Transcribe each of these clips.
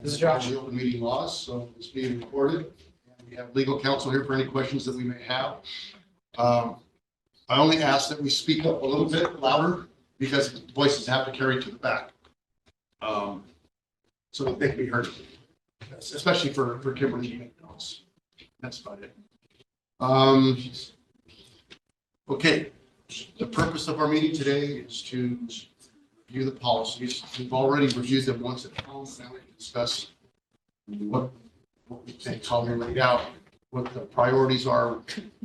This is Josh. The open meeting laws, so it's being recorded. And we have legal counsel here for any questions that we may have. I only ask that we speak up a little bit louder because voices have to carry to the back. So that they can be heard, especially for Kimberly to make notes. That's about it. Okay, the purpose of our meeting today is to review the policies. We've already reviewed them once at home. Now we can discuss what we think, how they're laid out, what the priorities are,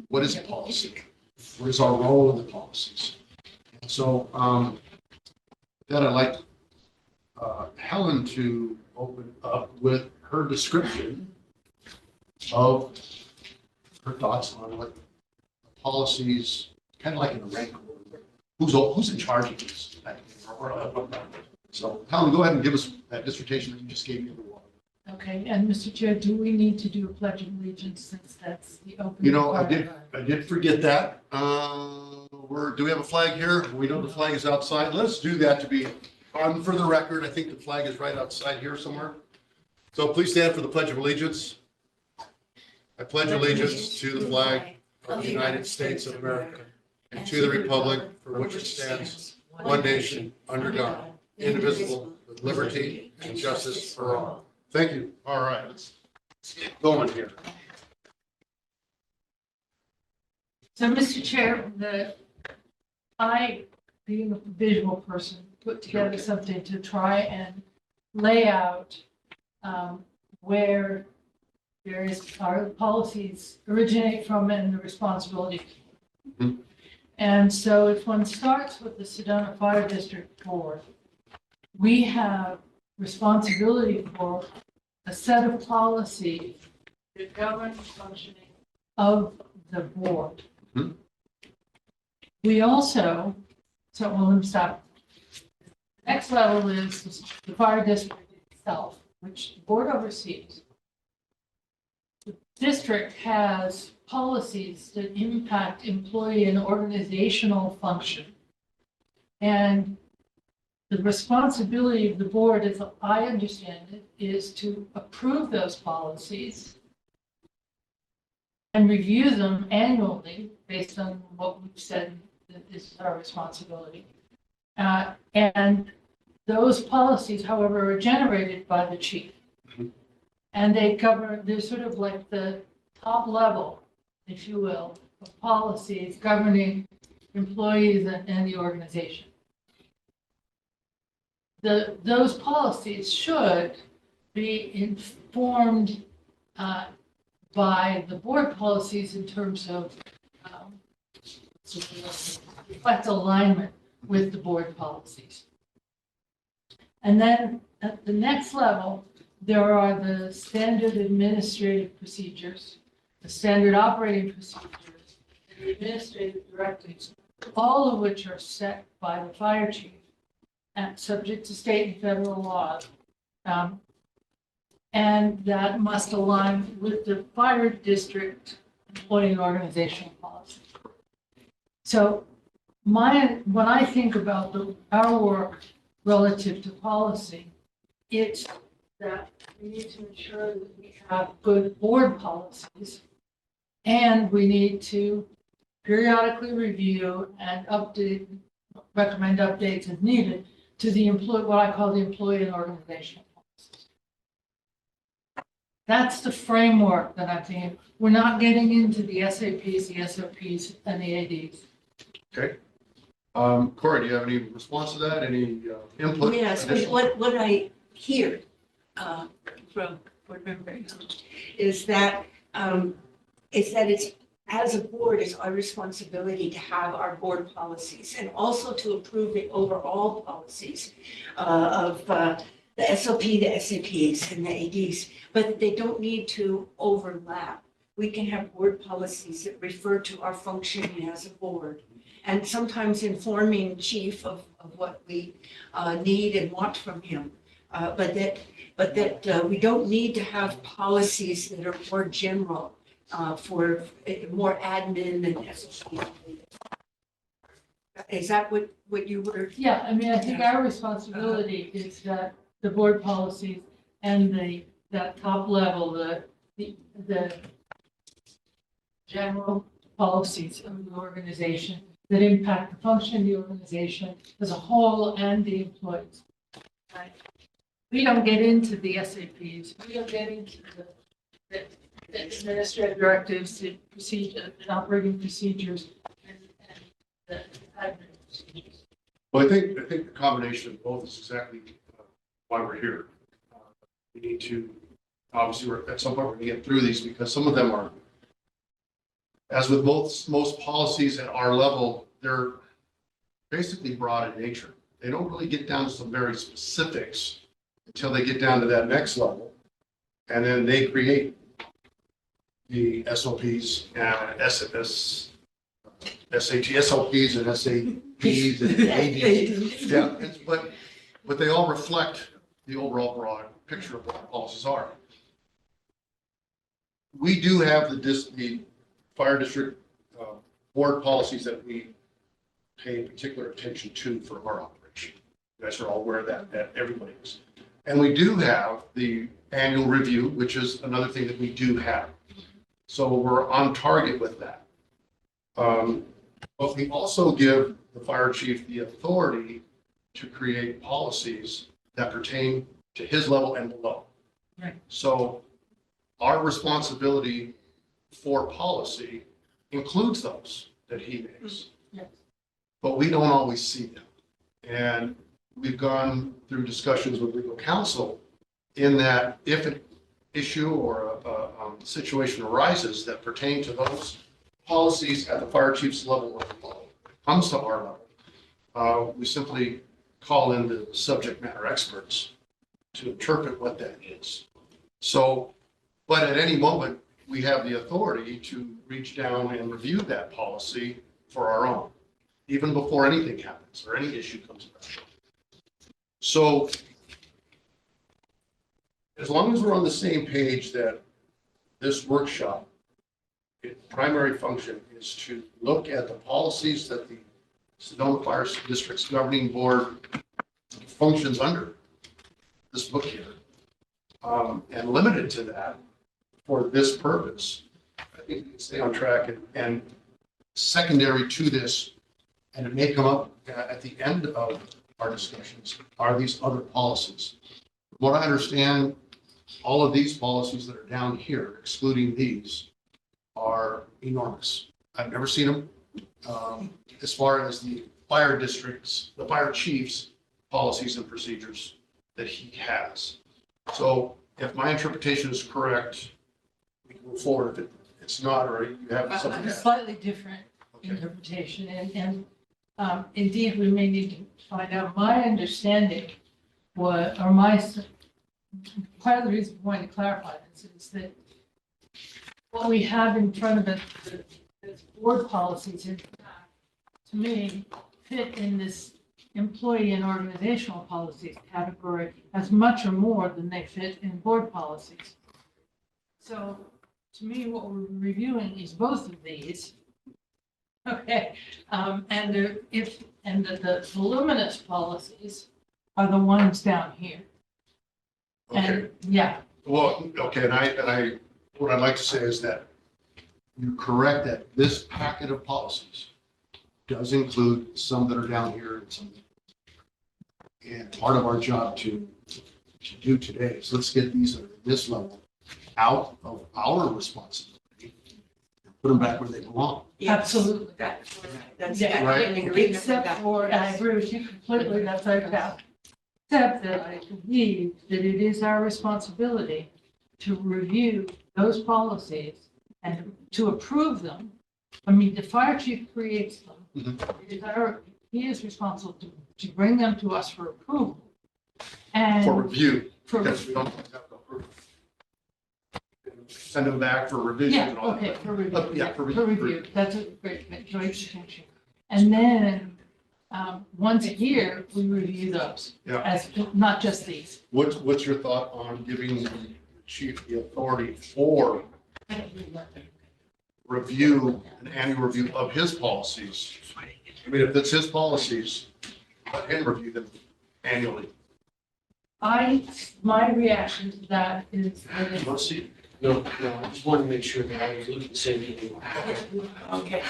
what is policy, what is our role in the policies. So that I'd like Helen to open up with her description of her thoughts on what the policies, kind of like in a rank order, who's in charge of these. So Helen, go ahead and give us that dissertation that you just gave me. Okay, and Mr. Chair, do we need to do a pledge of allegiance since that's the opening? You know, I did forget that. Do we have a flag here? We know the flag is outside. Let's do that to be on for the record. I think the flag is right outside here somewhere. So please stand for the Pledge of Allegiance. I pledge allegiance to the flag of the United States of America and to the republic for which it stands, one nation, under God, indivisible, with liberty and justice for all. Thank you. All right, let's get going here. So, Mr. Chair, I, being a visual person, put together something to try and lay out where our policies originate from and the responsibility. Mm-hmm. And so if one starts with the Sedona Fire District Board, we have responsibility for a set of policies that govern the functioning of the board. Mm-hmm. We also, let me stop. The next level is the fire district itself, which the board oversees. The district has policies that impact employee and organizational function. And the responsibility of the board, as I understand it, is to approve those policies and review them annually based on what we've said that is our responsibility. And those policies, however, are generated by the chief. Mm-hmm. And they're sort of like the top level, if you will, of policies governing employees and the organization. Those policies should be informed by the board policies in terms of reflect alignment with the board policies. And then at the next level, there are the standard administrative procedures, the standard operating procedures, and the administrative directives, all of which are set by the fire chief and subject to state and federal laws. And that must align with the fire district employee and organizational policy. So when I think about our work relative to policy, it's that we need to ensure that we have good board policies, and we need to periodically review and recommend updates as needed to the what I call the employee and organizational policies. That's the framework that I'm thinking. We're not getting into the SAPs, the SOPs, and the ADs. Okay. Corey, do you have any response to that? Any input? Yes, what I hear from board members is that it's as a board, it's our responsibility to have our board policies and also to approve the overall policies of the SOP, the SAPs, and the ADs, but they don't need to overlap. We can have board policies that refer to our functioning as a board, and sometimes informing chief of what we need and want from him. But that we don't need to have policies that are more general for more admin and SOP. Is that what you were? Yeah, I mean, I think our responsibility is that the board policies and that top level, the general policies of the organization that impact the function of the organization as a whole and the employees. Right? We don't get into the SAPs, we don't get into the administrative directives, the procedure, and operating procedures, and the admin procedures. Well, I think the combination of both is exactly why we're here. We need to, obviously, at some point, we're going to get through these because some of them are, as with most policies at our level, they're basically broad in nature. They don't really get down to some very specifics until they get down to that next level. And then they create the SOPs and SAT, SOPs and SAPs and ADs. Yeah, but they all reflect the overall broad picture of what the policies are. We do have the fire district board policies that we pay particular attention to for our operation. You guys are all aware of that everybody is. And we do have the annual review, which is another thing that we do have. So we're on target with that. But we also give the fire chief the authority to create policies that pertain to his level and below. Right. So our responsibility for policy includes those that he makes. Yes. But we don't always see them. And we've gone through discussions with legal counsel in that if an issue or a situation arises that pertain to those policies at the fire chief's level or below, comes to our level, we simply call in the subject matter experts to interpret what that is. So, but at any moment, we have the authority to reach down and review that policy for our own, even before anything happens or any issue comes about. So as long as we're on the same page that this workshop, its primary function is to look at the policies that the Sedona Fire District's governing board functions under, this book here, and limited to that for this purpose. I think we can stay on track and secondary to this, and it may come up at the end of our discussions, are these other policies. From what I understand, all of these policies that are down here, excluding these, are enormous. I've never seen them. As far as the fire districts, the fire chief's policies and procedures that he has. So if my interpretation is correct, we can move forward. If it's not, or you have something A to add. slightly different Okay. interpretation, and indeed, we may need to find out. My understanding was, or part of the reason I wanted to clarify this is that what we have in front of us, the board policies, in fact, to me, fit in this employee and organizational policies category as much or more than they fit in board policies. So to me, what we're reviewing is both of these. Okay, and the voluminous policies are the ones down here. Okay. And yeah, Well, okay, and I, what I'd like to say is that you're correct that this packet of policies does include some that are down here and some. And part of our job to do today is let's get these at this level out of our responsibility and put them back where they belong. absolutely. That's Yeah, Right. in agreement with except that. for, and I agree with you completely, that's our job. Except that I believe that it is our responsibility to review those policies and to approve them. I mean, the fire chief creates them. It is he is responsible to bring them to us for approval. And For review, for, because we don't have to approve. Send them back for revision yeah, and all okay, that. for review. Yeah, for For review, that's a great distinction. And then, once a year, we review those. Yeah. As, not just these. What's your thought on giving the chief the authority for review, an annual review of his policies? I mean, if it's his policies, let him review them annually. My reaction to that is that it's Let's see. No, I just wanted to make sure that I was looking at the same thing. Okay.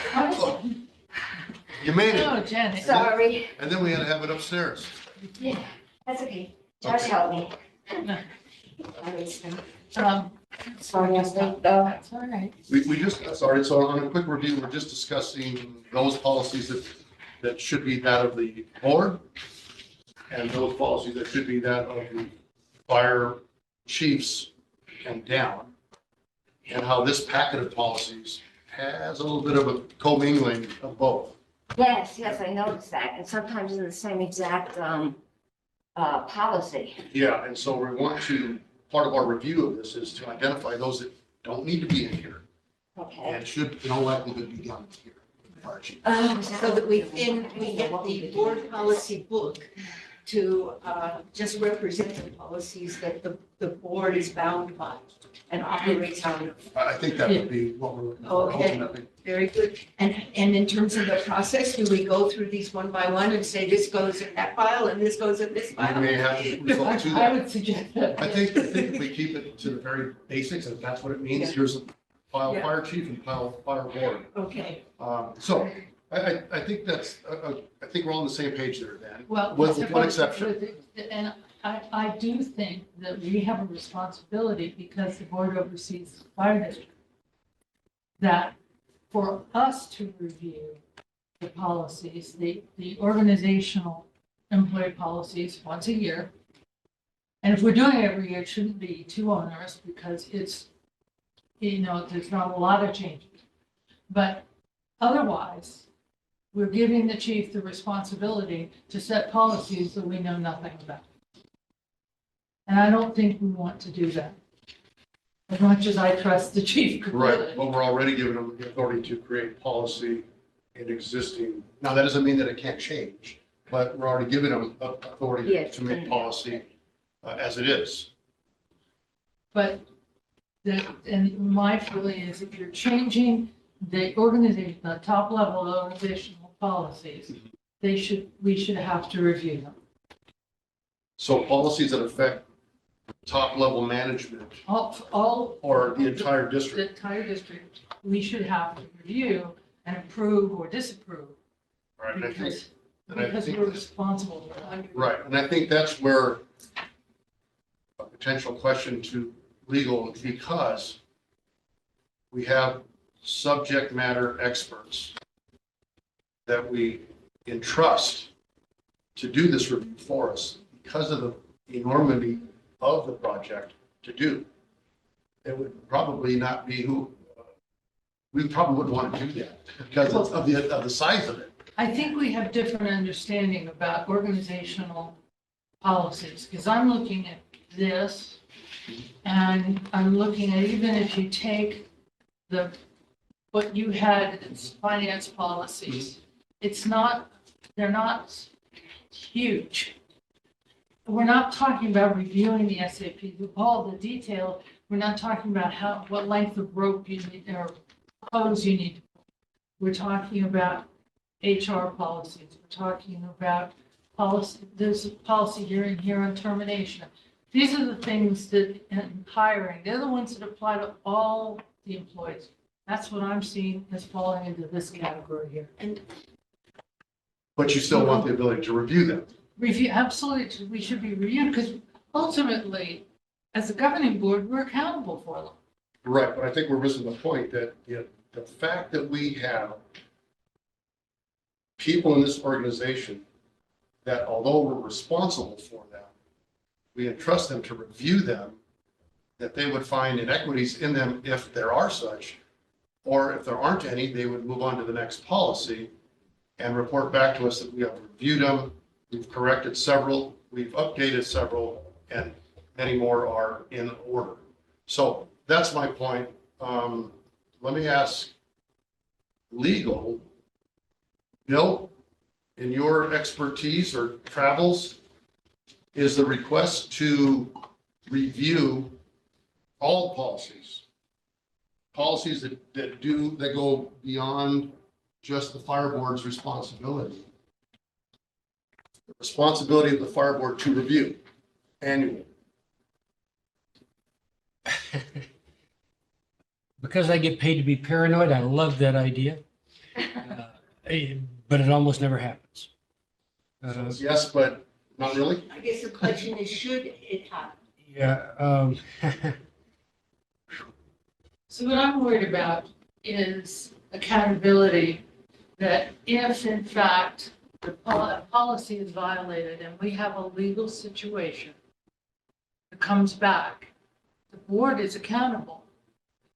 You made it. Oh, Janet. Sorry. And then we had to have it upstairs. Yeah, that's okay. Just help me. Um, Sorry, I was late though. That's all right. We just, sorry, so on a quick review, we're just discussing those policies that should be that of the board and those policies that should be that of the fire chiefs and down. And how this packet of policies has a little bit of a commingling of both. Yes, I noticed that. And sometimes in the same exact, policy. Yeah, and so we want to, part of our review of this is to identify those that don't need to be in here Okay. and should in all likelihood be done here. Fire chief. So that we get the board policy book to just represent the policies that the board is bound by and operates out of. I think that would be what we're looking for Okay. ultimately. Very good. And in terms of the process, do we go through these one by one and say this goes in that file and this goes in this We file? may have to resort to I that. would suggest that. I think if we keep it to the very basics, and that's what it means, Yeah. here's a file Yeah. fire chief and file fire board. Okay, So I think that's, I think we're all on the same page there, Dan. Well. With one exception. And I do think that we have a responsibility because the board oversees the fire district. That for us to review the policies, the organizational employee policies once a year. And if we're doing it every year, it shouldn't be too onerous because it's, there's not a lot of changes. But otherwise, we're giving the chief the responsibility to set policies that we know nothing about. And I don't think we want to do that. As much as I trust the chief Right, completely. but we're already giving them the authority to create policy in existing. Now, that doesn't mean that it can't change, but we're already giving them authority Yes. to make policy as it is. But and my feeling is if you're changing the organization, the top level organizational policies, we should have to review them. So policies that affect top level management All. or the entire The district. entire district, we should have to review and approve or disapprove Right, and I think, because we're responsible for that. right, and I think that's where a potential question to legal, because we have subject matter experts that we entrust to do this review for us because of the enormity of the project to do. It would probably not be we probably wouldn't want to do that because of the size of it. I think we have different understanding about organizational policies, because I'm looking at this and I'm looking at, even if you take what you had as finance policies, they're not huge. We're not talking about reviewing the SAP, all the detail. We're not talking about what length of rope you need or hose you need. We're talking about HR policies. We're talking about policy. There's a policy here on termination. These are the things that in hiring, they're the ones that apply to all the employees. That's what I'm seeing as falling into this category here. and But you still want the ability to review them. Review, absolutely, we should be reviewed because ultimately, as a governing board, we're accountable for them. Right, but I think we're missing the point that the fact that we have people in this organization that although we're responsible for them, we entrust them to review them, that they would find inequities in them if there are such, or if there aren't any, they would move on to the next policy and report back to us that we have reviewed them, we've corrected several, we've updated several, and many more are in order. So that's my point. Let me ask legal, Bill, in your expertise or travels, is the request to review all policies that go beyond just the fire board's responsibility. The responsibility of the fire board to review Annual. Because I get paid to be paranoid, I love that idea. But it almost never happens. So it's yes, but not really? I guess the question is, should it happen? Yeah. So what I'm worried about is accountability, that if in fact the policy is violated and we have a legal situation that comes back, the board is accountable.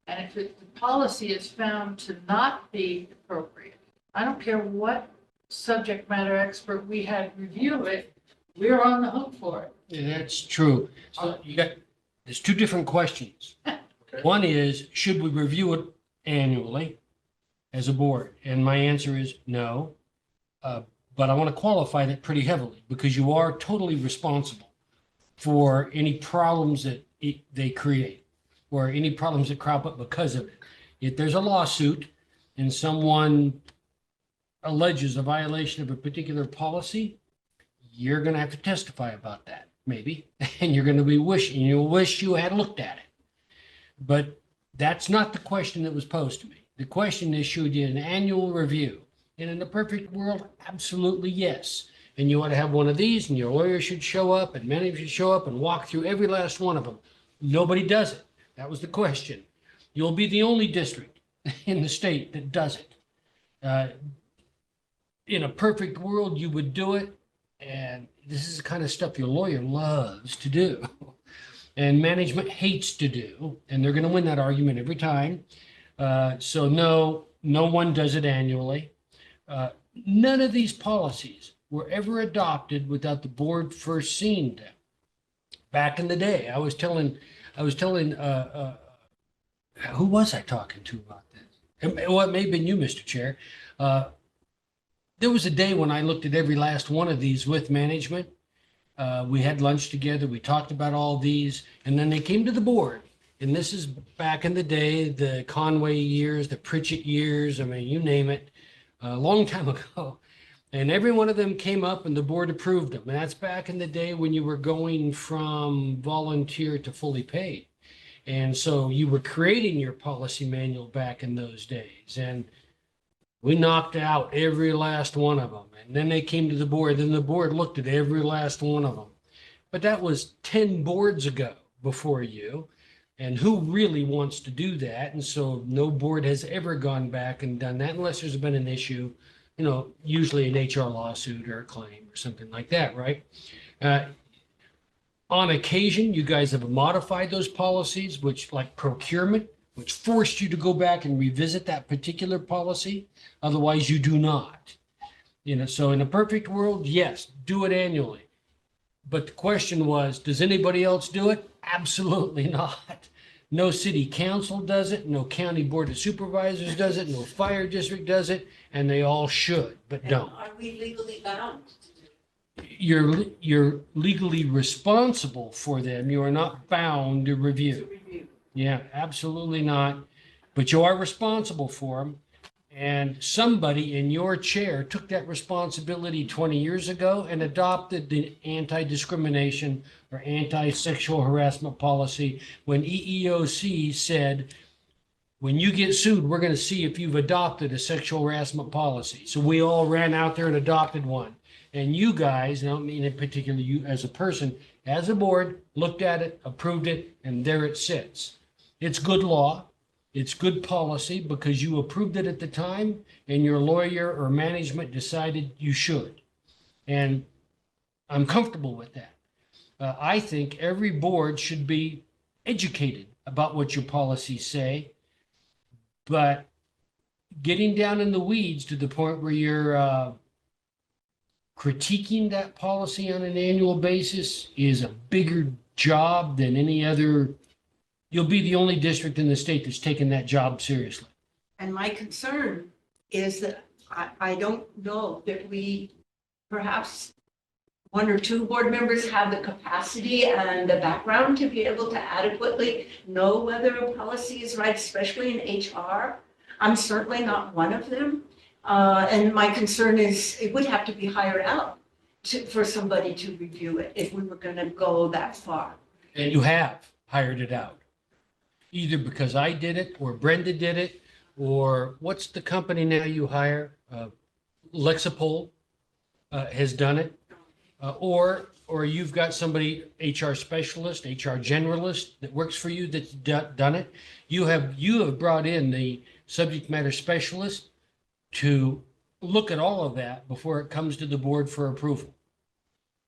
And if the policy is found to not be appropriate, I don't care what subject matter expert we had review it, we're on the hook for it. Yeah, that's true. So there's two different questions. Okay. One is, should we review it annually as a board? And my answer is no. But I want to qualify that pretty heavily because you are totally responsible for any problems that they create or any problems that crop up because of it. If there's a lawsuit and someone alleges a violation of a particular policy, you're going to have to testify about that, maybe, and you're going to be wishing, you'll wish you had looked at it. But that's not the question that was posed to me. The question is, should you an annual review? And in a perfect world, absolutely yes. And you ought to have one of these, and your lawyer should show up, and many of you should show up and walk through every last one of them. Nobody does it. That was the question. You'll be the only district in the state that does it. In a perfect world, you would do it. And this is the kind of stuff your lawyer loves to do and management hates to do. And they're going to win that argument every time. So no one does it annually. None of these policies were ever adopted without the board first seeing them. Back in the day, I was telling, who was I talking to about this? Well, it may have been you, Mr. Chair. There was a day when I looked at every last one of these with management. We had lunch together. We talked about all these, and then they came to the board. And this is back in the day, the Conway years, the Pritchett years. I mean, you name it, a long time ago. And every one of them came up and the board approved them. And that's back in the day when you were going from volunteer to fully paid. And so you were creating your policy manual back in those days. And we knocked out every last one of them. And then they came to the board. Then the board looked at every last one of them. But that was 10 boards ago before you. And who really wants to do that? And so no board has ever gone back and done that unless there's been an issue, usually an HR lawsuit or a claim or something like that, right? On occasion, you guys have modified those policies, which like procurement, which forced you to go back and revisit that particular policy. Otherwise, you do not. So in a perfect world, yes, do it annually. But the question was, does anybody else do it? Absolutely not. No city council does it. No county board of supervisors does it. No fire district does it. And they all should, but don't. Are we legally bound? You're legally responsible for them. You are not bound to review. Yeah, absolutely not. But you are responsible for them. And somebody in your chair took that responsibility 20 years ago and adopted the anti-discrimination or anti-sexual harassment policy when EEOC said, when you get sued, we're going to see if you've adopted a sexual harassment policy. So we all ran out there and adopted one. And you guys, and I don't mean in particular you as a person, as a board, looked at it, approved it, and there it sits. It's good law. It's good policy because you approved it at the time and your lawyer or management decided you should. And I'm comfortable with that. I think every board should be educated about what your policies say, but getting down in the weeds to the point where you're critiquing that policy on an annual basis is a bigger job than any other. You'll be the only district in the state that's taken that job seriously. And my concern is that I don't know that we, perhaps one or two board members have the capacity and the background to be able to adequately know whether a policy is right, especially in HR. I'm certainly not one of them. And my concern is it would have to be hired out. for somebody to review it if we were gonna go that far. And you have hired it out. Either because I did it or Brenda did it, or what's the company now you hire? Lexipol has done it. Or you've got somebody, HR specialist, HR generalist that works for you that's done it. You have brought in the subject matter specialist to look at all of that before it comes to the board for approval.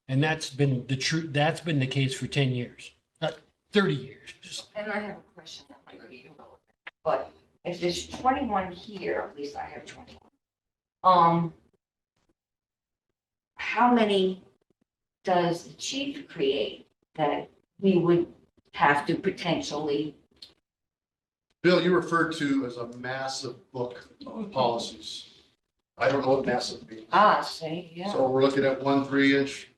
And that's been that's been the case for 10 years, 30 years. And I have a question that might be irrelevant, but if there's 21 here, at least I have 21. How many does the chief create that we would have to potentially? Bill, you referred to as a massive book of policies. I don't know what massive means. See, yeah. So we're looking at 1 3-inch.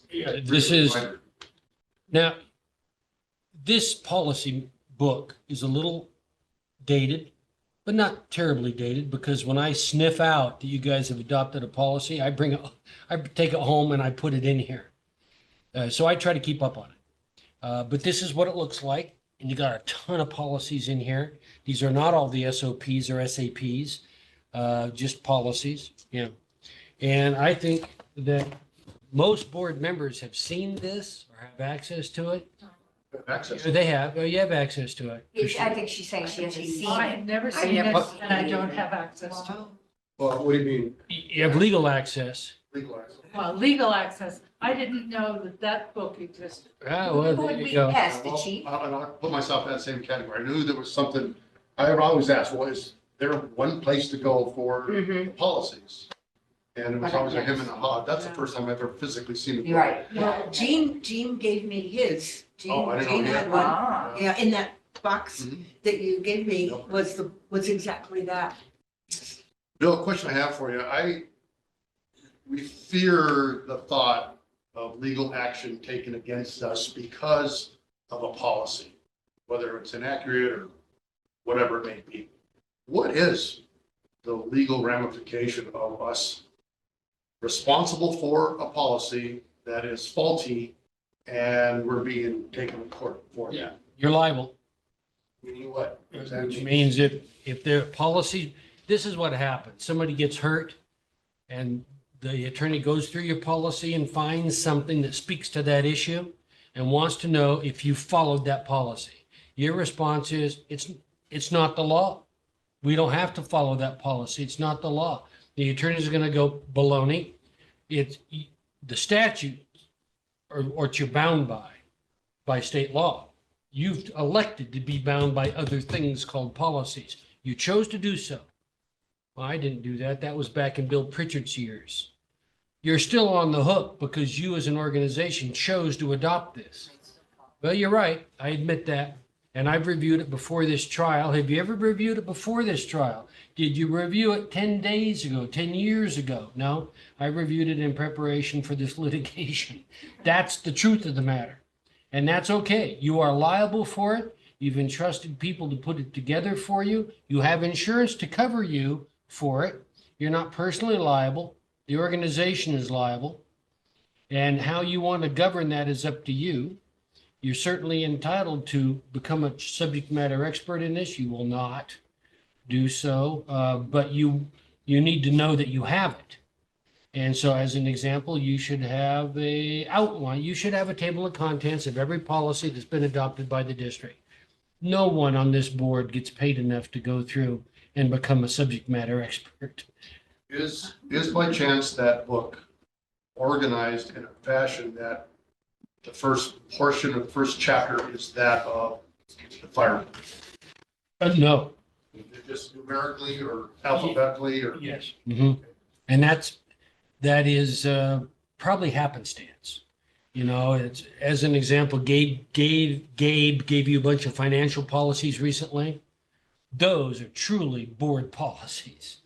Yeah, this is, now, this policy book is a little dated, but not terribly dated, because when I sniff out that you guys have adopted a policy, I take it home and I put it in here. So I try to keep up on it. But this is what it looks like. And you got a ton of policies in here. These are not all the SOPs or SAPs, just policies, And I think that most board members have seen this or have access to it. Access. They have, you have access to it. I think she's saying she hasn't seen I it. have never seen never it seen and I it don't either. have access to it. Well, what do you mean, You have legal access. legal access? Well, legal access, I didn't know that that book existed. Ah, well, Who there would you we go. ask, the Well, chief? And I'll put myself in that same category. I knew there was something, I would always ask, well, is there one place to go for the policies? And it was always a him and a haw. That's the first time I've ever physically seen it. You're right. Well, Jean gave me his. Oh, I didn't know Jean he had had one. Ah, Yeah, in that box Mhm. that you gave me Yep. was exactly that. Bill, a question I have for you. We fear the thought of legal action taken against us because of a policy, whether it's inaccurate or whatever it may be. What is the legal ramification of us responsible for a policy that is faulty and we're being taken to court for Yeah. that? You're liable. Meaning what? What does that Which mean? means if their policy, this is what happens. Somebody gets hurt and the attorney goes through your policy and finds something that speaks to that issue and wants to know if you followed that policy. Your response is, it's not the law. We don't have to follow that policy. It's not the law. The attorneys are going to go baloney. It's the statute or what you're bound by state law. You've elected to be bound by other things called policies. You chose to do so. Well, I didn't do that. That was back in Bill Pritchard's years. You're still on the hook because you as an organization chose to adopt this. Well, you're right. I admit that. And I've reviewed it before this trial. Have you ever reviewed it before this trial? Did you review it 10 days ago, 10 years ago? No, I reviewed it in preparation for this litigation. That's the truth of the matter. And that's okay. You are liable for it. You've entrusted people to put it together for you. You have insurance to cover you for it. You're not personally liable. The organization is liable. And how you want to govern that is up to you. You're certainly entitled to become a subject matter expert in this. You will not do so, but you need to know that you have it. And so as an example, you should have a outline. You should have a table of contents of every policy that's been adopted by the district. No one on this board gets paid enough to go through and become a subject matter expert. Is by chance that book organized in a fashion that the first portion of the first chapter is that of the fire? No. Just numerically or alphabetically or? Yes. And that is probably happenstance. You know, it's, as an example, Gabe gave you a bunch of financial policies recently. Those are truly board policies.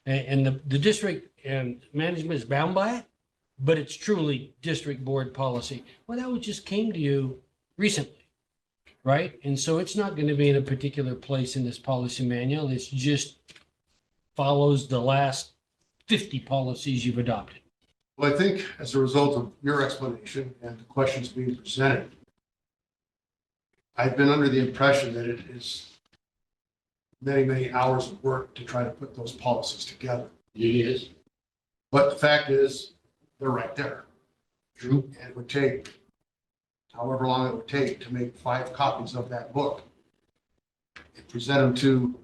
And the district and management is bound by it, but it's truly district board policy. Well, that just came to you recently, right? And so it's not going to be in a particular place in this policy manual. It's just follows the last 50 policies you've adopted. Well, I think as a result of your explanation and the questions being presented, I've been under the impression that it is many, many hours of work to try to put those policies together. It is. But the fact is, they're right there. True. And it would take however long it would take to make 5 copies of that book and present them to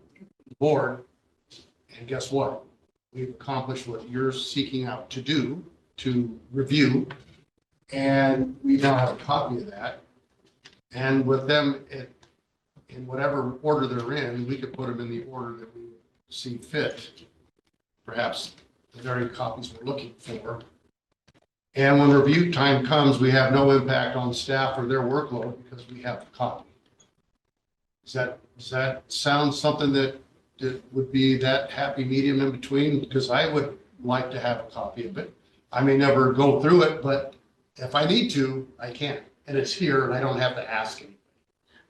the board. And guess what? We've accomplished what you're seeking out to do, to review. And we now have a copy of that. And with them in whatever order they're in, we could put them in the order that we see fit. Perhaps the very copies we're looking for. And when review time comes, we have no impact on staff or their workload because we have the copy. Does that sound something that would be that happy medium in between? Because I would like to have a copy of it. I may never go through it, but if I need to, I can. And it's here and I don't have to ask anybody.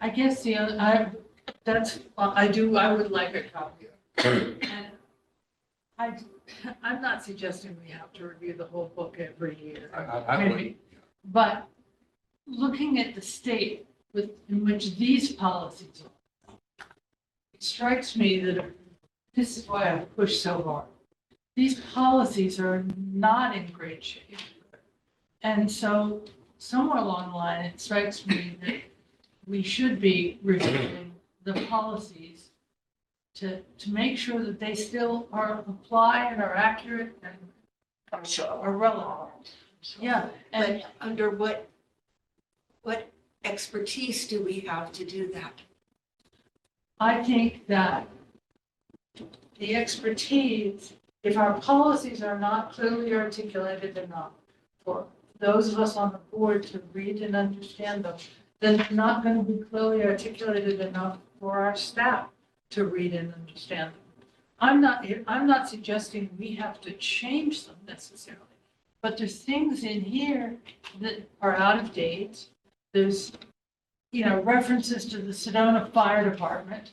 I guess the other, I would like a copy. And I'm not suggesting we have to review the whole book every year. I would. But looking at the state in which these policies are, it strikes me that this is why I push so hard. These policies are not in great shape. And so somewhere along the line, it strikes me that we should be reviewing the policies to make sure that they still are apply and are accurate and are relevant. Yeah, and But under what expertise do we have to do that? I think that the expertise, if our policies are not clearly articulated enough for those of us on the board to read and understand them, then they're not going to be clearly articulated enough for our staff to read and understand them. I'm not suggesting we have to change them necessarily, but there's things in here that are out of date. There's, references to the Sedona Fire Department.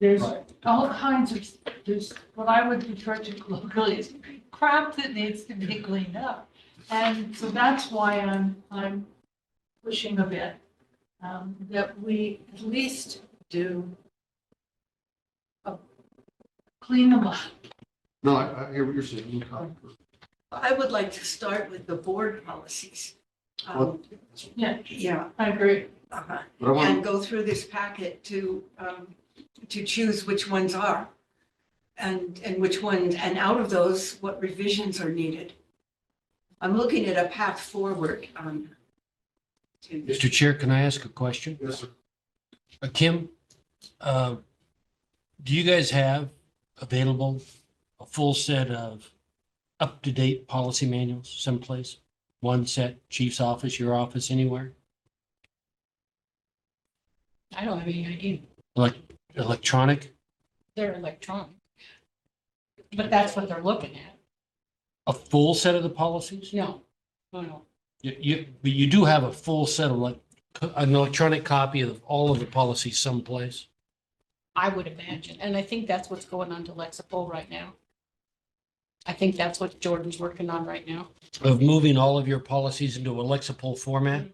There's Right. all kinds of, there's what I would refer to colloquially as crap that needs to be cleaned up. And so that's why I'm pushing a bit, that we at least do clean them up. No, I hear what you're saying. I would like to start with the board policies. Well, Yeah, Yeah, I agree. uh-huh. But I want And go through this packet to choose which ones are. And which ones, and out of those, what revisions are needed. I'm looking at a path forward. To Mr. Chair, can I ask a question? yes, sir. Kim, do you guys have available a full set of up-to-date policy manuals someplace? One set, chief's office, your office, anywhere? I don't have any idea. Like electronic? They're electronic. But that's what they're looking at. A full set of the policies? No, no. But you do have a full set of an electronic copy of all of the policies someplace? I would imagine. And I think that's what's going on to Lexipol right now. I think that's what Jordan's working on right now. Of moving all of your policies into a Lexipol format?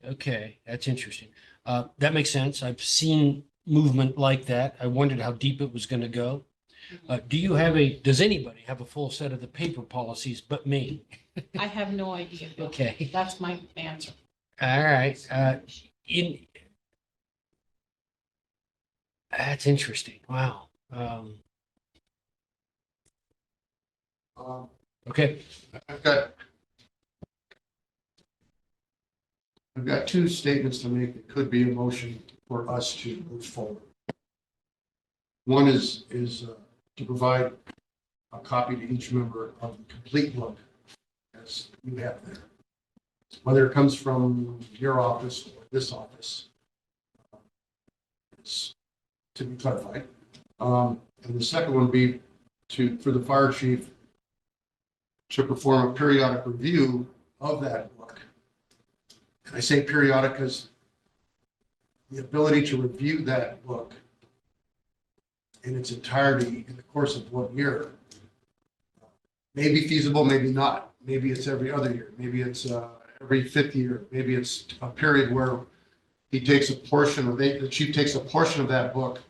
Okay, that's interesting. That makes sense. I've seen movement like that. I wondered how deep it was going to go. Does anybody have a full set of the paper policies but me? I have no idea, Bill. Okay, That's my answer. all right. That's interesting. Wow. Okay, I've got 2 statements to make that could be a motion for us to move forward. One is to provide a copy to each member of the complete book as you have there. Whether it comes from your office or this office, it's to be clarified. And the second one would be for the fire chief to perform a periodic review of that book. And I say periodic because the ability to review that book in its entirety in the course of 1 year Maybe feasible, maybe not. Maybe it's every other year. Maybe it's every fifth year. Maybe it's a period where he takes a portion, or the chief takes a portion of that book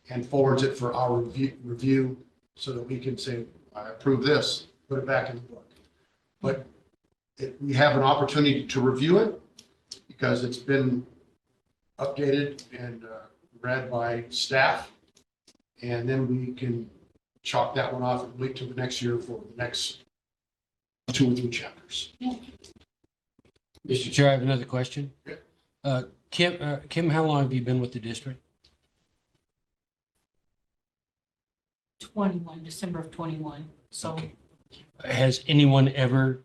and forwards it for our review so that we can say, I approve this, put it back in the book. But we have an opportunity to review it because it's been updated and read by staff. And then we can chalk that one off and wait till the next year for the next 2 or 3 chapters. Mr. Chair, I have another question. Yeah. Kim, how long have you been with the district? 21, December of 21. So Okay. Has anyone ever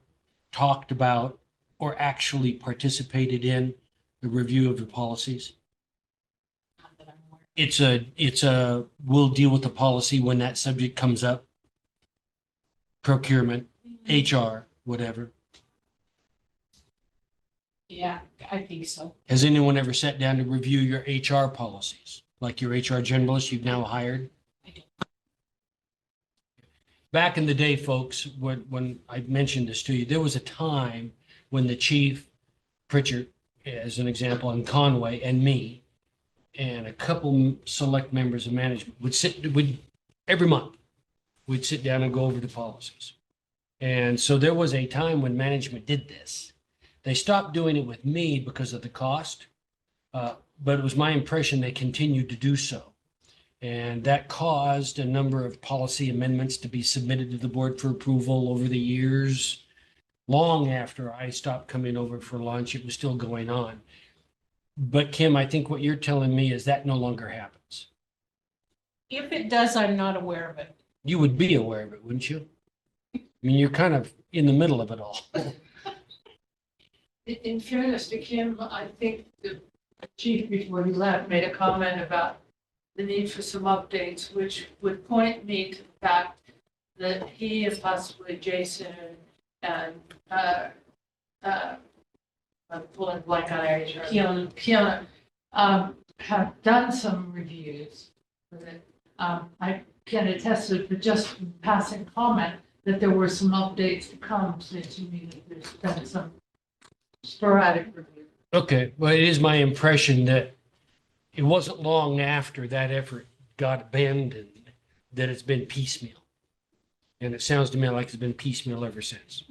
talked about or actually participated in the review of the policies? not that I'm aware. We'll deal with the policy when that subject comes up. Procurement, HR, whatever. Yeah, I think so. Has anyone ever sat down to review your HR policies? Like your HR generalist you've now hired? I don't. Back in the day, folks, when I mentioned this to you, there was a time when the chief, Pritchard, as an example, and Conway, and me, and a couple select members of management would every month, we'd sit down and go over the policies. And so there was a time when management did this. They stopped doing it with me because of the cost, but it was my impression they continued to do so. And that caused a number of policy amendments to be submitted to the board for approval over the years. Long after I stopped coming over for lunch, it was still going on. But Kim, I think what you're telling me is that no longer happens. If it does, I'm not aware of it. You would be aware of it, wouldn't you? I mean, you're kind of in the middle of it all. In fairness to Kim, I think the chief, before he left, made a comment about the need for some updates, which would point me to the fact that he and possibly Jason and I'm pulling blank on HR. Kiana, have done some reviews with it. I can attest to it, but just in passing comment that there were some updates to come, so to me that there's been some sporadic review. Okay, well, it is my impression that it wasn't long after that effort got abandoned that it's been piecemeal. And it sounds to me like it's been piecemeal ever since.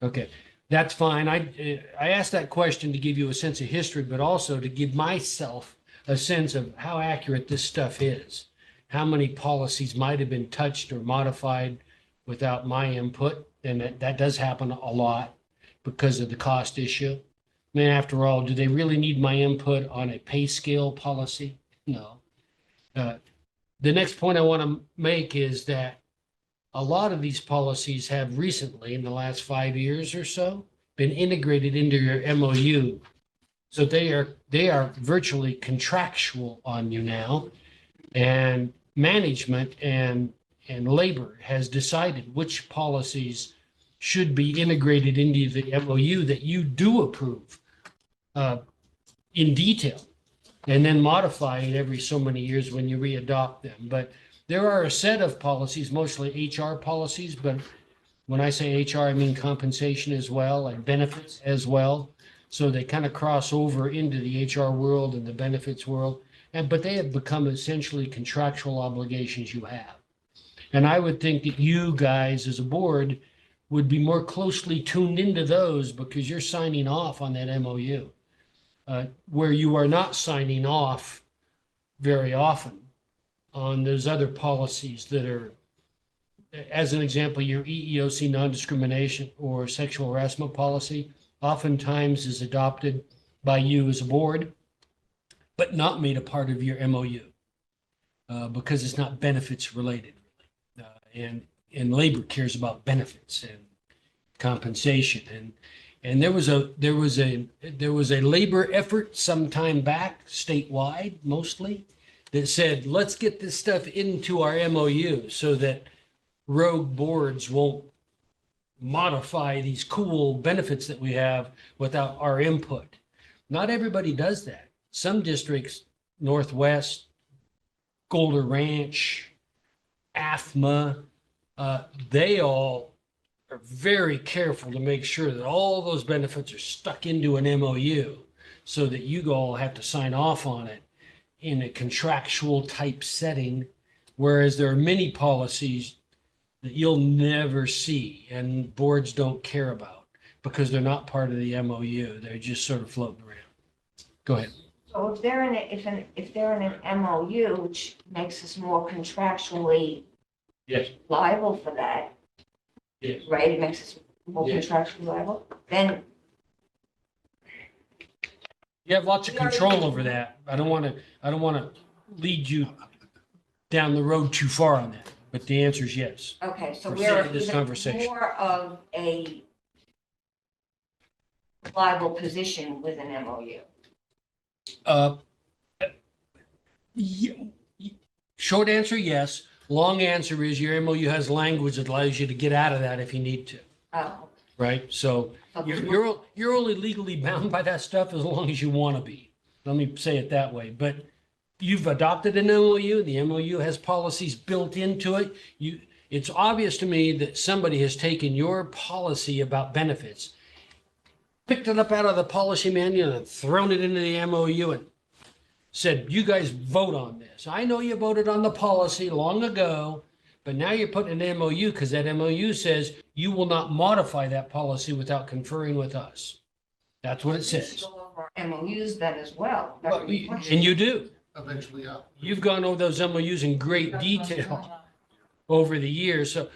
Okay, that's fine. I asked that question to give you a sense of history, but also to give myself a sense of how accurate this stuff is. How many policies might have been touched or modified without my input. And that does happen a lot because of the cost issue. I mean, after all, do they really need my input on a pay scale policy? No. The next point I want to make is that a lot of these policies have recently, in the last 5 years or so, been integrated into your MOU. So they are virtually contractual on you now. And management and labor has decided which policies should be integrated into the MOU that you do approve in detail, and then modify it every so many years when you readopt them. But there are a set of policies, mostly HR policies, but when I say HR, I mean compensation as well and benefits as well. So they kind of cross over into the HR world and the benefits world, but they have become essentially contractual obligations you have. And I would think that you guys as a board would be more closely tuned into those because you're signing off on that MOU. Where you are not signing off very often on those other policies that are, as an example, your EEOC non-discrimination or sexual harassment policy oftentimes is adopted by you as a board, but not made a part of your MOU because it's not benefits related. And labor cares about benefits and compensation. And there was a labor effort some time back, statewide mostly, that said, let's get this stuff into our MOU so that rogue boards won't modify these cool benefits that we have without our input. Not everybody does that. Some districts, Northwest, Golder Ranch, AFMA, they all are very careful to make sure that all those benefits are stuck into an MOU so that you all have to sign off on it in a contractual type setting, whereas there are many policies that you'll never see and boards don't care about because they're not part of the MOU. They're just sort of floating around. Go ahead. So if they're in if they're in an MOU, which makes us more contractually Yes. liable for that, Yes. right? It makes us more Yeah. contractually liable, then You have lots of control over that. I don't want to lead you down the road too far on that, but the answer is yes. okay, so For we're sake of this even conversation. more of a liable position with an MOU. Uh, y- Short answer, yes. Long answer is your MOU has language that allows you to get out of that if you need to, Oh. right? So you're only legally bound by that stuff as long as you want to be. Let me say it that way. But you've adopted an MOU. The MOU has policies built into it. It's obvious to me that somebody has taken your policy about benefits, picked it up out of the policy manual and thrown it into the MOU and said, you guys vote on this. I know you voted on the policy long ago, but now you're putting an MOU because that MOU says you will not modify that policy without conferring with us. That's what it We should says. go over our MOUs then as well. That would be And you do. Eventually, yeah. You've gone over those MOUs in great detail over the years. So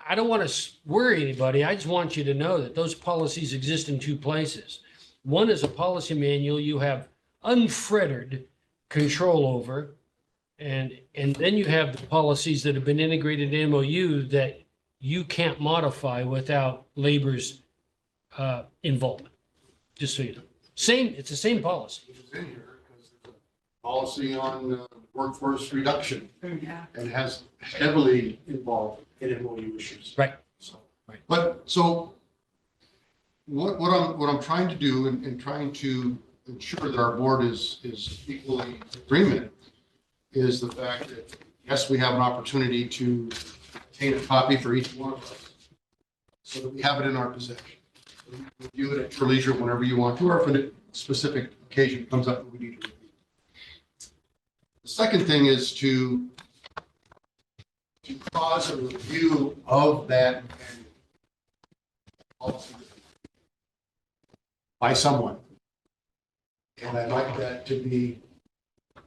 I don't want to worry anybody. I just want you to know that those policies exist in two places. One is a policy manual you have unfettered control over. And then you have the policies that have been integrated in MOU that you can't modify without labor's involvement. Just so you know. It's the same policy. Which is in here, because there's a policy on workforce reduction Yeah. and has heavily involved in MOU issues. Right. So, Right. But so what I'm trying to do and trying to ensure that our board is equally in agreement is the fact that, yes, we have an opportunity to obtain a copy for each one of us so that we have it in our possession. Review it at your leisure whenever you want to, or if a specific occasion comes up that we need to review. The second thing is to cause a review of that policy by someone. And I'd like that to be, of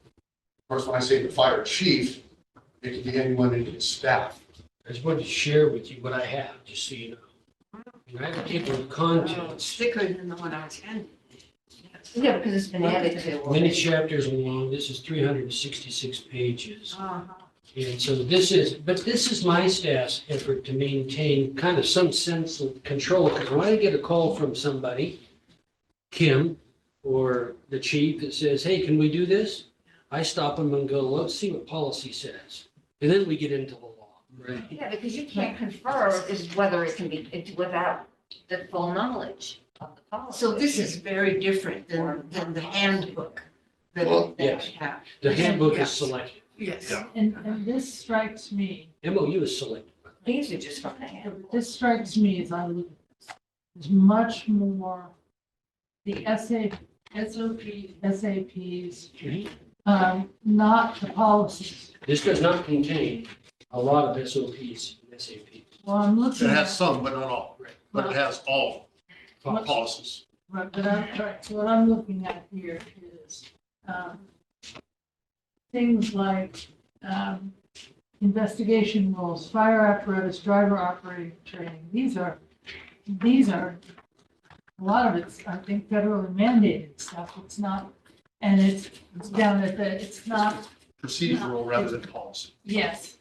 course, when I say the fire chief, it could be anyone in his staff. I just wanted to share with you what I have, just so you know. And I have a table of contents, Thicker than the one I was handed. Yeah, because it's been added to. many chapters long. This is 366 pages. Uh-huh. And so this is my staff's effort to maintain kind of some sense of control. Because when I get a call from somebody, Kim or the chief, that says, hey, can we do this? I stop them and go, let's see what policy says. And then we get into the law. Right. Yeah, because you can't confer is whether it can be, it's without the full knowledge of the policy. So this is very different than the handbook that Well, that yes. we have. The handbook is Yes. selective. Yes. Yeah. And this strikes me, MOU is selective. These are just from the hand. this strikes me as I look at this, is much more the SAPs, not the policies. This does not contain a lot of SOPs and SAPs. Well, I'm It looking has at, some, but not all. But it has all policies. right, but what I'm looking at here is, things like, investigation rules, fire apparatus, driver operating training. These are, a lot of it's, I think, federally mandated stuff. It's not, and it's down at the, it's not, Procedural rather than policy. yes.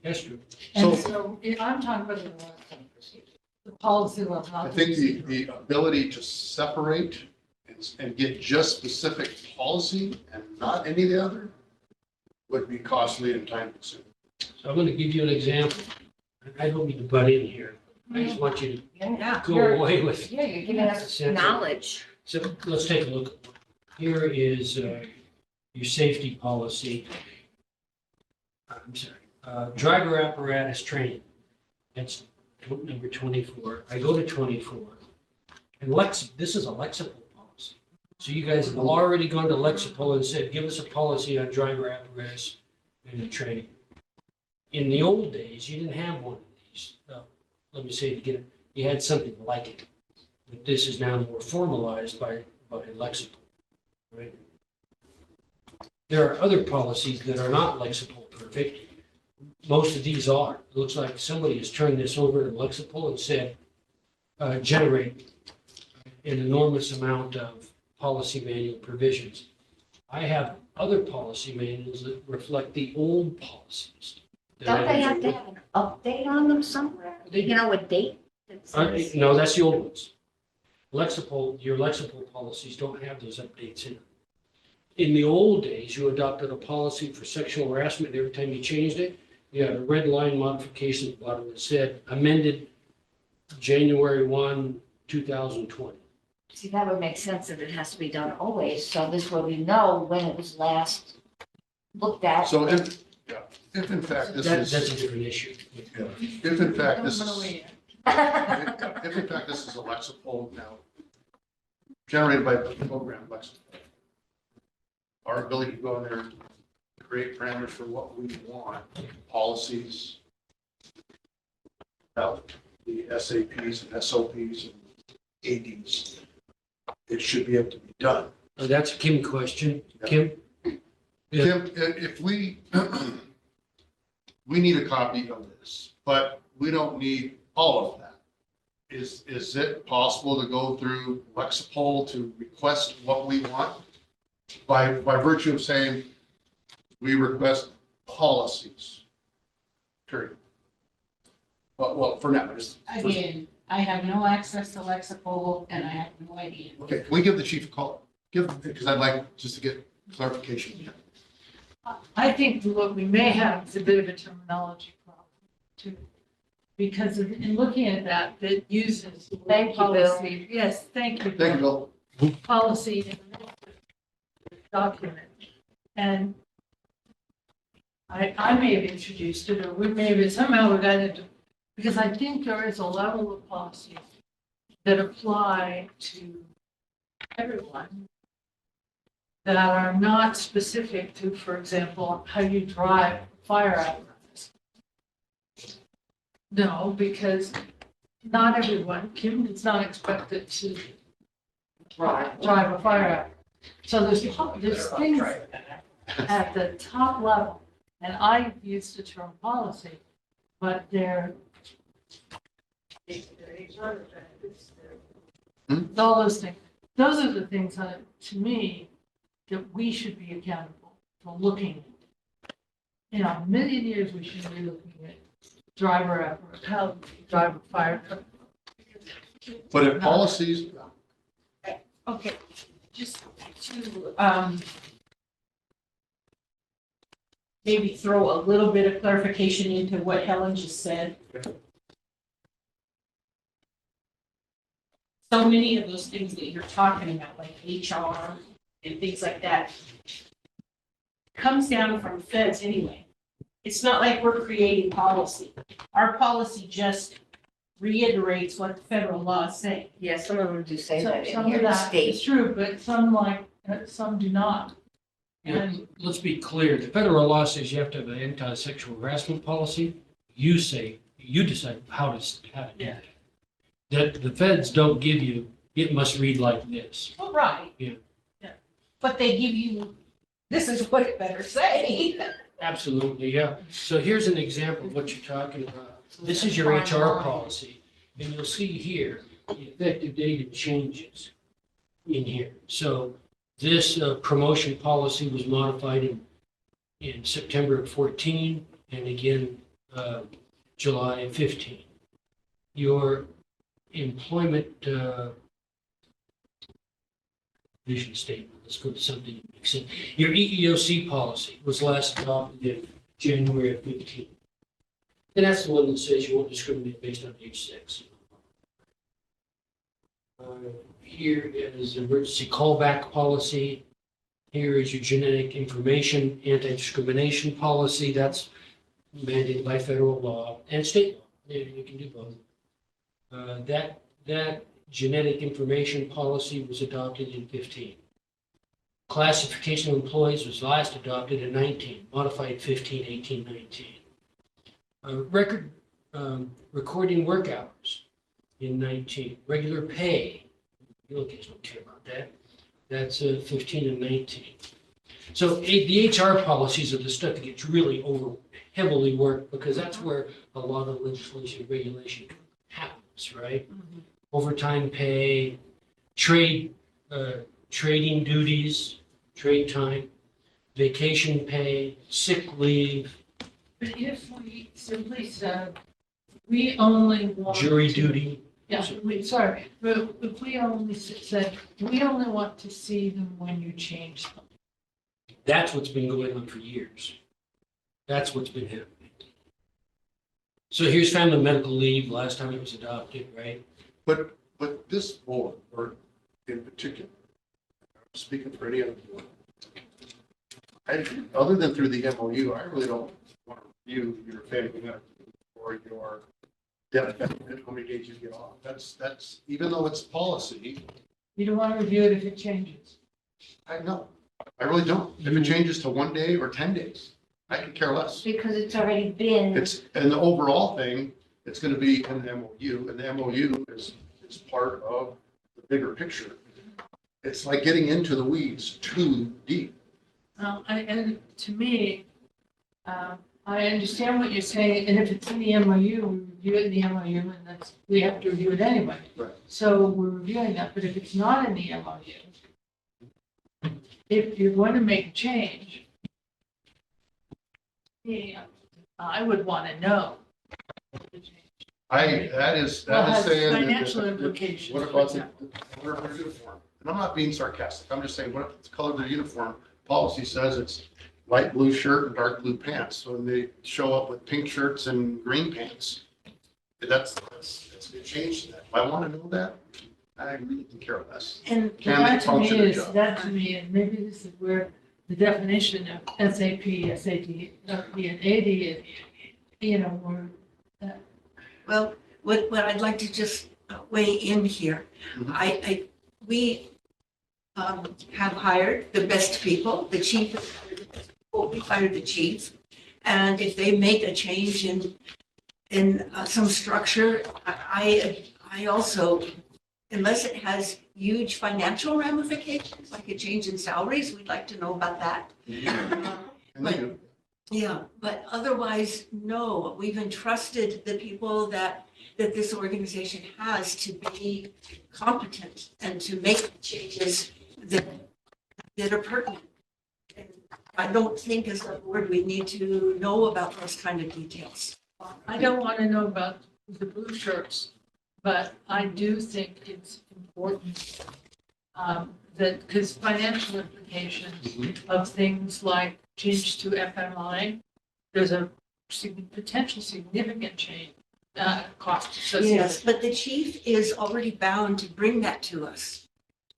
That's true. And so I'm talking about the policy level. I not think the the ability to separate and get just specific policy and not any of the other would be costly and time consuming. So I'm going to give you an example. I don't mean to butt in here. I just want you Yeah, to go away with. yeah, you're giving us knowledge. So let's take a look. Here is your safety policy. I'm sorry, driver apparatus training. It's number 24. I go to 24. And this is a Lexipol policy. So you guys have already gone to Lexipol and said, give us a policy on driver apparatus and the training. In the old days, you didn't have one of these. Let me say it again, you had something like it. But this is now more formalized by Lexipol, right? There are other policies that are not Lexipol perfect. Most of these are. It looks like somebody has turned this over to Lexipol and said, generate an enormous amount of policy manual provisions. I have other policy manuals that reflect the old policies. Don't they have to have an update on them somewhere? They do. You know, a date? that says- No, that's the old ones. Your Lexipol policies don't have those updates in them. In the old days, you adopted a policy for sexual harassment. Every time you changed it, you had a red line modification at the bottom that said amended January 1, 2020. See, that would make sense that it has to be done always, so this way we know when it was last looked at. So if in fact this That's a is, different issue. if in fact this Don't is, wanna wait. if in fact this is a Lexipol now, generated by the program Lexipol, our ability to go in there and create parameters for what we want, policies, about the SAPs and SOPs and ADs, it should be able to be done. That's a Kim question. Kim? Yeah. Tim, if we, we need a copy of this, but we don't need all of that. Is it possible to go through Lexipol to request what we want? By virtue of saying, we request policies. Period. Well, for now, just. Again, I have no access to Lexipol and I have no idea. Okay, can we give the chief a call? Because I'd like just to get clarification. I think what we may have is a bit of a terminology problem too. Because in looking at that, it uses. the word Thank you, Bill. policy. Yes, thank you. Thank you, Bill. Policy in the document. And I may have introduced it, or we maybe somehow we got into, because I think there is a level of policies that apply to everyone that are not specific to, for example, how you drive a fire apparatus. No, because not everyone, Kim is not expected to drive a fire apparatus. So there's things at the top level, and I use the term policy, but they're all those things. Those are the things that, to me, that we should be accountable for looking at. In a million years, we should be looking at driver apparatus, how to drive a fire truck. But if policies, Okay, just to, maybe throw a little bit of clarification into what Helen just said. So many of those things that you're talking about, like HR and things like that, comes down from feds anyway. It's not like we're creating policy. Our policy just reiterates what the federal laws say. Yeah, some of them do say that in Some here, of that is state. true, but some do not. And Let's be clear, the federal law says you have to have an anti-sexual harassment policy. You decide how to do that. That the feds don't give you, it must read like this. Well, right. Yeah. Yeah. But they give you, this is what it better say. Absolutely, yeah. So here's an example of what you're talking about. This is your HR policy, and you'll see here, the effective date of changes in here. So this promotion policy was modified in September of 14 and again, July of 15. Your employment vision statement, let's go to something that makes sense. Your EEOC policy was last adopted in January of 15. And that's the one that says you won't discriminate based on age 6. Here is emergency callback policy. Here is your genetic information anti-discrimination policy. That's mandated by federal law and state law. You can do both. That genetic information policy was adopted in 15. Classification of employees was last adopted in 19, modified 15, 18, 19. Recording work hours in 19. Regular pay, you guys don't care about that. That's 15 and 19. So the HR policies are the stuff that gets really heavily worked because that's where a lot of legislation regulation happens, right? Overtime pay, trading duties, trade time, vacation pay, sick leave, But if we simply said, we only want. jury to- duty. Yeah, sorry, but if we only said, we only want to see them when you change them. That's what's been going on for years. That's what's been happening. So here's family medical leave, last time it was adopted, right? But this board, or in particular, speaking for any other board, other than through the MOU, I really don't want to review your family medical or your death benefit, how many days you get off. That's, even though it's policy, You don't want to review it if it changes. I know, I really don't. If it changes to 1 day or 10 days, I could care less. Because it's already been, And the overall thing, it's going to be in the MOU, and the MOU is part of the bigger picture. It's like getting into the weeds too deep. And to me, I understand what you're saying, and if it's in the MOU, we review it in the MOU, and we have to review it anyway. Right. So we're reviewing that, but if it's not in the MOU, if you're going to make a change, yeah, I would want to know. That is Well, it has saying. that- financial implications, What for about the example. color of their uniform? And I'm not being sarcastic. I'm just saying, what if the color of their uniform policy says it's light blue shirt and dark blue pants? So when they show up with pink shirts and green pants, that's a good change to that. If I want to know that, I really can care less. And Can they function their job? That to me, and maybe this is where the definition of SAP, SAT, and AD, were, well, what I'd like to just weigh in here, Mhm. we have hired the best people, the chief, we hired the chief. And if they make a change in some structure, I also, unless it has huge financial ramifications, like a change in salaries, we'd like to know about that. And they do. Yeah, but otherwise, no, we've entrusted the people that this organization has to be competent and to make changes that are pertinent. And I don't think as a board, we need to know about those kind of details. I don't want to know about the blue shirts, but I do think it's important that, because financial implications of things like change to FMI, there's a potential significant change, cost associated. Yes, but the chief is already bound to bring that to us.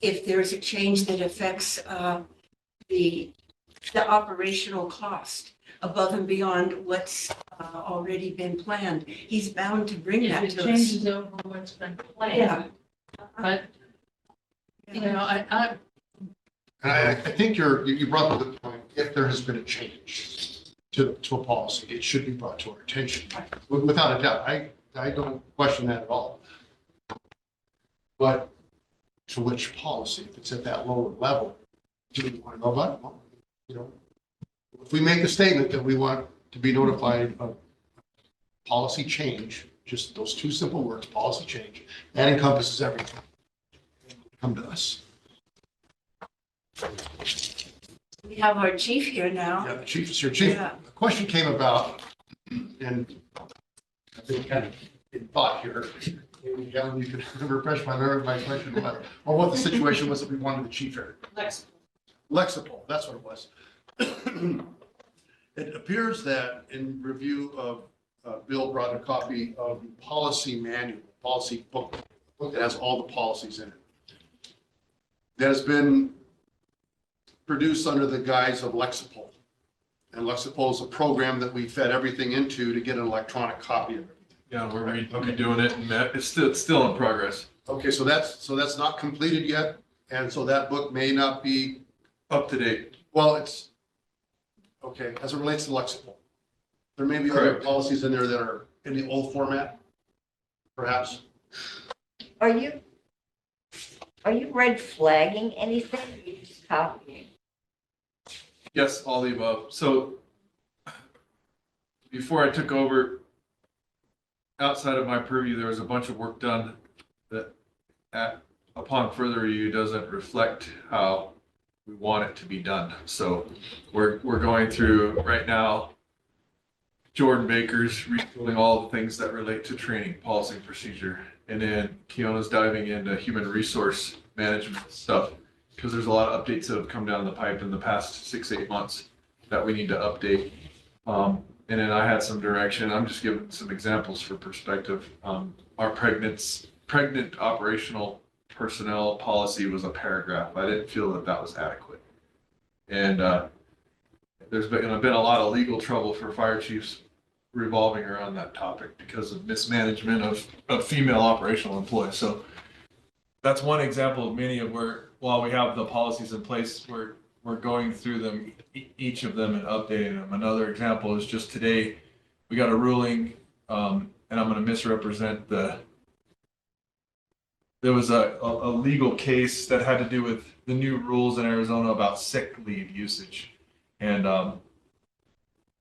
If there's a change that affects the operational cost above and beyond what's already been planned, he's bound to bring If that it to us. changes over what's been planned. Yeah. But, I And I think you brought up the point, if there has been a change to a policy, it should be brought to our attention. Without a doubt, I don't question that at all. But to which policy, if it's at that lower level, do we want to know about it? Well, if we make a statement that we want to be notified of policy change, just those two simple words, policy change, that encompasses everything. Come to us. We have our chief here now. Yeah, the chief is here. Chief, Yeah. a question came about, and I've been kind of in thought here. Maybe, Helen, you could refresh my memory, my question was, or what the situation was that we wanted the chief here. Lexipol, that's what it was. It appears that in review of, Bill brought a copy of the policy manual, policy book that has all the policies in it. That has been produced under the guise of Lexipol. And Lexipol is a program that we fed everything into to get an electronic copy of everything. Yeah, we're redoing it, and it's still in progress. Okay, so that's not completed yet, and so that book may not be, Up to date. well, it's, okay, as it relates to lexical. There may be other Correct. policies in there that are in the old format, perhaps. Are you red flagging anything? Or you just copying? Yes, all the above. So before I took over, outside of my purview, there was a bunch of work done that upon further review doesn't reflect how we want it to be done. So we're going through right now, Jordan Baker's retooling all the things that relate to training, policy, and procedure. And then Keona's diving into human resource management stuff, because there's a lot of updates that have come down the pipe in the past 6-8 months that we need to update. And then I had some direction. I'm just giving some examples for perspective. Our pregnant operational personnel policy was a paragraph. I didn't feel that was adequate. And there's been a lot of legal trouble for fire chiefs revolving around that topic because of mismanagement of female operational employees. So that's one example of many of where, while we have the policies in place, we're going through them, each of them, and updating them. Another example is just today, we got a ruling, and I'm going to misrepresent there was a legal case that had to do with the new rules in Arizona about sick leave usage. And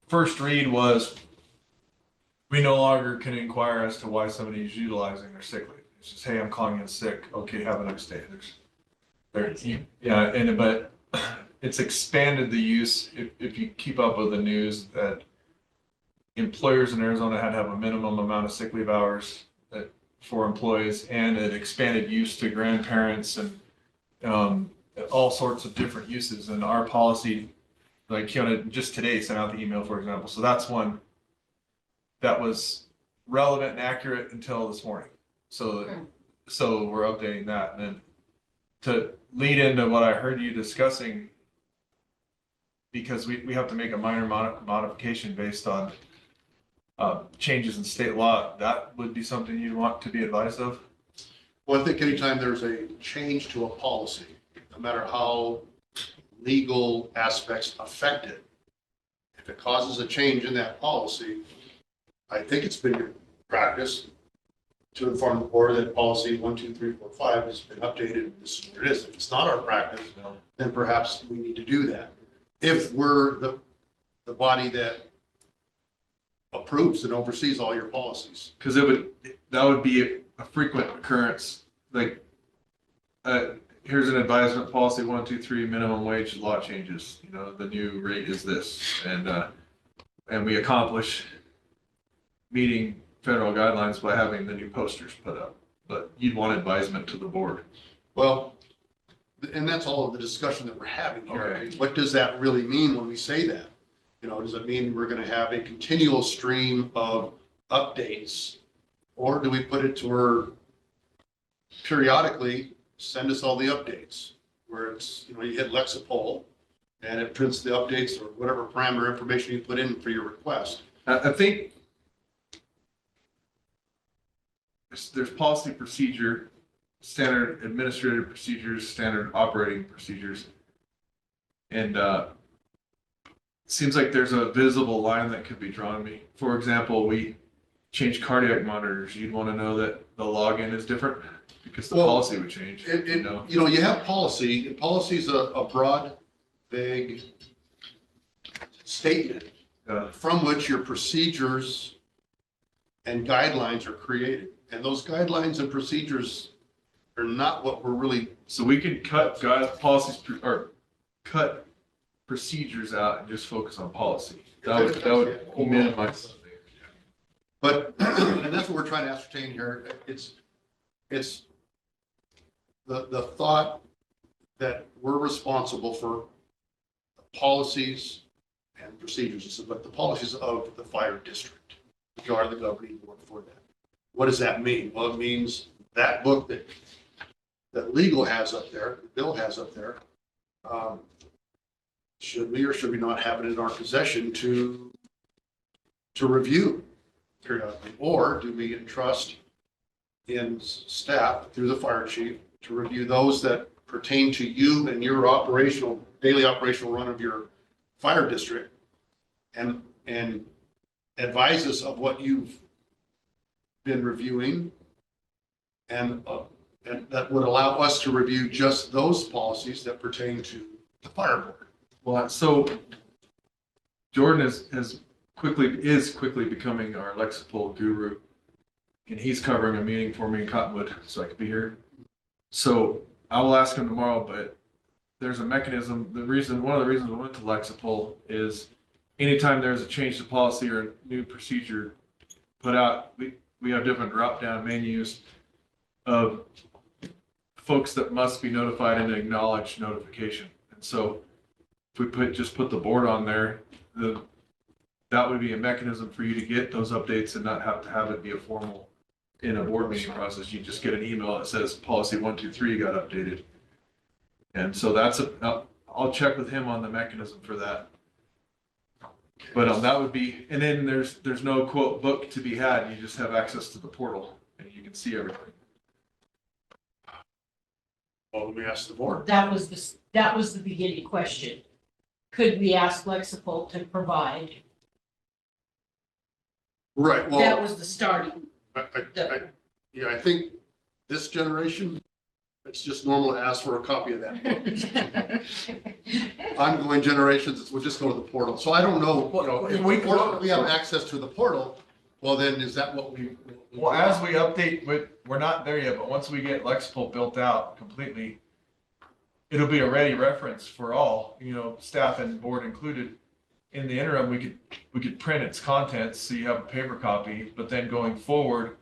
first read was, we no longer can inquire as to why somebody is utilizing their sick leave. It's just, hey, I'm calling in sick. Okay, have a nice day. But it's expanded the use. If you keep up with the news, that employers in Arizona had to have a minimum amount of sick leave hours for employees, and it expanded use to grandparents and all sorts of different uses. And our policy, like Keona just today sent out the email, for example. So that's one that was relevant and accurate until this morning. So we're updating that. And then to lead into what I heard you discussing, because we have to make a minor modification based on changes in state law, that would be something you'd want to be advised of? Well, I think anytime there's a change to a policy, no matter how legal aspects affect it, if it causes a change in that policy, I think it's been your practice to inform the board that policy 1, 2, 3, 4, 5 has been updated. This is what it is. If it's not our practice, then perhaps we need to do that. If we're the body that approves and oversees all your policies. Because that would be a frequent occurrence. Like, here's an advisement policy 1, 2, 3, minimum wage law changes. You know, the new rate is this, and we accomplish meeting federal guidelines by having the new posters put up. But you'd want advisement to the board. Well, and that's all of the discussion that we're having here. Okay. I mean, what does that really mean when we say that? You know, does it mean we're going to have a continual stream of updates? Or do we put it to where periodically send us all the updates? Where it's, you know, you hit Lexipol and it prints the updates or whatever parameter information you put in for your request. I think there's policy procedure, standard administrative procedures, standard operating procedures. And seems like there's a visible line that could be drawn. For example, we change cardiac monitors. You'd want to know that the login is different because the policy would change. You know, you have policy, and policy is a broad, vague statement from which your procedures and guidelines are created. And those guidelines and procedures are not what we're really. So we could cut policies or cut procedures out and just focus on policy. That would minimize. But, and that's what we're trying to ascertain here. It's the thought that we're responsible for policies and procedures, but the policies of the fire district. We are the governing board for that. What does that mean? Well, it means that book that legal has up there, Bill has up there, should we or should we not have it in our possession to review? periodically? Or do we entrust in staff through the fire chief to review those that pertain to you and your daily operational run of your fire district and advise us of what you've been reviewing and that would allow us to review just those policies that pertain to the fire board. Well, so Jordan is quickly becoming our Lexipol guru. And he's covering a meeting for me in Cottonwood, so I could be here. So I will ask him tomorrow, but there's a mechanism. One of the reasons we went to Lexipol is anytime there's a change to policy or a new procedure put out, we have different drop down menus of folks that must be notified and acknowledge notification. And so if we just put the board on there, that would be a mechanism for you to get those updates and not have to have it be a formal in a board meeting process. You just get an email that says policy 123 got updated. And so I'll check with him on the mechanism for that. But that would be, and then there's no quote book to be had. You just have access to the portal and you can see everything. Well, let me ask the board. That was the beginning question. Could we ask Lexipol to provide? Right, That well, was the starting. I think this generation, it's just normal to ask for a copy of that. Ongoing generations, we'll just go to the portal. So I don't know, if we have access to the portal, well, then is that what we? Well, as we update, we're not there yet, but once we get Lexipol built out completely, it'll be a ready reference for all, staff and board included. In the interim, we could print its contents so you have a paper copy, but then going forward,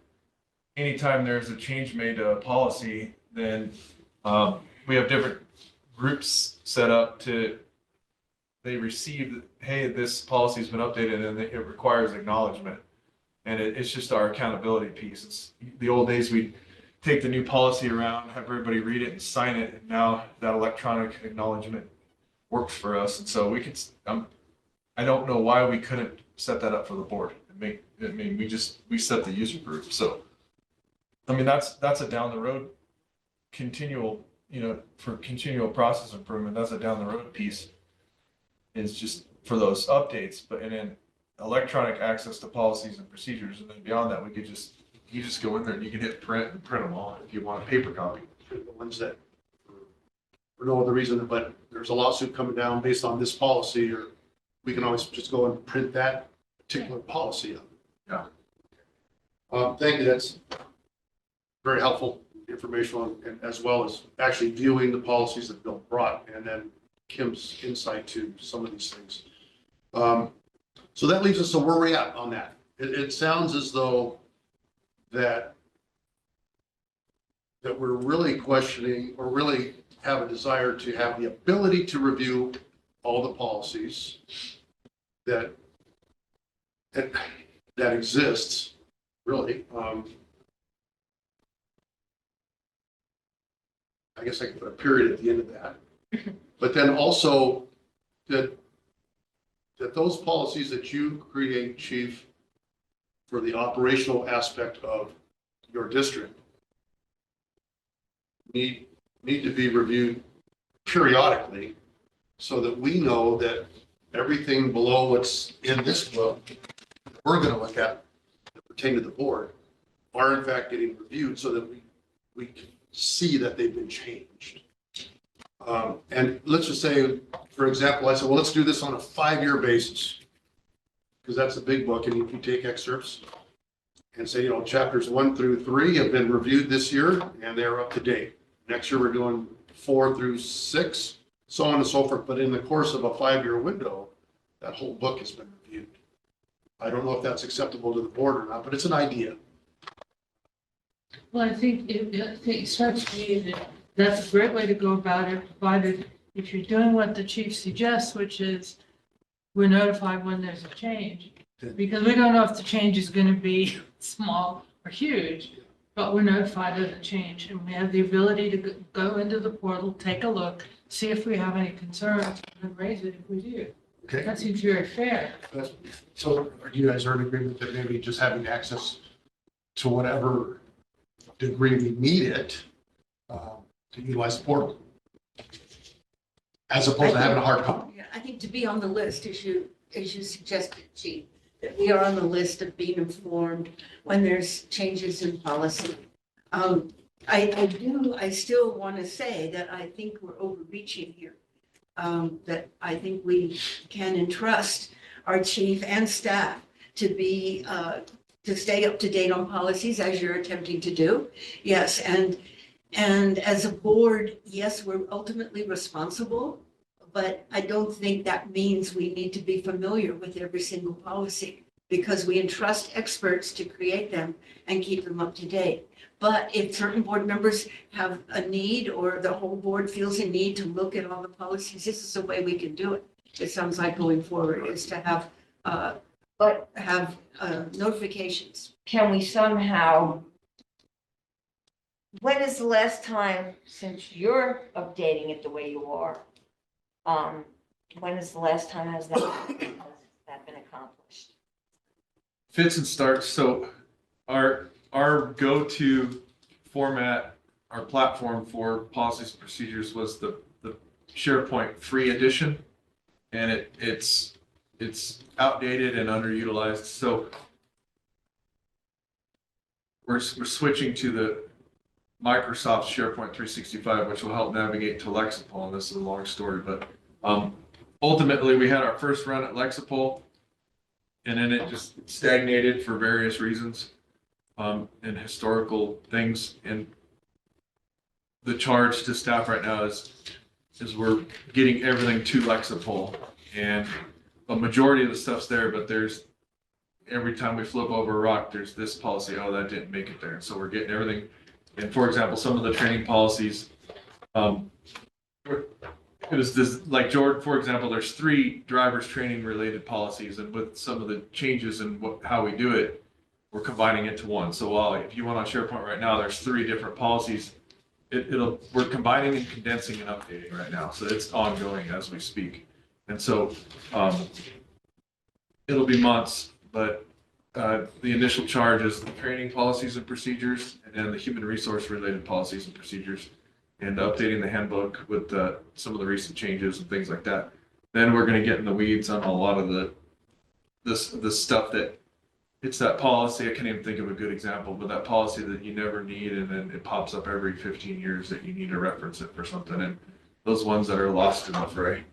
anytime there's a change made to a policy, then we have different groups set up they receive, hey, this policy's been updated and it requires acknowledgement. And it's just our accountability piece. It's the old days, we'd take the new policy around, have everybody read it and sign it. And now that electronic acknowledgement works for us. And so we could, I don't know why we couldn't set that up for the board. We set the user group. So, that's a down the road continual, for continual process improvement. That's a down the road piece. It's just for those updates, and then electronic access to policies and procedures. And then beyond that, you just go in there and you can hit print and print them all if you want a paper copy. The ones that, for no other reason, but there's a lawsuit coming down based on this policy, or we can always just go and print that particular policy up. Yeah. Thank you. That's very helpful information, and as well as actually viewing the policies that Bill brought, and then Kim's insight to some of these things. So that leaves us to where we're at on that. It sounds as though that we're really questioning, or really have a desire to have the ability to review all the policies that exists, really. I guess I could put a period at the end of that. But then also that those policies that you create, Chief, for the operational aspect of your district need to be reviewed periodically so that we know that everything below what's in this book we're going to look at that pertain to the board are in fact getting reviewed so that we can see that they've been changed. And let's just say, for example, I said, well, let's do this on a 5-year basis, because that's a big book. And if you take excerpts and say, chapters 1 through 3 have been reviewed this year and they're up to date. Next year, we're doing 4 through 6, so on and so forth. But in the course of a 5-year window, that whole book has been reviewed. I don't know if that's acceptable to the board or not, but it's an idea. Well, I think it strikes me that that's a great way to go about it, provided if you're doing what the chief suggests, which is we're notified when there's a change. Because we don't know if the change is going to be small or huge, but we're notified of the change. And we have the ability to go into the portal, take a look, see if we have any concerns, and raise it if we do. Okay, That seems very fair. so are you guys are in agreement that maybe just having access to whatever degree we need it to utilize the portal? As opposed to having a hard copy? Yeah, I think to be on the list, as you suggested, Chief, that we are on the list of being informed when there's changes in policy. I still want to say that I think we're overreaching here. That I think we can entrust our chief and staff to be, to stay up to date on policies as you're attempting to do. Yes, and as a board, yes, we're ultimately responsible, but I don't think that means we need to be familiar with every single policy because we entrust experts to create them and keep them up to date. But if certain board members have a need or the whole board feels a need to look at all the policies, this is the way we can do it. It sounds like going forward is to have, But notifications. can we somehow, when is the last time, since you're updating it the way you are, when is the last time has that been accomplished? Fits and starts. So our go-to format, our platform for policies and procedures was the SharePoint free edition. And it's outdated and underutilized. So we're switching to the Microsoft SharePoint 365, which will help navigate to Lexipol. And this is a long story, but ultimately we had our first run at Lexipol, and then it just stagnated for various reasons and historical things. And the charge to staff right now is we're getting everything to Lexipol, and a majority of the stuff's there, but there's every time we flip over a rock, there's this policy, oh, that didn't make it there. And so we're getting everything. And for example, some of the training policies, it was this, like George, for example, there's 3 drivers training related policies, and with some of the changes in how we do it, we're combining it to one. So while if you went on SharePoint right now, there's 3 different policies. We're combining and condensing and updating right now. So it's ongoing as we speak. And so it'll be months, but the initial charge is the training policies and procedures, and then the human resource related policies and procedures, and updating the handbook with some of the recent changes and things like that. Then we're going to get in the weeds on a lot of the stuff that it's that policy. I can't even think of a good example, but that policy that you never need, and then it pops up every 15 years that you need to reference it for something, and those ones that are lost in the fray.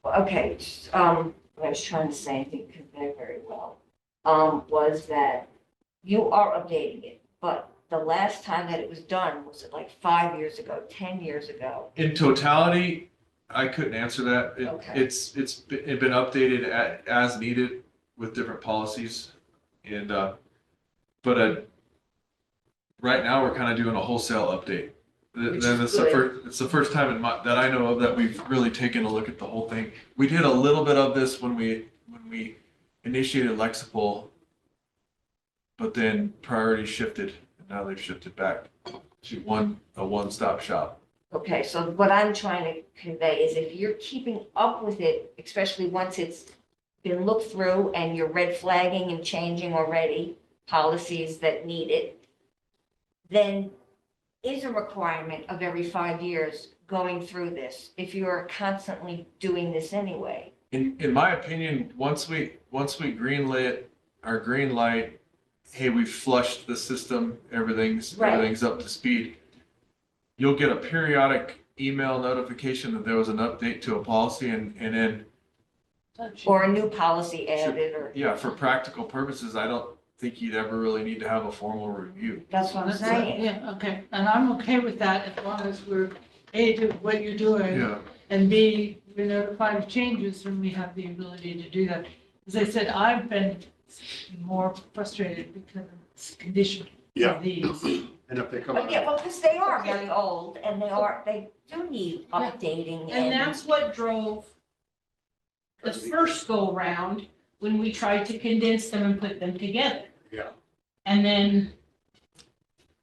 Okay, what I was trying to say, I think convey very well, was that you are updating it, but the last time that it was done, was it like 5 years ago, 10 years ago? In totality, I couldn't answer that. Okay. It's been updated as needed with different policies, and but right now we're kind of doing a wholesale update. Then it's the first time that I know of that we've really taken a look at the whole thing. We did a little bit of this when we initiated Lexipol, but then priorities shifted, and now they've shifted back to a one-stop shop. Okay, so what I'm trying to convey is if you're keeping up with it, especially once it's been looked through and you're red flagging and changing already policies that need it, then is a requirement of every 5 years going through this, if you're constantly doing this anyway. In my opinion, once we greenlit our green light, hey, we've flushed the system, everything's up to speed. You'll get a periodic email notification that there was an update to a policy, and then Or a new policy added, or, yeah, for practical purposes, I don't think you'd ever really need to have a formal review. that's what I'm That's it. saying. Yeah, okay, and I'm okay with that as long as we're A, do what you're doing, Yeah. and B, we're notified of changes and we have the ability to do that. As I said, I've been more frustrated because of this condition Yeah. of these. And if they come But out, yeah, well, because they are very old and they do need updating And that's what drove the first go round when we tried to condense them and put them together. Yeah. And then,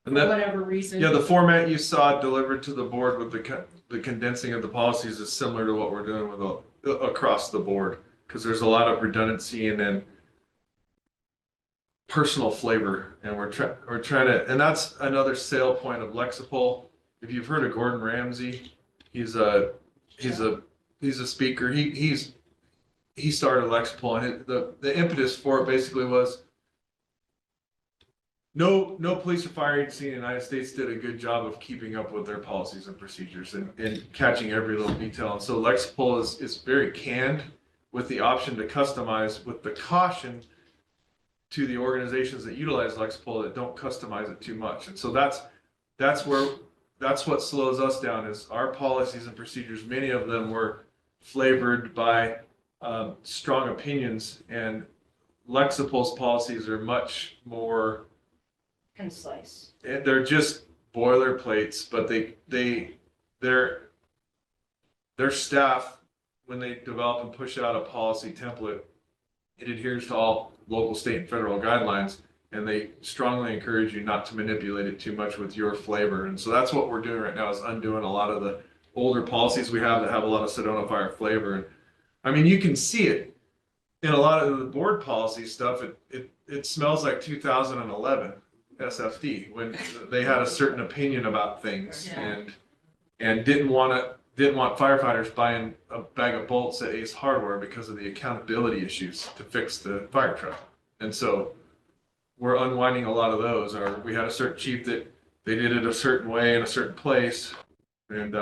And for that, whatever reason. yeah, the format you saw delivered to the board with the condensing of the policies is similar to what we're doing with across the board. because there's a lot of redundancy and then personal flavor, and we're trying to, and that's another sale point of Lexipol. If you've heard of Gordon Ramsay, he's a speaker. He started Lexipol, and the impetus for it basically was no police or fire agency in the United States did a good job of keeping up with their policies and procedures and catching every little detail. And so Lexipol is very canned with the option to customize, with the caution to the organizations that utilize Lexipol that don't customize it too much. And so that's what slows us down, is our policies and procedures. Many of them were flavored by strong opinions, and Lexipol's policies are much more Concise. they're just boilerplates, but their staff, when they develop and push out a policy template, it adheres to all local, state, and federal guidelines, and they strongly encourage you not to manipulate it too much with your flavor. And so that's what we're doing right now, is undoing a lot of the older policies we have that have a lot of Sedona Fire flavor. And I mean, you can see it in a lot of the board policy stuff. It smells like 2011 SFD, when they had a certain opinion about things, and didn't want firefighters buying a bag of bolts at Ace Hardware because of the accountability issues to fix the fire truck. And so we're unwinding a lot of those. Or we had a certain chief that they did it a certain way in a certain place, and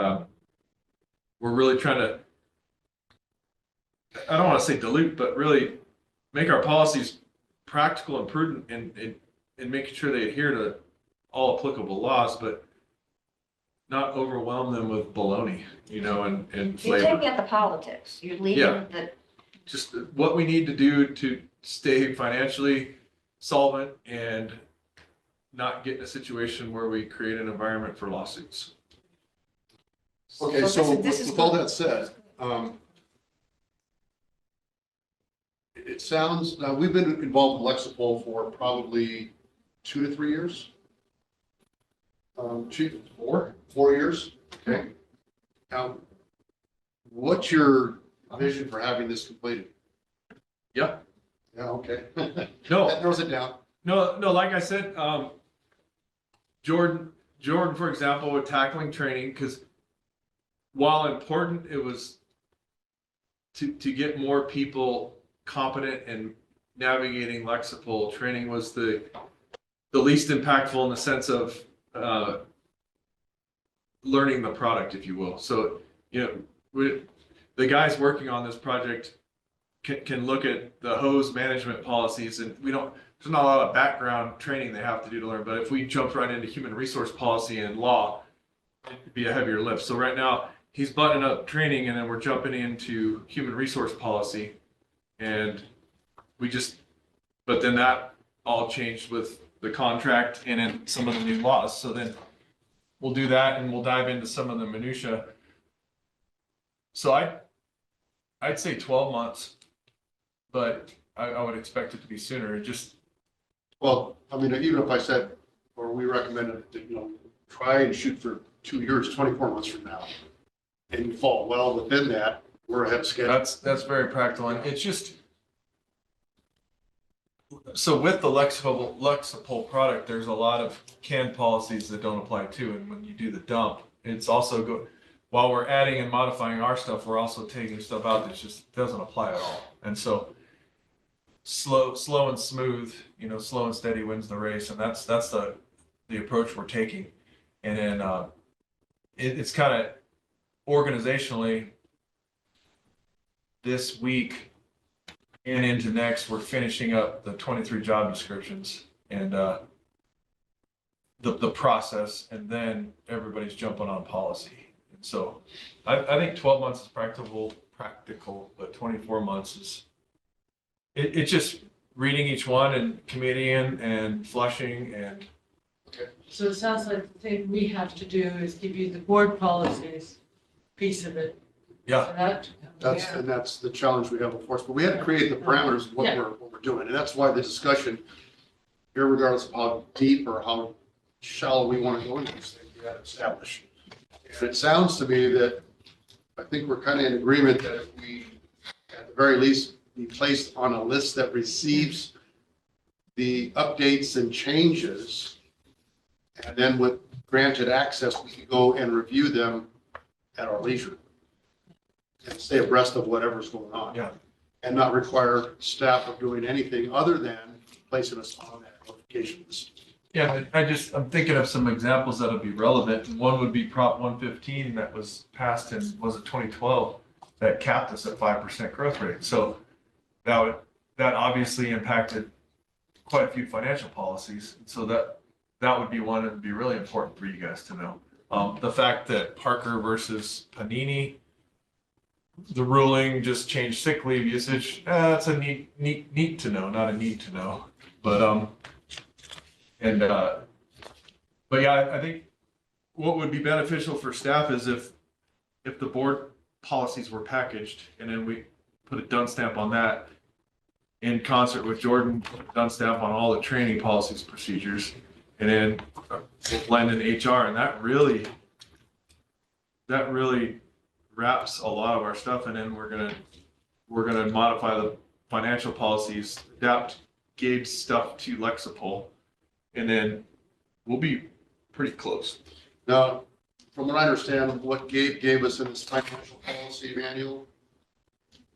we're really trying to, I don't want to say dilute, but really make our policies practical and prudent, and making sure they adhere to all applicable laws, but not overwhelm them with baloney, and You're flavor. taking out the politics. You're leaving Yeah. the, Just what we need to do to stay financially solvent and not get in a situation where we create an environment for lawsuits. Okay, so this is with all good. that said, it sounds, now we've been involved with Lexipol for probably 2 to 3 years. Chief, 4 years, okay. Now, what's your vision for having this completed? Yeah. Yeah, okay. No, That narrows it down. no, like I said, Jordan, for example, with tackling training, because while important, it was to get more people competent in navigating Lexipol. Training was the least impactful in the sense of learning the product, if you will. So, the guys working on this project can look at the hose management policies, and there's not a lot of background training they have to do to learn. But if we jumped right into human resource policy and law, it'd be a heavier lift. So right now he's buttoning up training, and then we're jumping into human resource policy, and but then that all changed with the contract and in some of the new laws. So then we'll do that, and we'll dive into some of the minutia. So I'd say 12 months, but I would expect it to be sooner. Well, I mean, even if I said, or we recommended that, try and shoot for 2 years, 24 months from now, and you fall well within that, we're ahead of schedule. That's very practical, and it's just, so with the Lexipol product, there's a lot of canned policies that don't apply to, and when you do the dump, it's also while we're adding and modifying our stuff, we're also taking stuff out that just doesn't apply at all. And so slow and smooth, slow and steady wins the race, and that's the approach we're taking. And then it's kind of organizationally, this week and into next, we're finishing up the 23 job descriptions and the process, and then everybody's jumping on policy. And so I think 12 months is practical, but 24 months is, it's just reading each one and committeeing and flushing and. So it sounds like the thing we have to do is give you the board policies piece of it. Yeah. So That's the challenge we have before us, but we had to create the parameters of what Yeah. we're doing, and that's why the discussion, irregardless of how deep or how shallow we want to go into these things, we got to establish. And it sounds to me that I think we're kind of in agreement that if we, at the very least, be placed on a list that receives the updates and changes. And then with granted access, we can go and review them at our leisure and stay abreast of whatever's going on. Yeah. And not require staff of doing anything other than placing us on that notification list. Yeah, I'm thinking of some examples that'll be relevant. One would be Prop 115 that was passed in, was it 2012, that capped us at 5% growth rate. So that obviously impacted quite a few financial policies. So that would be one that would be really important for you guys to know. The fact that Parker versus Panini, the ruling just changed sick leave usage. That's a neat to know, not a need to know. But but yeah, I think what would be beneficial for staff is if the board policies were packaged and then we put a done stamp on that in concert with Jordan, put a done stamp on all the training policies, procedures, and then blend in HR, and that really wraps a lot of our stuff. And then we're gonna modify the financial policies, adapt Gabe's stuff to Lexipol, and then we'll be pretty close. Now, from what I understand, what Gabe gave us in his financial policy manual,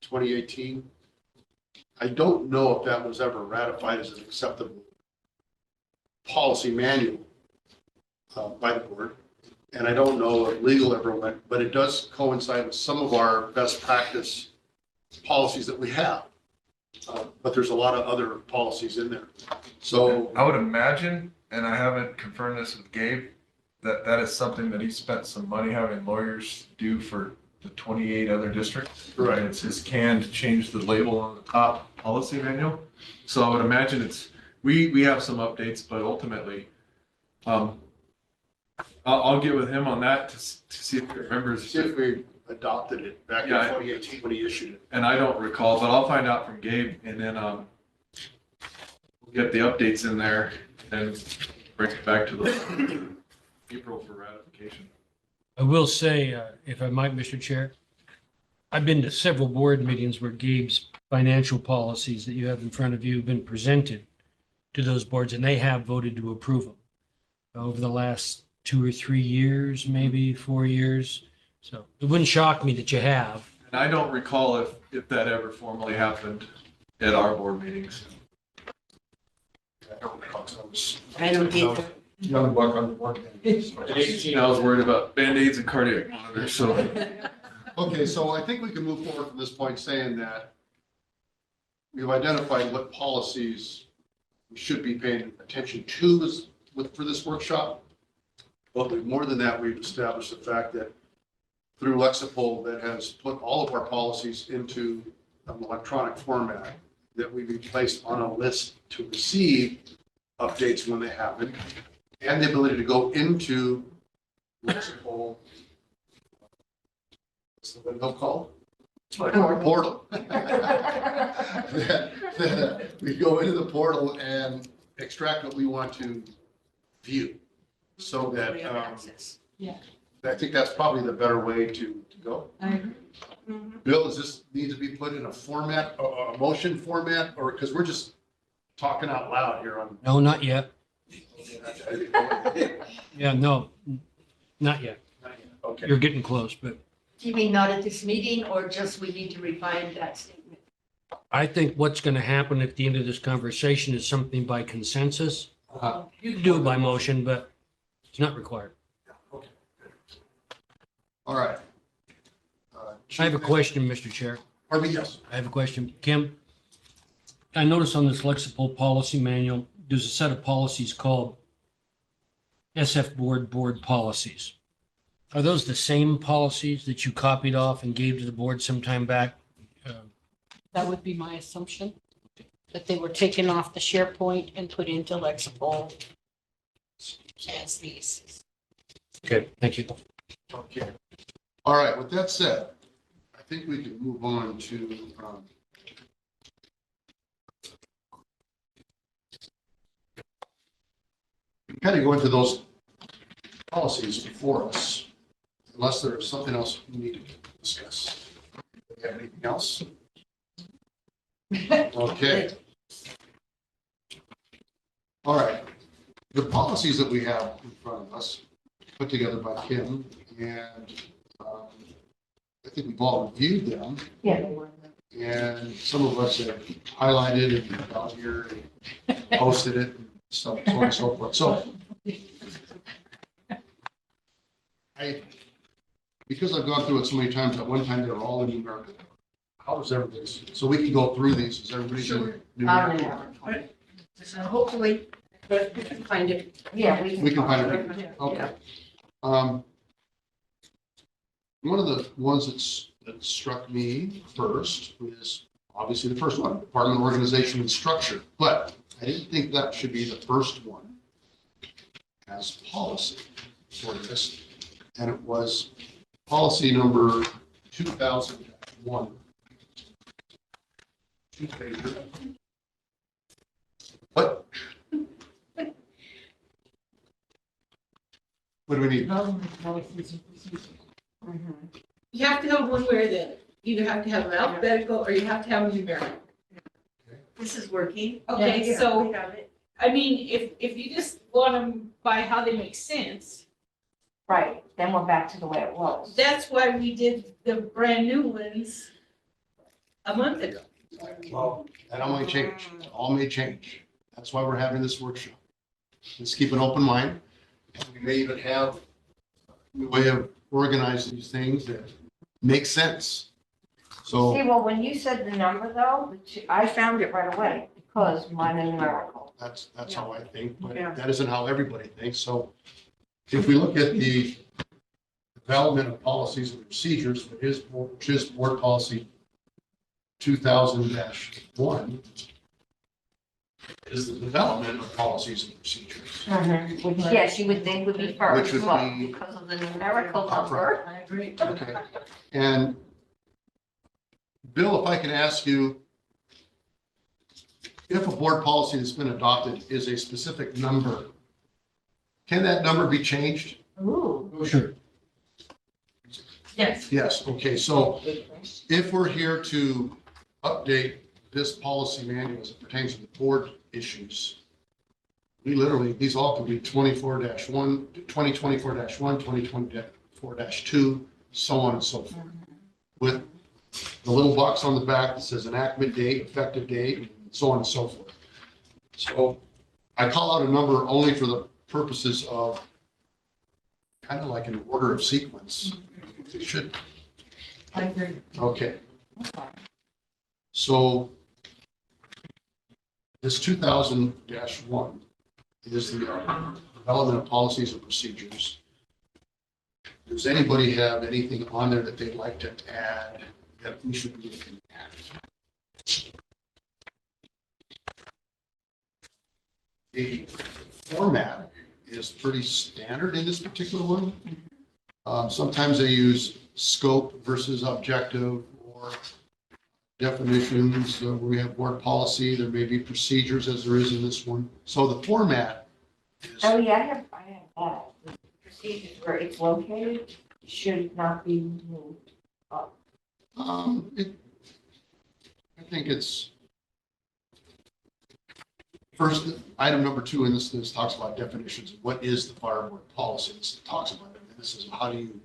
2018, I don't know if that was ever ratified as an acceptable policy manual by the board. And I don't know if legal ever went, but it does coincide with some of our best practice policies that we have. But there's a lot of other policies in there. So I would imagine, and I haven't confirmed this with Gabe, that is something that he spent some money having lawyers do for the 28 other districts. Right. It's his can to change the label on the top policy manual. So I would imagine we have some updates, but ultimately, I'll get with him on that to see if he remembers. see if we adopted it back in Yeah. 2018 when he issued it. And I don't recall, but I'll find out from Gabe, and then we'll get the updates in there and bring it back to the April for ratification. I will say, if I might, Mr. Chair, I've been to several board meetings where Gabe's financial policies that you have in front of you have been presented to those boards, and they have voted to approve them over the last 2 or 3 years, maybe 4 years. So it wouldn't shock me that you have. And I don't recall if that ever formally happened at our board meetings. I don't either. Young buck on the board. In 18, I was worried about Band-Aids and cardiac monitors, so. Okay, so I think we can move forward from this point saying that we've identified what policies we should be paying attention to for this workshop. But more than that, we've established the fact that through Lexipol that has put all of our policies into an electronic format, that we be placed on a list to receive updates when they happen, and the ability to go into Lexipol. What's the window called? Portal. That we go into the portal and extract what we want to view. So that, We have access. I think that's probably the better way to go. I agree. Mhm. Bill, does this need to be put in a format, a motion format, or, because we're just talking out loud here on. No, not yet. Yeah, no, not yet. Okay, You're getting close, but Do you mean not at this meeting, or just we need to refine that statement? I think what's going to happen at the end of this conversation is something by consensus. You can do it by motion, but it's not required. all right. I have a question, Mr. Chair. Pardon me, yes. I have a question. Kim, I noticed on this Lexipol policy manual, there's a set of policies called SF board policies. Are those the same policies that you copied off and gave to the board some time back? That would be my assumption, that they were taken off the SharePoint and put into Lexipol as these. Okay, thank you. Okay. All right, with that said, I think we can move on to, kind of go into those policies before us, unless there's something else we need to discuss. Do you have anything else? Okay. All right. The policies that we have in front of us, put together by Kim, and I think we've all reviewed them, Yeah. and some of us have highlighted and down here and posted it, and so on and so forth. So because I've gone through it so many times, at one time they were all in numerical. How does everybody, so we can go through these, is everybody good? Numerical? So hopefully, but we can find it. Yeah, We can find it. Okay. One of the ones that struck me first was obviously the first one, department organization and structure, but I didn't think that should be the first one as policy for this. And it was policy number 2001. Two-pager. What? What do we need? Development policies and procedures. Mhm. You have to have one way or the other. Either have to have an alphabetical or you have to have a numerical. This is working. Okay, so, We have it. I mean, if you just want them by how they make sense, Right, then we're back to the way it was. that's why we did the brand new ones a month ago. Well, that all may change. It all may change. That's why we're having this workshop. Let's keep an open mind. And we may even have a way of organizing these things that make sense. So, See, well, when you said the number though, I found it right away because mine is numerical. that's how I think, but Yeah. that isn't how everybody thinks. So if we look at the development of policies and procedures, which is board policy 2000-1, is the development of policies and procedures. Which, yes, you would think would be first, Which would but be- because of the numerical Up number. I agree. Okay. And Bill, if I can ask you, if a board policy that's been adopted is a specific number, can that number be changed? Ooh. Sure. Yes. Yes, okay, so if we're here to update this policy manual as it pertains to the board issues, we literally, these all could be 24-1, 2024-1, 2024-2, so on and so forth. With the little box on the back that says enactment date, effective date, and so on and so forth. So I call out a number only for the purposes of kind of like an order of sequence. It should, I agree. okay. So this 2000-1 is the development of policies and procedures. Does anybody have anything on there that they'd like to add that we should be looking at? The format is pretty standard in this particular one. Sometimes they use scope versus objective or definitions. We have board policy, there may be procedures as there is in this one. So the format is, Oh, yeah, I have that. The procedures where it's located should not be moved up. I think it's first, item number 2 in this talks about definitions. What is the fire board policy? This talks about it. And this is how do you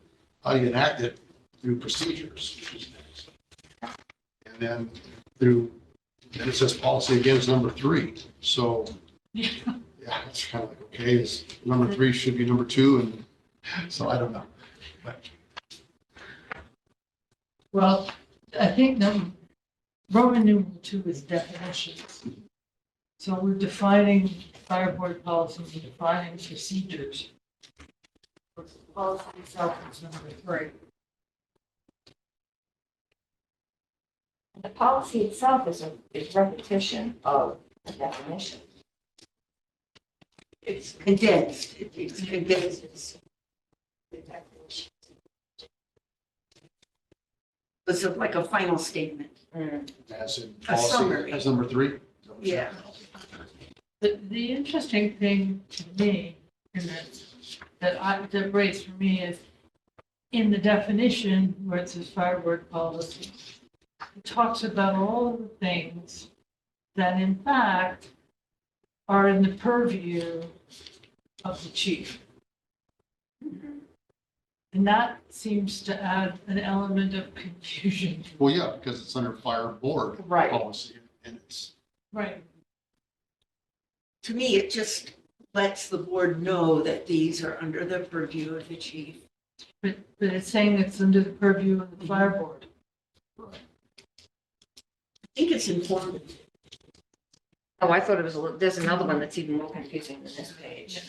enact it through procedures. And then then it says policy again is number 3. So yeah, it's kind of like, okay, is number 3 should be number 2. And so I don't know. But Well, I think Roman numeral 2 is definitions. So we're defining fire board policies and defining procedures. Policy itself is number 3. The policy itself is repetition of the definition. It's condensed. It's condensed. It's like a final statement. as in A policy, summary. as number 3. Yeah. The interesting thing to me, and that raised for me is in the definition where it says fire board policy, it talks about all of the things that in fact are in the purview of the chief. And that seems to add an element of confusion. Well, yeah, because it's under fire board Right. policy and it's, Right. To me, it just lets the board know that these are under the purview of the chief. But it's saying it's under the purview of the fire board. I think it's informative. Oh, I thought it was a little, there's another one that's even more confusing than this page.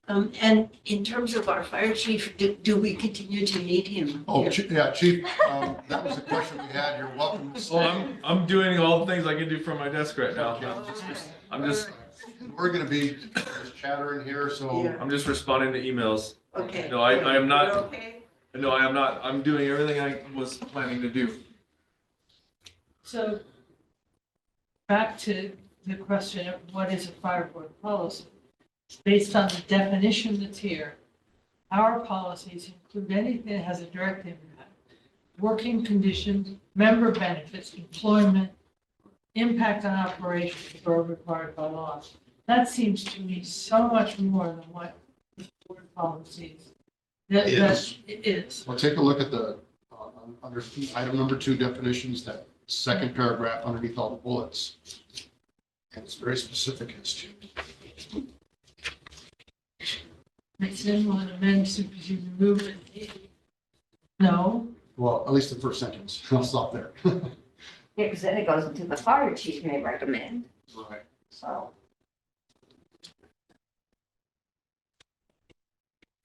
And in terms of our fire chief, do we continue to need him? oh, yeah, chief, that was the question we had. You're welcome to Well, stay. I'm doing all the things I can do from my desk right now. I'm just, We're gonna be chattering here, so. Yeah. I'm just responding to emails. Okay. No, I am not, You're okay? no, I am not. I'm doing everything I was planning to do. So back to the question of what is a fire board policy? Based on the definition that's here, our policies include anything that has a direct impact. Working conditions, member benefits, employment, impact on operations are required by law. That seems to me so much more than what the board policies. That it is. Well, take a look at the, under item number 2 definitions, that second paragraph underneath all the bullets. And it's very specific as to. Makes anyone amend supersede movement? No, Well, at least the first sentence. I'll stop there. Yeah, because then it goes into the fire chief may recommend, Right. so.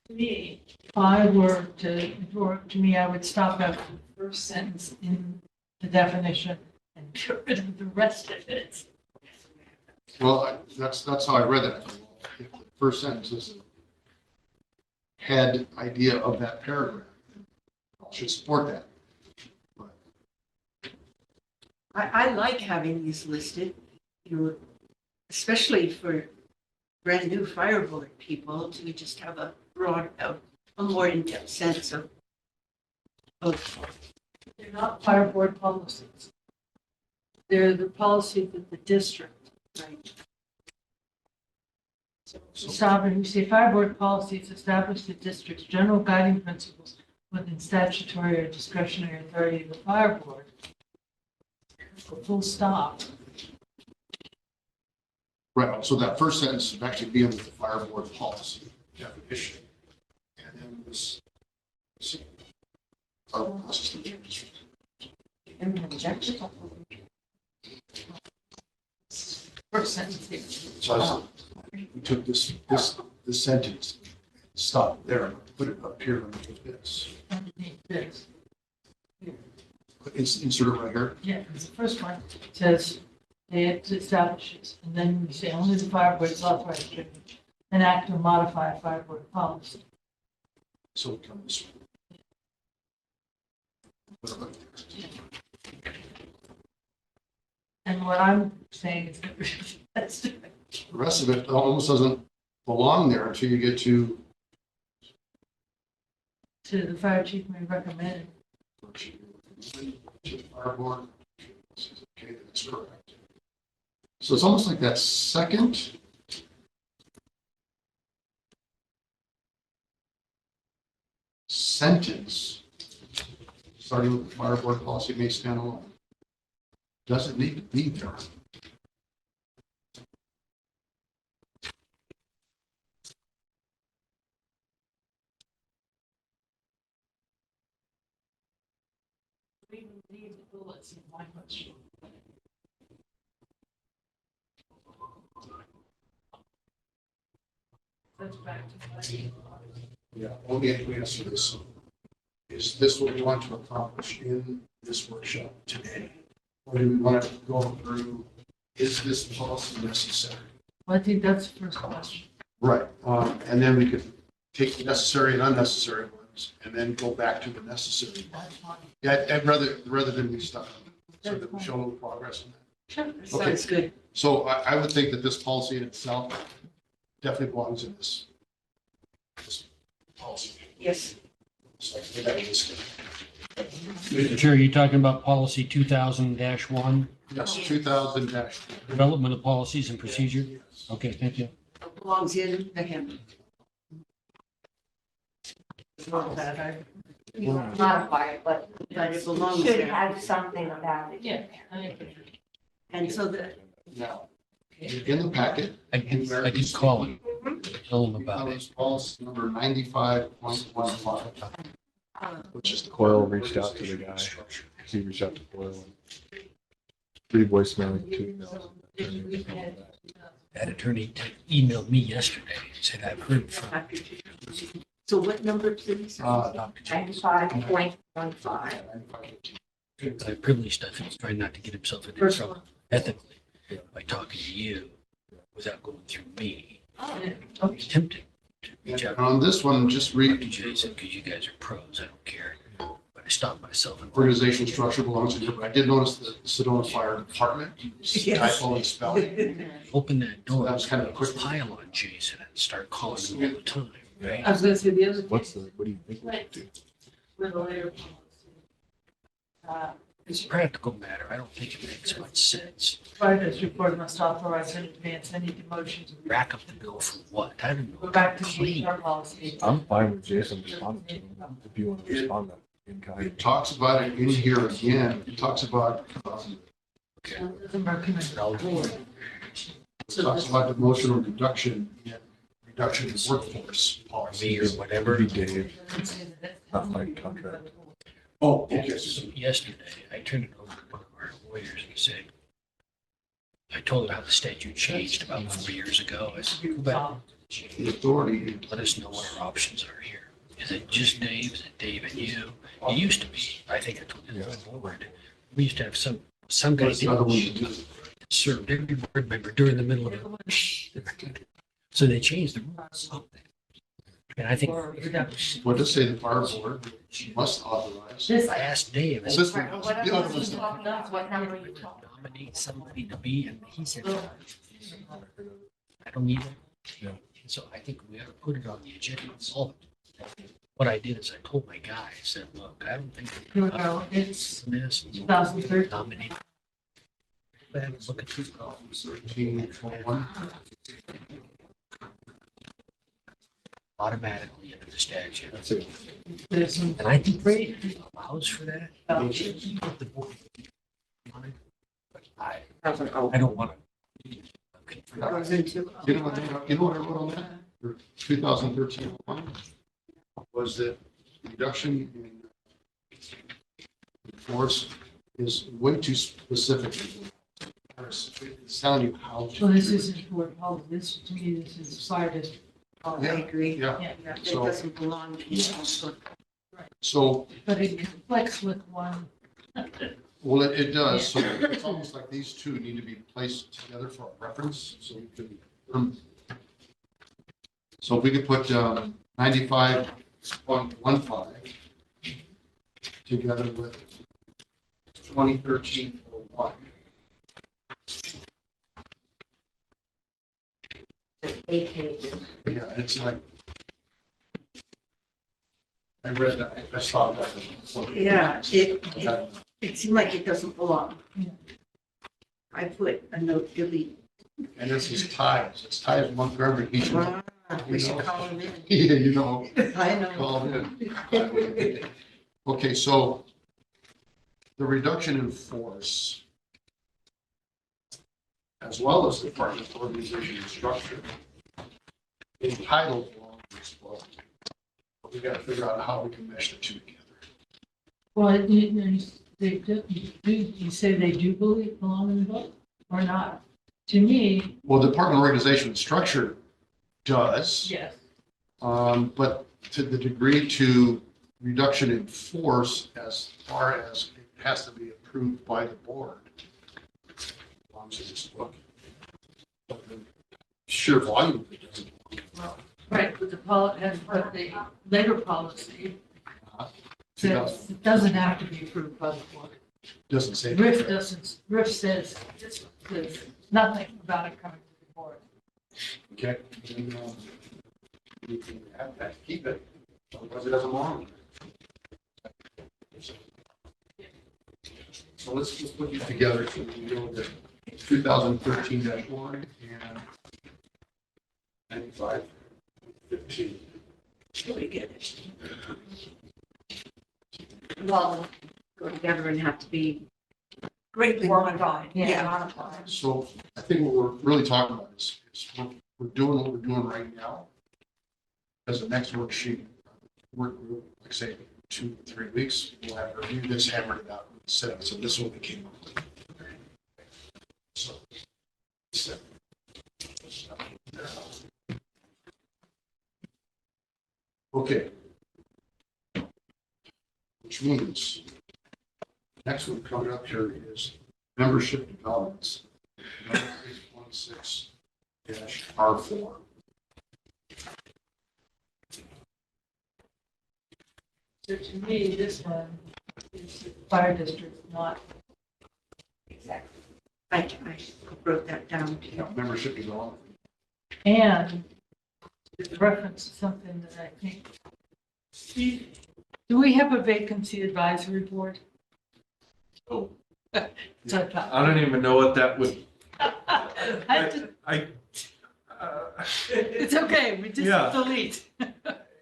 to me, if I were to me, I would stop after the first sentence in the definition and get rid of the rest of it. Well, that's how I read it. If the first sentence is head idea of that paragraph, I should support that. But I like having these listed, you know, especially for brand new fire board people to just have a broad, a more in-depth sense of They're not fire board policies. They're the policy of the district. right. Stop and you say fire board policies establish the district's general guiding principles within statutory or discretionary authority of the fire board. Full stop. right, so that first sentence would actually be under the fire board policy definition. And then this. Oh, assistant changes. First sentence here. So I was- we took this sentence, stopped there, and put it up here underneath this. Underneath this. Insert it right here. Yeah, because the first one says it establishes, and then you say only the fire board is authorized to enact or modify a fire board policy. So it comes. Put it right there. And what I'm saying is that that's The rest of it almost doesn't belong there until you get to. to the fire chief may recommend. Fire board. Okay, that's correct. So it's almost like that second. Sentence, starting with the fire board policy may stand alone. Doesn't need to be there. We need the bullets in my question. That's back to my. Yeah, let me answer this. Is this what we want to accomplish in this workshop today? Or do we want to go through, is this policy necessary? Well, I think that's the first question. Right, and then we could take the necessary and unnecessary ones and then go back to the necessary. That's fine. Yeah, I'd rather than be stuck, so that we show a little progress on that. Sure. Sounds good. So I would think that this policy in itself definitely belongs in this policy. Yes. So I think that is Mr. Chair, you talking about policy 2000-1, Yes, 2000 dash. development of policies and procedure? Okay, thank you. Belongs in the handbook. Modify it, but But it belongs should there. have something about it. Yeah, I agree. And so the, Now, in the packet, I did call him, tell him about it. is policy number 95.15, which is the Coyle reached out to the guy. He reached out to Coyle. Three voicemail, 2 emails. That attorney emailed me yesterday, said I've heard from so what number, please? Dr. James. 95.15. By privilege stuff, he's trying not to get himself into First trouble one. ethically by talking to you without going through me. Oh. I'm tempted to reach And out on this one, just to read Jason, because you guys are pros, I don't care. But I stopped myself and organization structure belongs in here, but I did notice the Sedona Fire Department Yes. typo in spelling. open that door. That was kind of a quick- Pile on Jason and start calling him all the time, right? I was gonna say the other. What do you think we should do? With a later policy. It's a practical matter. I don't think it makes much sense. Fire district board must authorize in advance any demotion to Rack up the bill for what? I don't know. go back to Clean. our policy. I'm fine with Jason responding to him if you want to respond in kind. It talks about it in here again. It talks about, Okay. Doesn't recommend. I'll- it talks about demotion or reduction in workforce Me or policies. whatever. Be Dave, not my contract. Oh, okay. So yesterday, I turned it over to one of our lawyers and said, I told her how the statute changed about 4 years ago. I said, go back, The authority, let us know what our options are here. Is it just Dave? Is it Dave and you? It used to be, I think I told you the board, we used to have some guy what's the other one to do? served every board member during the middle of it. So they changed the rules. And I think Or reduction. What does say the fire board must authorize? This, I asked Dave, I said, This Right, one, what the are other you one's talking about? What number are you talking nominate somebody to be, and he said, I don't need it. Yeah. So I think we ought to put it on the agenda and solve it. What I did is I told my guy, I said, look, I don't think here we go, it's this 2013. nominate. Then look at this. 13.1. Automatically into the statute. That's it. There's some. And I think it allows for that. The board on it, but I don't want to. Goes into. You know what I wrote on that? For 2013 one was that reduction in force is way too specific. It's telling you how. to Well, this do it. isn't board policy, this, to me, this is fire district. I agree. Yeah, Yeah, It So- doesn't belong in the handbook. so, but it conflicts with one. well, it does. So it's almost like these two need to be placed together for a reference, so we can. So if we could put 95.15 together with 2013-01. Eight pages. Yeah, it's like. I read that, I saw that. Yeah, it seemed like it doesn't belong. I put a note delete. And this is ties, it's ties Montgomery. He should- We should call him in. Yeah, you know, I know. call him in. Okay, so the reduction in force, as well as the department organization and structure, entitled along this book. But we got to figure out how we can mesh the two together. Well, you say they do belong in the book or not? To me, Well, department organization and structure does. yes. But to the degree to reduction in force as far as it has to be approved by the board. Belongs in this book. But the sheer volume of it doesn't. Right, but but the labor policy uh, says it doesn't have to be approved by the board. Doesn't say. RIF doesn't, RIF says, there's nothing about it coming to the board. Okay. And, we can have that, keep it, otherwise it doesn't belong. So let's just put these together so we know that 2013-1 and 95-15. Really good. Well, Go together and have to be greatly worked modified. on, yeah, modified. So I think what we're really talking about is we're doing what we're doing right now. As the next worksheet, work group, like say, 2 or 3 weeks, we'll have to review this, hammer it out, set up. So this is what we came up with. So. Okay. Which means, next one coming up here is membership developments. 26-R4. So to me, this one is the fire district, not, Exactly. I wrote that down too. Yeah, membership development. and it references something that I think. Steve, do we have a vacancy advisory board? Oh, So I thought- I don't even know what that would, I just- It's okay, we just Yeah. delete.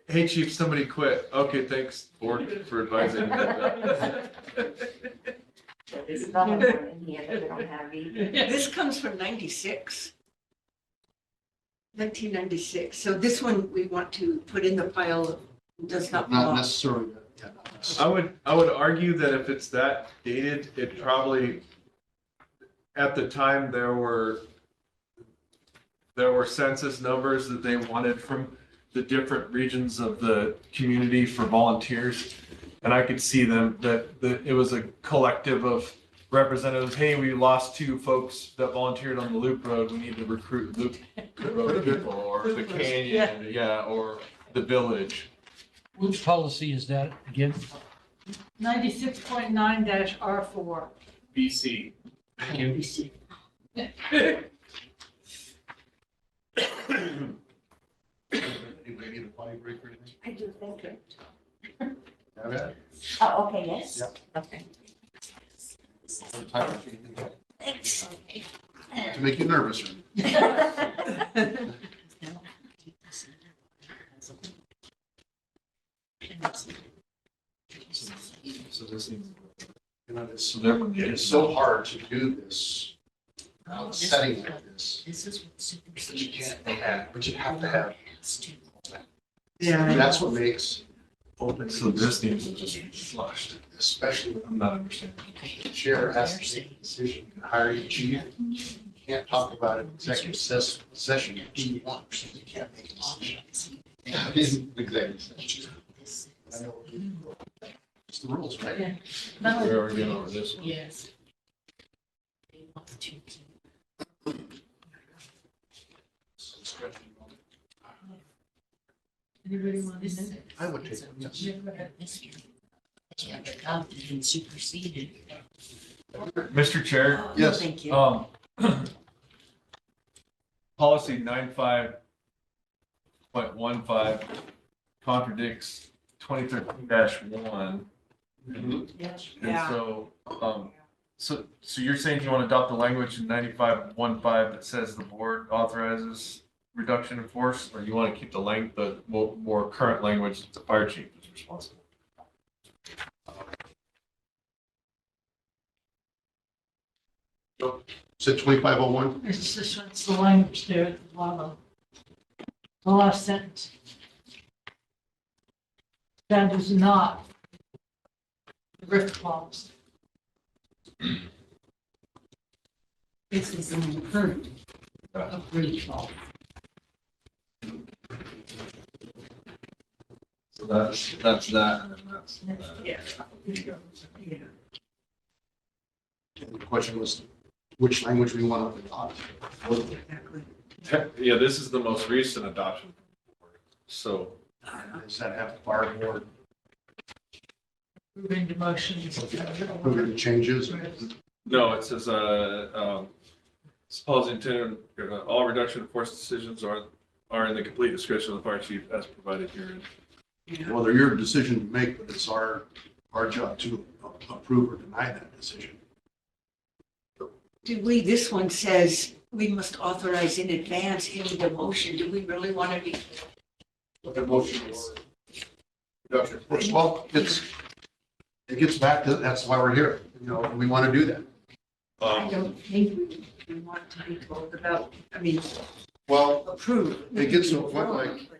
hey, chief, somebody quit. Okay, thanks, board, for advising. There's another one in here that we don't have either. This comes from 96. 1996. So this one we want to put in the pile of does not Not belong. necessarily, yeah, not necessarily. I would argue that if it's that dated, it probably, at the time, there were census numbers that they wanted from the different regions of the community for volunteers. And I could see them, that it was a collective of representatives. Hey, we lost 2 folks that volunteered on the Loop Road. We need to recruit Loop Road people, or the Canyon, yeah, or the Village. Which policy is that again? 96.9-R4. BC. Thank you. Anybody need a potty break or anything? I do think it. Have at it. Oh, okay, yes. Yeah. Okay. What time is it? Thanks. To make you nervous. So this needs. You know, it's so hard to do this setting like this. But you can't have, but you have to have. Yeah. And that's what makes, So this needs to just be flushed. especially when I'm not understanding. the chair has to make a decision to hire you chief. You can't talk about it in executive session. You want, you can't make a decision. Executive session. I know. It's the rules, right? Yeah. No, We're already getting over this one. Yes. anybody want to know? I would take it, yes. Yeah, go ahead. Adopted and superseded. Mr. Chair, Oh, Yes. Thank you. Policy 95.15 contradicts 2013-1. And Yeah. so you're saying you want to adopt the language in 95.15 that says the board authorizes reduction in force, or you want to keep the more current language that the fire chief is responsible? Said 2501? It's just, it's the language there at the bottom. The last sentence. That is not the RIF policy. This is an improved, approved law. So that's that, and then that's that. Yeah. Yeah. And the question was, which language we want to adopt? Exactly. Yeah, this is the most recent adoption. So, Does that have the fire board Moving the motion. approving the changes? no, it says, this policy intended, all reduction in force decisions are in the complete discretion of the fire chief as provided herein. Yeah. Well, they're your decision to make, but it's our our job to approve or deny that decision. Do we, this one says we must authorize in advance any demotion. Do we really want to be? The motion or reduction. Well, it gets back to, that's why we're here. You know, we want to do that. I don't think we want to be told about, I mean, Well, approve. it gets to a point like-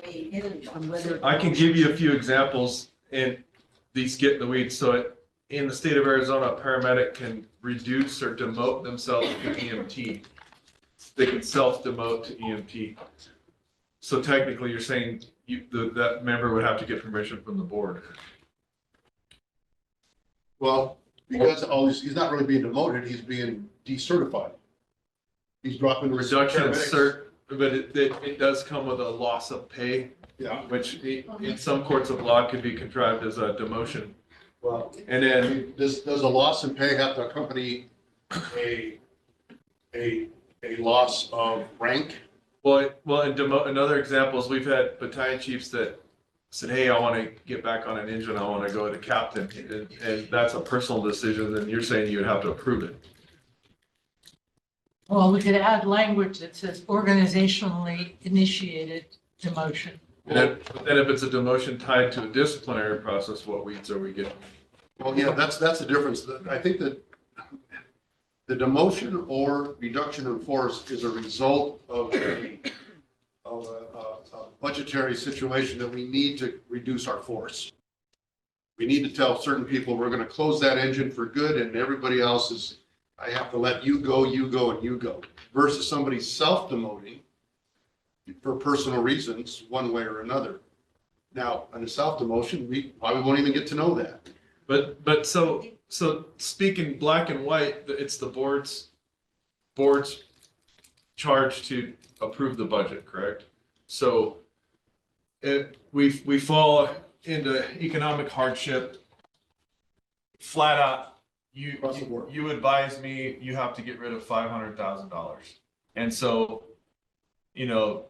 Weigh in on whether. I can give you a few examples and these get in the weeds. So in the state of Arizona, a paramedic can reduce or demote themselves to EMT. They can self-demote to EMT. So technically, you're saying that member would have to get permission from the board. well, because he's not really being demoted, he's being decertified. He's dropping the Reduction in paramedics. cert, but it does come with a loss of pay, Yeah, which in some courts of law could be contrived as a demotion. well, And then, does a loss in pay have to accompany a loss of rank? well, another example is we've had battalion chiefs that said, hey, I want to get back on an engine, I want to go to captain, and that's a personal decision, then you're saying you would have to approve it. Well, we could add language that says organizationally initiated demotion. But then if it's a demotion tied to a disciplinary process, what weeds are we getting? Well, yeah, that's the difference. I think that the demotion or reduction in force is a result of a budgetary situation that we need to reduce our force. We need to tell certain people, we're going to close that engine for good, and everybody else is, I have to let you go, and you go. Versus somebody self-demoting for personal reasons, one way or another. Now, on the self-demotion, we probably won't even get to know that. But so speaking black and white, it's the board's charge to approve the budget, correct? So if we fall into economic hardship, flat out, Across the board. you advise me, you have to get rid of $500,000. And so, you know,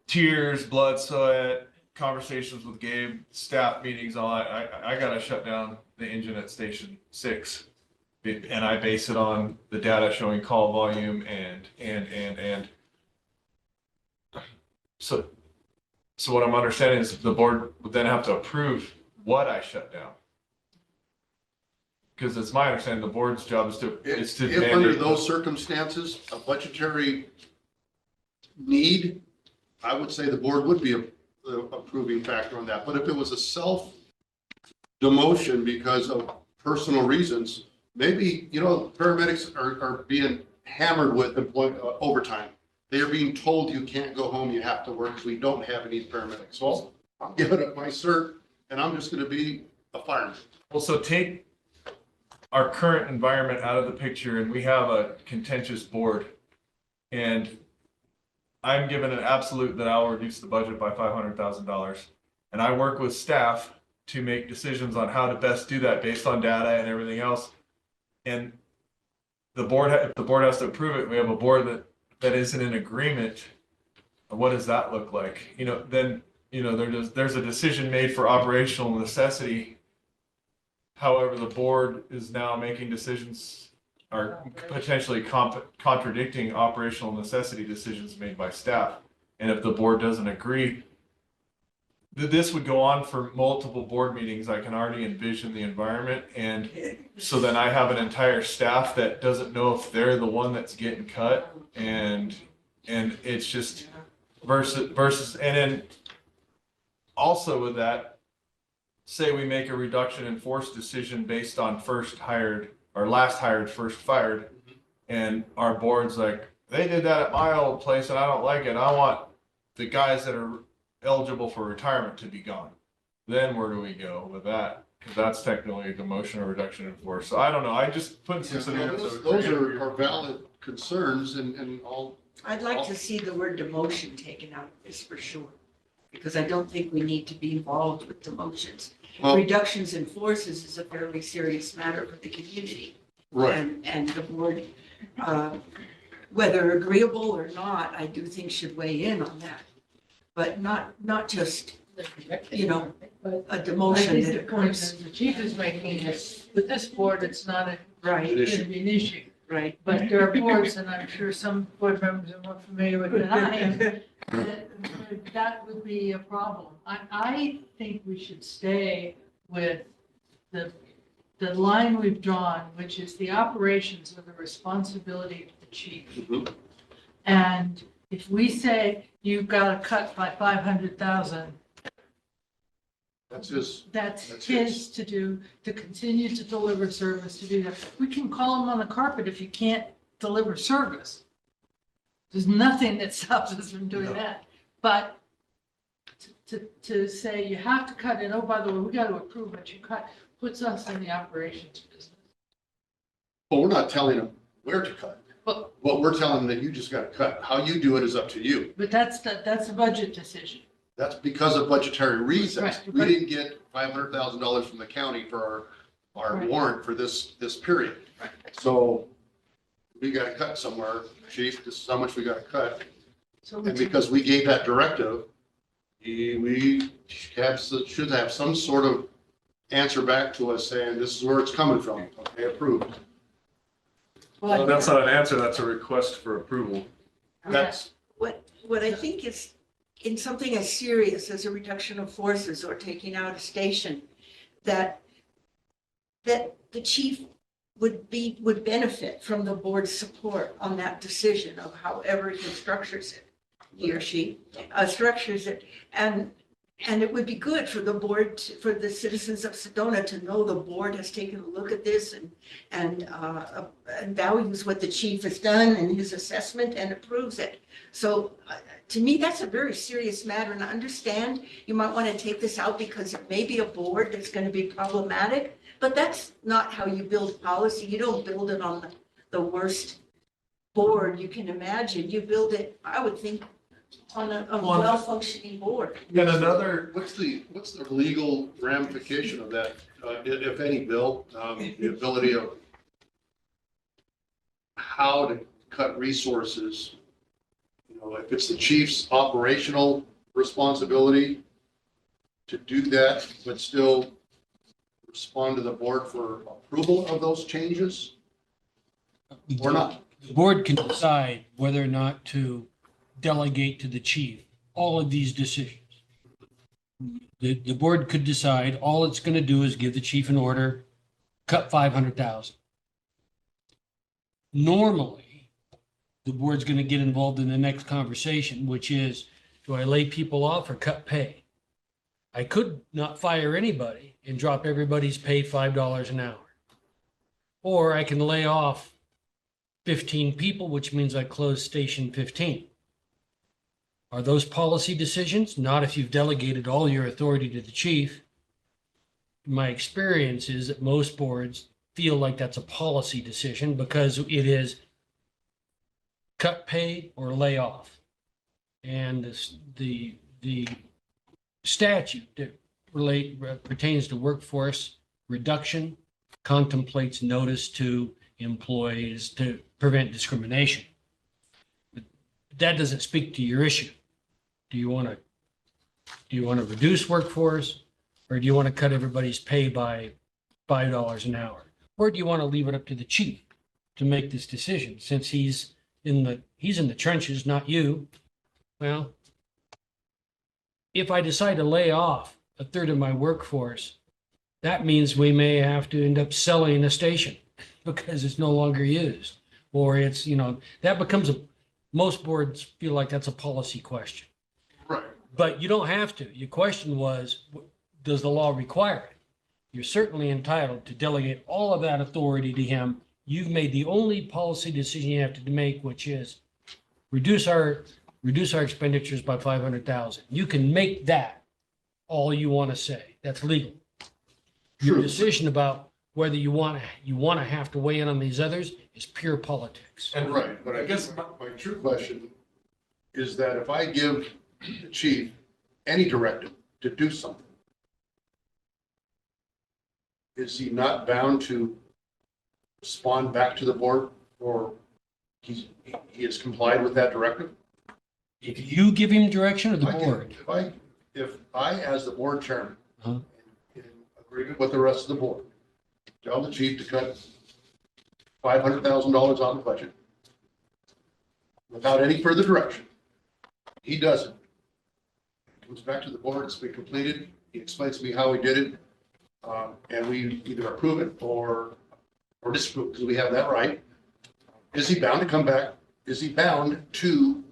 tears, blood, sweat, conversations with Gabe, staff meetings, all I gotta shut down the engine at Station 6. And I base it on the data showing call volume and. So what I'm understanding is the board would then have to approve what I shut down. Because it's my understanding the board's job is to If under mandate. those circumstances, a budgetary need, I would say the board would be a approving factor on that. But if it was a self-demotion because of personal reasons, maybe, you know, paramedics are being hammered with overtime. They are being told you can't go home, you have to work because we don't have any paramedics. Well, I'm giving up my cert and I'm just going to be a fireman. Well, so take our current environment out of the picture and we have a contentious board. And I'm given an absolute that I'll reduce the budget by $500,000. And I work with staff to make decisions on how to best do that based on data and everything else. And the board, if the board has to approve it, we have a board that isn't in agreement. What does that look like? You know, then, you know, there's a decision made for operational necessity. However, the board is now making decisions are potentially contradicting operational necessity decisions made by staff. And if the board doesn't agree, this would go on for multiple board meetings. I can already envision the environment. And so then I have an entire staff that doesn't know if they're the one that's getting cut. And it's just versus, and then also with that, say we make a reduction in force decision based on first hired or last hired, first fired. And our board's like, they did that at my old place and I don't like it. I want the guys that are eligible for retirement to be gone. Then where do we go with that? Because that's technically a demotion or reduction in force. So I don't know. I just put some scenarios. Those are valid concerns and all. I'd like to see the word demotion taken out of this for sure, because I don't think we need to be involved with demotions. Well, Reductions in forces is a fairly serious matter for the community. right. And the board, whether agreeable or not, I do think should weigh in on that. But not just you know, But a I demotion think that the point occurs. that the chief is making is, with this board, it's not a, Right, It is. gonna be an issue. right. But there are boards, and I'm sure some board members are more familiar with than I am, that would be a problem. I think we should stay with the line we've drawn, which is the operations are the responsibility of the chief. Mhm. And if we say you've got to cut by 500,000, That's his, that's That's his to do, to continue to deliver service, to do that. We can call him on the carpet if you can't deliver service. There's nothing that stops us from doing No. that. But to say you have to cut it, oh, by the way, we got to approve what you cut, puts us in the operations business. but we're not telling him where to cut. But, What we're telling him that you just got to cut. How you do it is up to you. but that's a budget decision. That's because of budgetary reasons. Right, We but- didn't get $500,000 from the county for our Right. warrant for this period. So we got to cut somewhere. Chief, this is how much we got to cut. So And it's, because we gave that directive, we should have some sort of answer back to us saying, this is where it's coming from. Okay, approved. Well, that's not an answer, that's a request for approval. That's, What I think is, in something as serious as a reduction of forces or taking out a station, that the chief would benefit from the board's support on that decision of however he structures it, he or she structures it. And it would be good for the board, for the citizens of Sedona to know the board has taken a look at this and values what the chief has done and his assessment and approves it. So to me, that's a very serious matter, and I understand you might want to take this out because it may be a board that's going to be problematic, but that's not how you build policy. You don't build it on the worst board you can imagine. You build it, I would think, on a well-functioning board. And another, what's the legal ramification of that, if any, Bill? The ability of how to cut resources, you know, if it's the chief's operational responsibility to do that, but still respond to the board for approval of those changes or not? The board can decide whether or not to delegate to the chief all of these decisions. The board could decide all it's going to do is give the chief an order, cut 500,000. Normally, the board's going to get involved in the next conversation, which is, do I lay people off or cut pay? I could not fire anybody and drop everybody's pay $5 an hour. Or I can lay off 15 people, which means I close station 15. Are those policy decisions? Not if you've delegated all your authority to the chief. My experience is that most boards feel like that's a policy decision because it is cut pay or lay off. And the statute that pertains to workforce reduction contemplates notice to employees to prevent discrimination. But that doesn't speak to your issue. Do you want to reduce workforce, or do you want to cut everybody's pay by $5 an hour? Or do you want to leave it up to the chief to make this decision since he's in the trenches, not you? Well, if I decide to lay off a third of my workforce, that means we may have to end up selling a station because it's no longer used. Or it's, that becomes most boards feel like that's a policy question. Right. But you don't have to. Your question was, does the law require it? You're certainly entitled to delegate all of that authority to him. You've made the only policy decision you have to make, which is reduce our expenditures by 500,000. You can make that all you want to say. That's legal. Your True. decision about whether you want to have to weigh in on these others is pure politics. And right, but I guess my true question is that if I give the chief any directive to do something, is he not bound to respond back to the board, or he has complied with that directive? If you give him direction or the I can- board, If I if I, as the board chairman, Uh-huh. in agreement with the rest of the board, tell the chief to cut $500,000 out of the budget without any further direction, he doesn't. It comes back to the board, it's been completed, he explains to me how he did it, and we either approve it or disapprove, because we have that right. Is he bound to come back? Is he bound to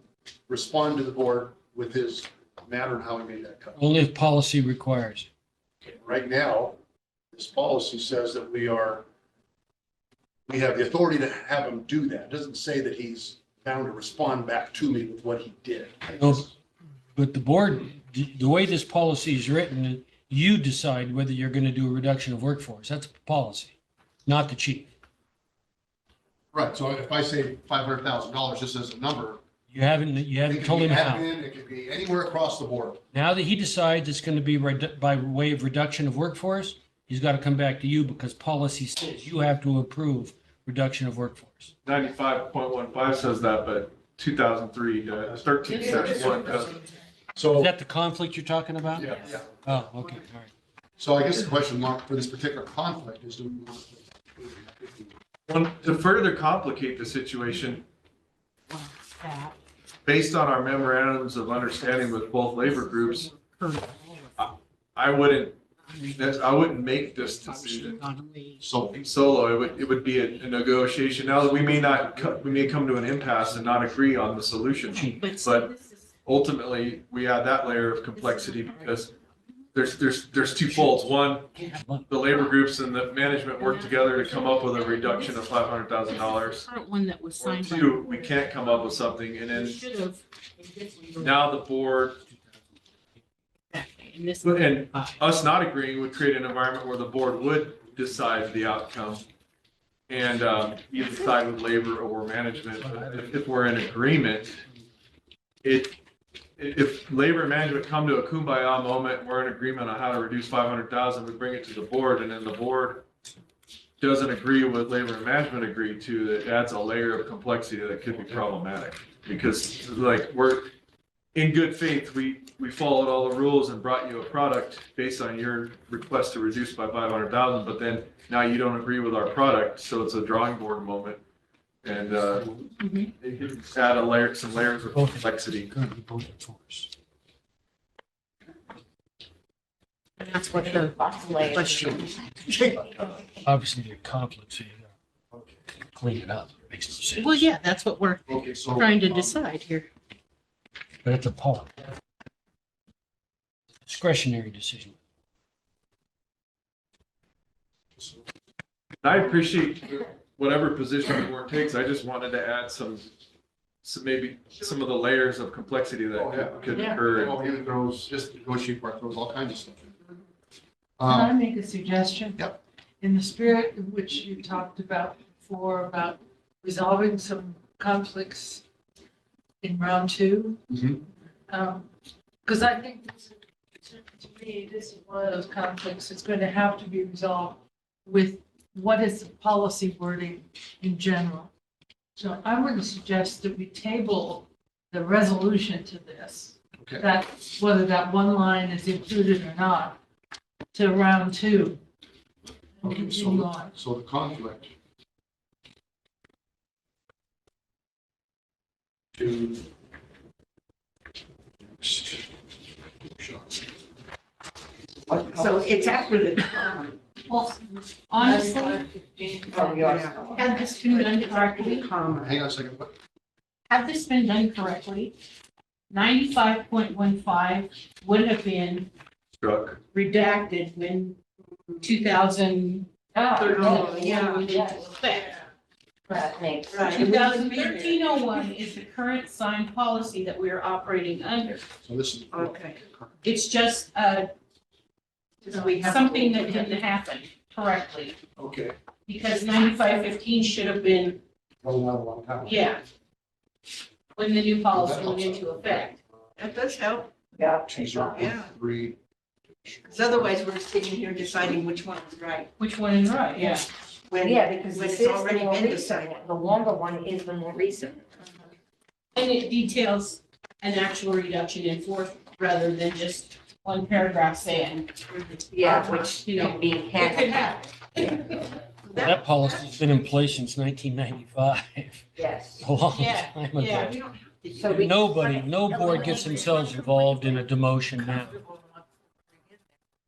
respond to the board with his manner and how he made that cut? Only if policy requires. Right now, this policy says that we have the authority to have him do that. It doesn't say that he's bound to respond back to me with what he did. No, but the board, the way this policy is written, you decide whether you're going to do a reduction of workforce. That's policy, not the chief. Right, so if I say $500,000 just as a number. You haven't told him how. It could be anywhere across the board. Now that he decides it's going to be by way of reduction of workforce, he's got to come back to you because policy says you have to approve reduction of workforce. 95.15 says that, but 2003, 1371 doesn't. Is So, that the conflict you're talking about? yeah. Oh, okay, all right. So I guess the question, Mark, for this particular conflict is, do we want To further complicate the situation, based on our memorandums of understanding with both labor groups, I wouldn't make this decision so solo. It would be a negotiation. Now that we may come to an impasse and not agree on the solution, but ultimately we add that layer of complexity because there's two folds. One, the labor groups and the management work together to come up with a reduction of $500,000. Current one that was Or signed by. two, we can't come up with something, and then Should have. now the board And this. and us not agreeing would create an environment where the board would decide the outcome. And either side with labor or management. But if we're in agreement, if labor and management come to a kumbaya moment, and we're in agreement on how to reduce 500,000, we bring it to the board, and then the board doesn't agree with labor and management agree to, that adds a layer of complexity that could be problematic. Because like we're in good faith, we followed all the rules and brought you a product based on your request to reduce by 500,000, but then now you don't agree with our product, so it's a drawing board moment. And it can add some layers of complexity. Currently voted for us. And that's what the question. Obviously, there are conflicts, so you got to clean it up. It makes no sense. Well, yeah, that's what we're okay, so trying to decide here. But it's a policy. Discretionary decision. I appreciate whatever position the board takes. I just wanted to add maybe some of the layers of complexity that could occur. Oh, he throws, just negotiate part, throws all kinds of stuff in. Can I make a suggestion? Yep. In the spirit in which you talked about before, about resolving some conflicts in round two. Because I think, to me, this is one of those conflicts that's going to have to be resolved with what is the policy wording in general. So I'm going to suggest that we table the resolution to this. Okay. That, whether that one line is included or not, to round two. And Okay, continue on. so the conflict. To. So it's after the. Well, honestly, Oh, yours. had this been done correctly, Hang on a second, what? had this been done correctly, 95.15 would have been Struck. redacted when 2013 Oh, yeah, went into effect. That makes Right. sense. 2013-01 is the current signed policy that we are operating under. So this is. Okay. It's just We have- something that didn't happen correctly, Okay. because 9515 should have been, Well, not a long time. yeah, when the new policy went into effect. That does help, Yeah. Yeah. Three. because otherwise we're sitting here deciding which one is right. Which one is right, yeah. When, Yeah, because when this it's is the already more been recent, decided. one. The longer one is the more recent. And it details an actual reduction in force rather than just one paragraph saying. Yeah, which You know, can be It could handled. happen. That policy's been in place since 1995, Yes. a long Yeah, time yeah, ago. we don't have to do So that. we- Nobody, no board gets themselves involved in a demotion now.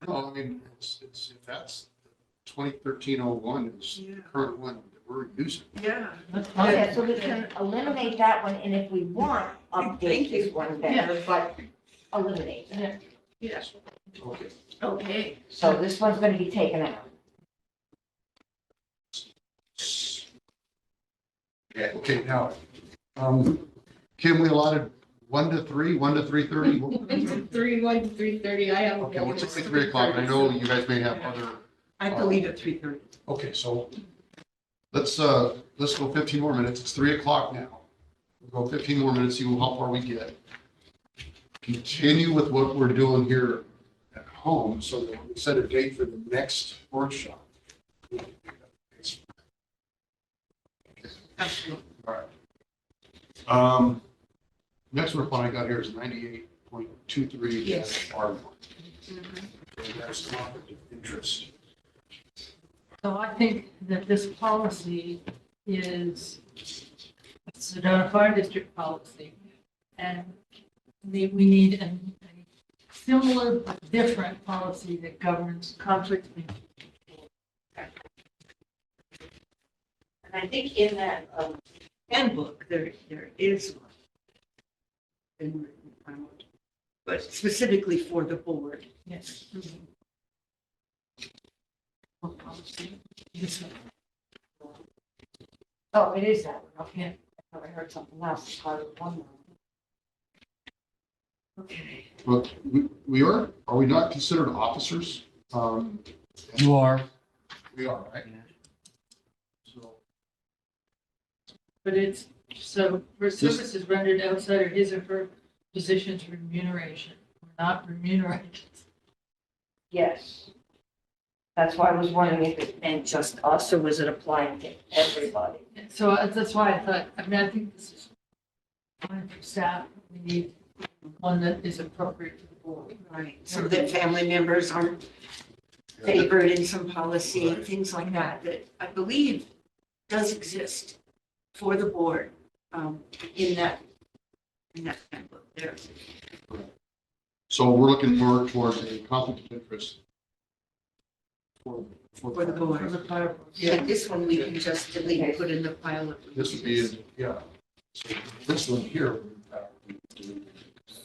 No, I mean, if that's 2013-01 is the current one that we're using. Yeah. That's fine. Okay, so we can eliminate that one, and if we want, update this one better, but eliminate that. Yeah. Okay. Okay. So this one's gonna be taken out. Yeah, okay, now, Kim, we allotted 1 to 3, 1 to 3:30? 1 to 3:30, I have. Okay, well, it's 3 o'clock. I know you guys may have other, I believe at 3:30. okay, so let's go 15 more minutes. It's 3 o'clock now. We'll go 15 more minutes, see how far we get. Continue with what we're doing here at home, so that we set a date for the next workshop. Absolutely. All right. Next one I got here is 98.23 Yes. R1. And that's conflict of interest. So I think that this policy is a Sedona Fire District policy. And we need a similar but different policy that governs conflict of interest. And I think in that handbook, there is one. Been written out, but specifically for the board. Yes. What policy? This one. Oh, it is that one, okay. Yeah. I thought I heard something else, it's part of one. Okay. But we are we not considered officers? You are, We are, right? So, But it's, so for services rendered outside of his or her position's remuneration, we're not remunerated. Yes. That's why I was wondering if it meant just us, or was it applying to everybody? So that's why I thought, I mean, I think this is fine for staff. We need one that is appropriate for the board. Right. So that family members aren't favored in some policy and things like that, that I believe does exist for the board in that handbook there. so we're looking more towards a conflict of interest for For the For board. the fire board. Yeah, this one we can just delete and put in the pile of. This would be, yeah. So this one here.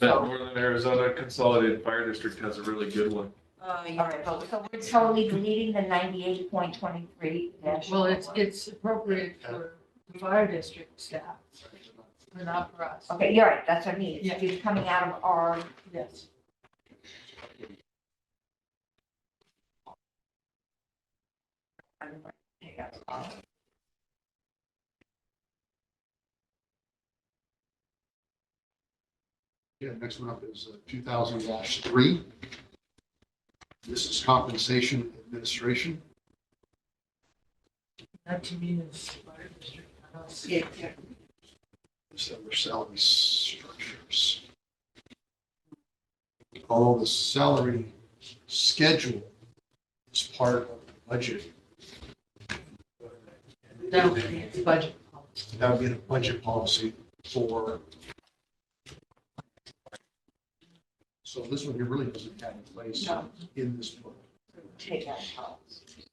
That Northern Arizona Consolidated Fire District has a really good one. All right, so we're totally deleting the 98.23 dash. Well, it's appropriate for the fire district staff, but not for us. Okay, you're right, that's what I mean. Yeah. It's coming out of our, Yes. take out our- Yeah, next one up is 2000-3. This is compensation administration. That to me is fire district, not us. Yeah, These are salary structures. Although the salary schedule is part of the budget. That would be the budget policy. That would be the budget policy for. So this one here really doesn't have a place No. in this book. take out policy.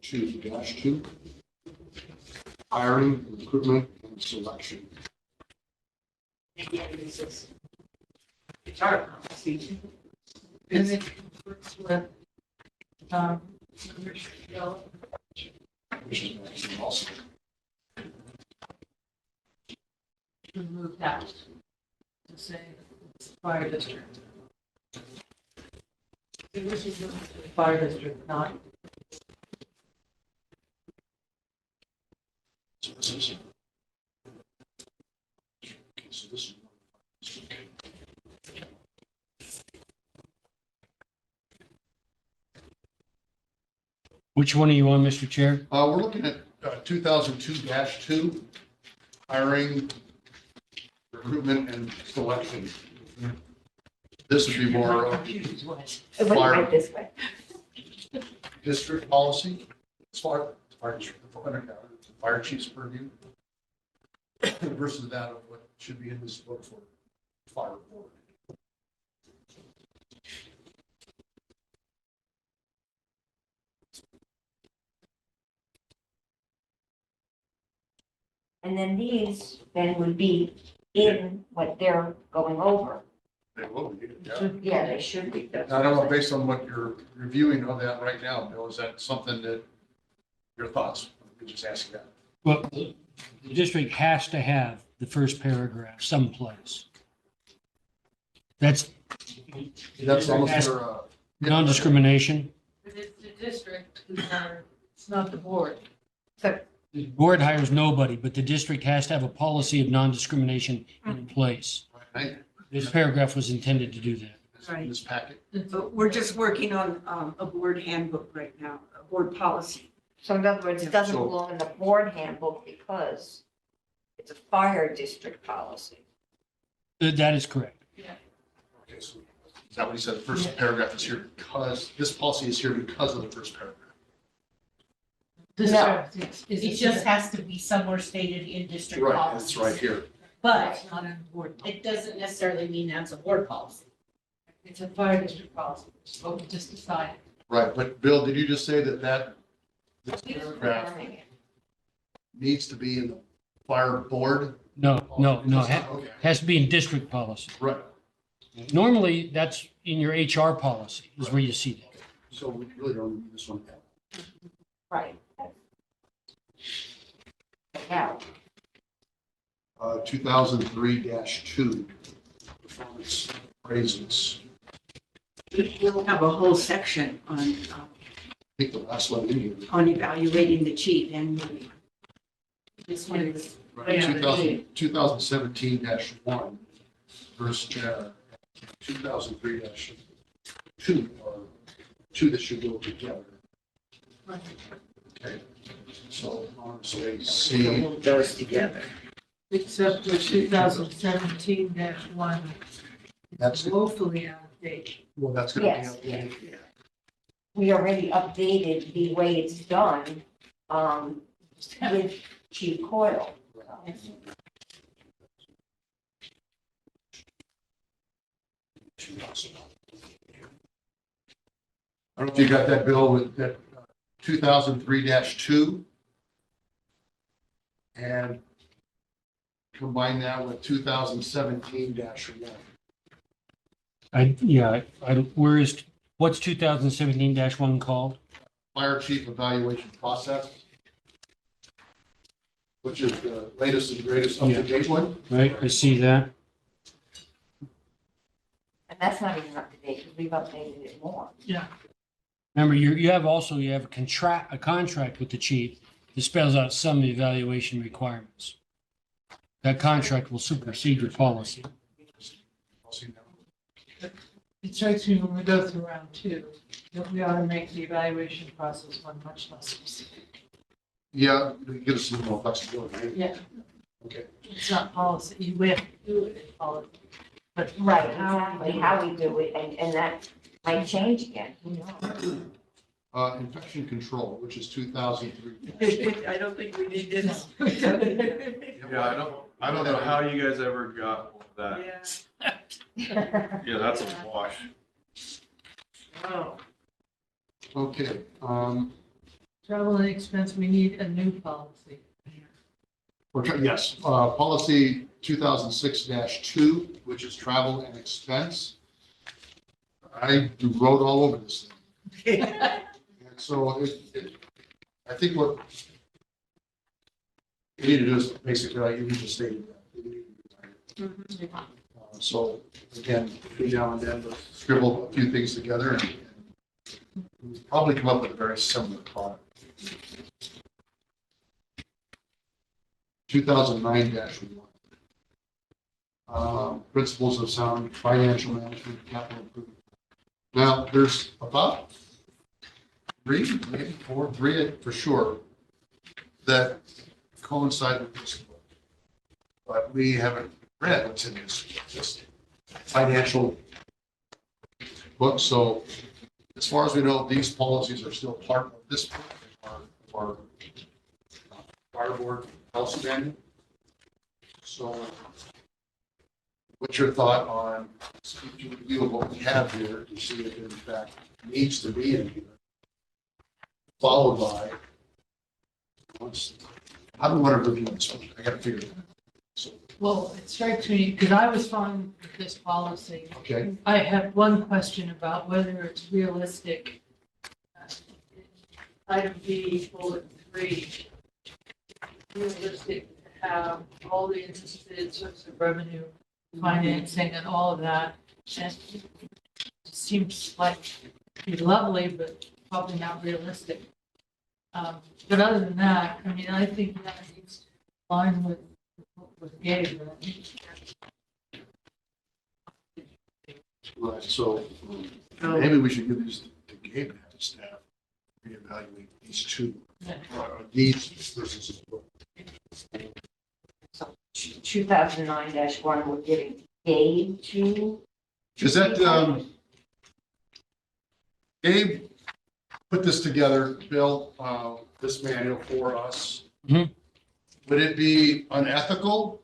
Two 2002-2. Hiring, recruitment, and selection. yeah, this is. It's our policy. And it conflicts with, leadership development. Which is actually also. Remove that to say it's fire district. This is the fire district, not. So this is. Okay, so this is. which one are you on, Mr. Chair? We're looking at 2002-2, hiring, recruitment, and selection. This would be more of It was Fire. right this way. district policy, fire chief's purview, versus that of what should be in this book for fire board. And then these then would be in what they're going over. They will be, yeah. Yeah, they should be. I don't know, based on what you're reviewing of that right now, Bill, is that something that, your thoughts? We just ask that. Well, the district has to have the first paragraph someplace. That's That's almost non-discrimination. But it's the district who's hired, it's not the board. The board hires nobody, but the district has to have a policy of non-discrimination in place. Right, This paragraph was intended to do that. in this packet. But we're just working on a board handbook right now, a board policy. So in other words, it doesn't So- belong in the board handbook because it's a fire district policy. That is correct. Okay, so is that what he said? The first paragraph is here because, this policy is here because of the first paragraph. District, It just has to be somewhere stated in district Right, policy. it's right here. But it's not in the board. it doesn't necessarily mean that's a board policy. It's a fire district policy, it's what we just decided. Right, but Bill, did you just say that this We're just paragraph confirming it. needs to be in the fire board? No. Okay, Has to be in district policy. right. Normally, that's in your HR policy is where you see that. So we really don't need this one. Right. Now, 2003-2, performance appraisals. We'll have a whole section I think the last one in here. on evaluating the chief and This one is, Right, Yeah, 2017-1 versus 2003-2 are two that should go together. Okay, so honestly, C, move those together. Except for 2017-1, that's, woefully out of date. well, that's gonna be Yes, updated. we already updated the way it's done with Chief Coyle. I don't know if you got that, Bill, with that 2003-2 and combine that with 2017-1. What's 2017-1 called? Fire chief evaluation process, which is the latest and greatest up-to-date one. Right, I see that. And that's not even up to date because we've updated it more. Remember, you have a contract with the chief that spells out some evaluation requirements. That contract will supersede your policy. I'll see now. It strikes me when we go through round 2, that we ought to make the evaluation process one much less specific. Yeah, you give us a little more flexibility. right? Yeah, Okay. it's not policy, we have to do it in policy. But Right, exactly, how we do it, and that might change again. Who knows? Infection control, which is 2003. I don't think we need this. Yeah, I don't know how you guys ever got that. Yeah, that's a wash. Wow. Okay, Travel and expense, we need a new policy. yes, policy 2006-2, which is travel and expense. I wrote all over this thing. And so I think what we need to do is basically, like you just stated, that. We need to do that. So again, between now and then, we'll scribble a few things together and we'll probably come up with a very similar product. 2009-1. Principles of sound financial management, capital improvement. Now, there's about three, maybe four, three for sure, that coincide with this book. But we haven't read what's in this financial book. So as far as we know, these policies are still part of this book, our fire board policy manual. So what's your thought on speaking review of what we have here to see if it in fact needs to be in here? Followed by, how do we want to review this one? I got to figure it out. So, Well, it strikes me, because I was fine with this policy. okay, I have one question about whether it's realistic. Item B, bullet 3. Realistic to have all the anticipated sources of revenue, financing and all of that. And it seems like it'd be lovely, but probably not realistic. But other than that, I mean, I think that needs to align with Gabe. right, so maybe we should give these to Gabe and have his staff reevaluate these two. Yeah. These versus this book. 2009-1, we're giving Gabe to. Is that, Gabe put this together, Bill, this manual for us. Mhm. Would it be unethical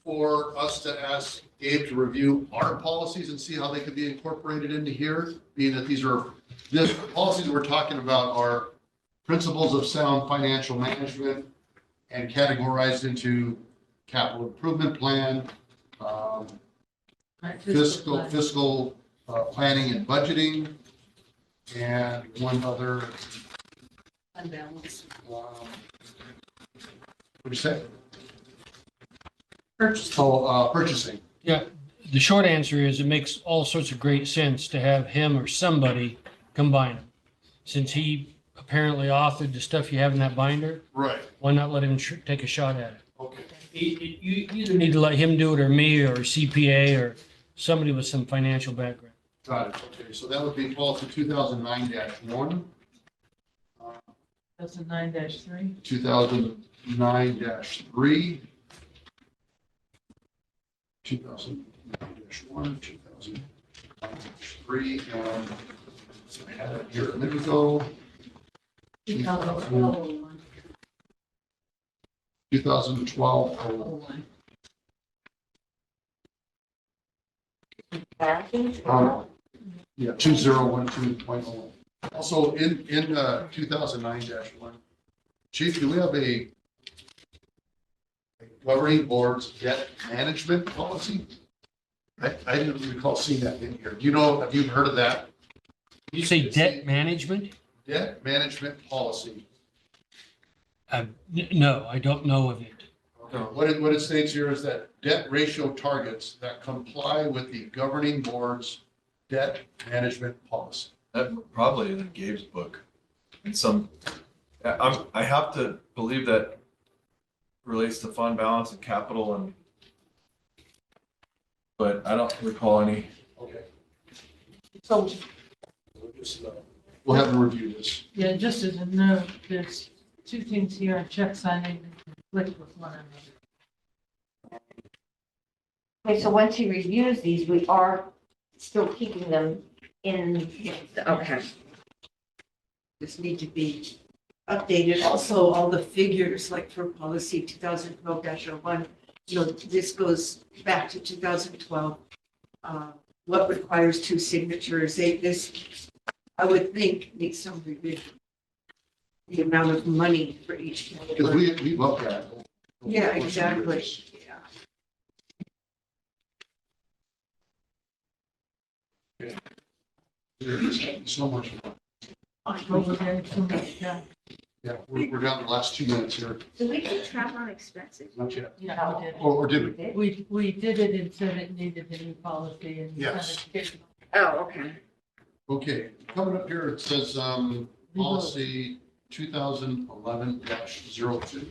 for us to ask Gabe to review our policies and see how they could be incorporated into here? Being that the policies we're talking about are principles of sound financial management and categorized into capital improvement plan, Right, fiscal planning and budgeting, and one other, unbalanced. what do you say? Purchase. Oh, purchasing. Yeah, the short answer is it makes all sorts of great sense to have him or somebody combine them. Since he apparently authored the stuff you have in that binder, Right, why not let him take a shot at it? okay. You either need to let him do it or me or CPA or somebody with some financial background. Got it, okay, so that would be policy 2009-1, That's a 9-3. 2009-3, 2009-1, 2009-3, and I had it here a minute ago, 2012. Yeah, 2012.0. Also, in 2009-1, Chief, do we have a governing board's debt management policy? I didn't recall seeing that in here. Do you know, have you heard of that? You say debt management? Debt management policy. No, I don't know of it. What it states here is that debt ratio targets that comply with the governing board's debt management policy. That probably in Gabe's book. And I have to believe that relates to fund balance and capital but I don't recall any. Okay. So, We'll have to review this. yeah, just as a note, there's two things here on check signing that conflict with one another. Okay, so once he reviews these, we are still keeping them in, okay. Just need to be updated. Also, all the figures, like for policy 2012-01, this goes back to 2012. What requires two signatures? This, I would think, needs some revision. The amount of money for each Because category. we look at it. Yeah, exactly. Yeah. There's so much. But we're getting too much, yeah. Yeah, we're down to the last 2 minutes here. Do we keep track on expenses? Not yet. Yeah, we did. Or did we? We did it and said it needed a new policy and. Yes. Oh, okay. Okay, coming up here, it says, policy 2011-02.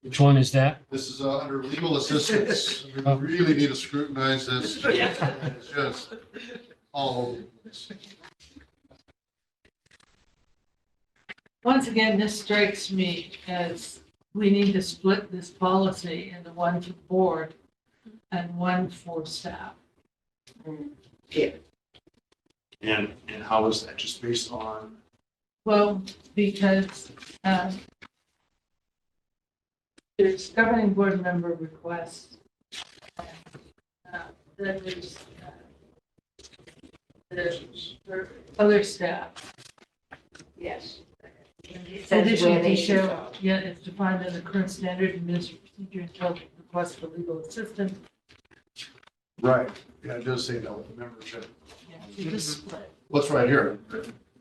Which one is that? This is under legal assistance. We really need to scrutinize this. It's just all over the place. once again, this strikes me as we need to split this policy into one for board and one for staff. And how is that? Just based on? Well, because there's governing board member requests. Then there's other staff. Yes. It says Additional where they should detail, go. yeah, it's defined in the current standard administrative procedure until request for legal assistance. Right. Yeah, it does say that with the membership. Yeah, so just split. What's right here?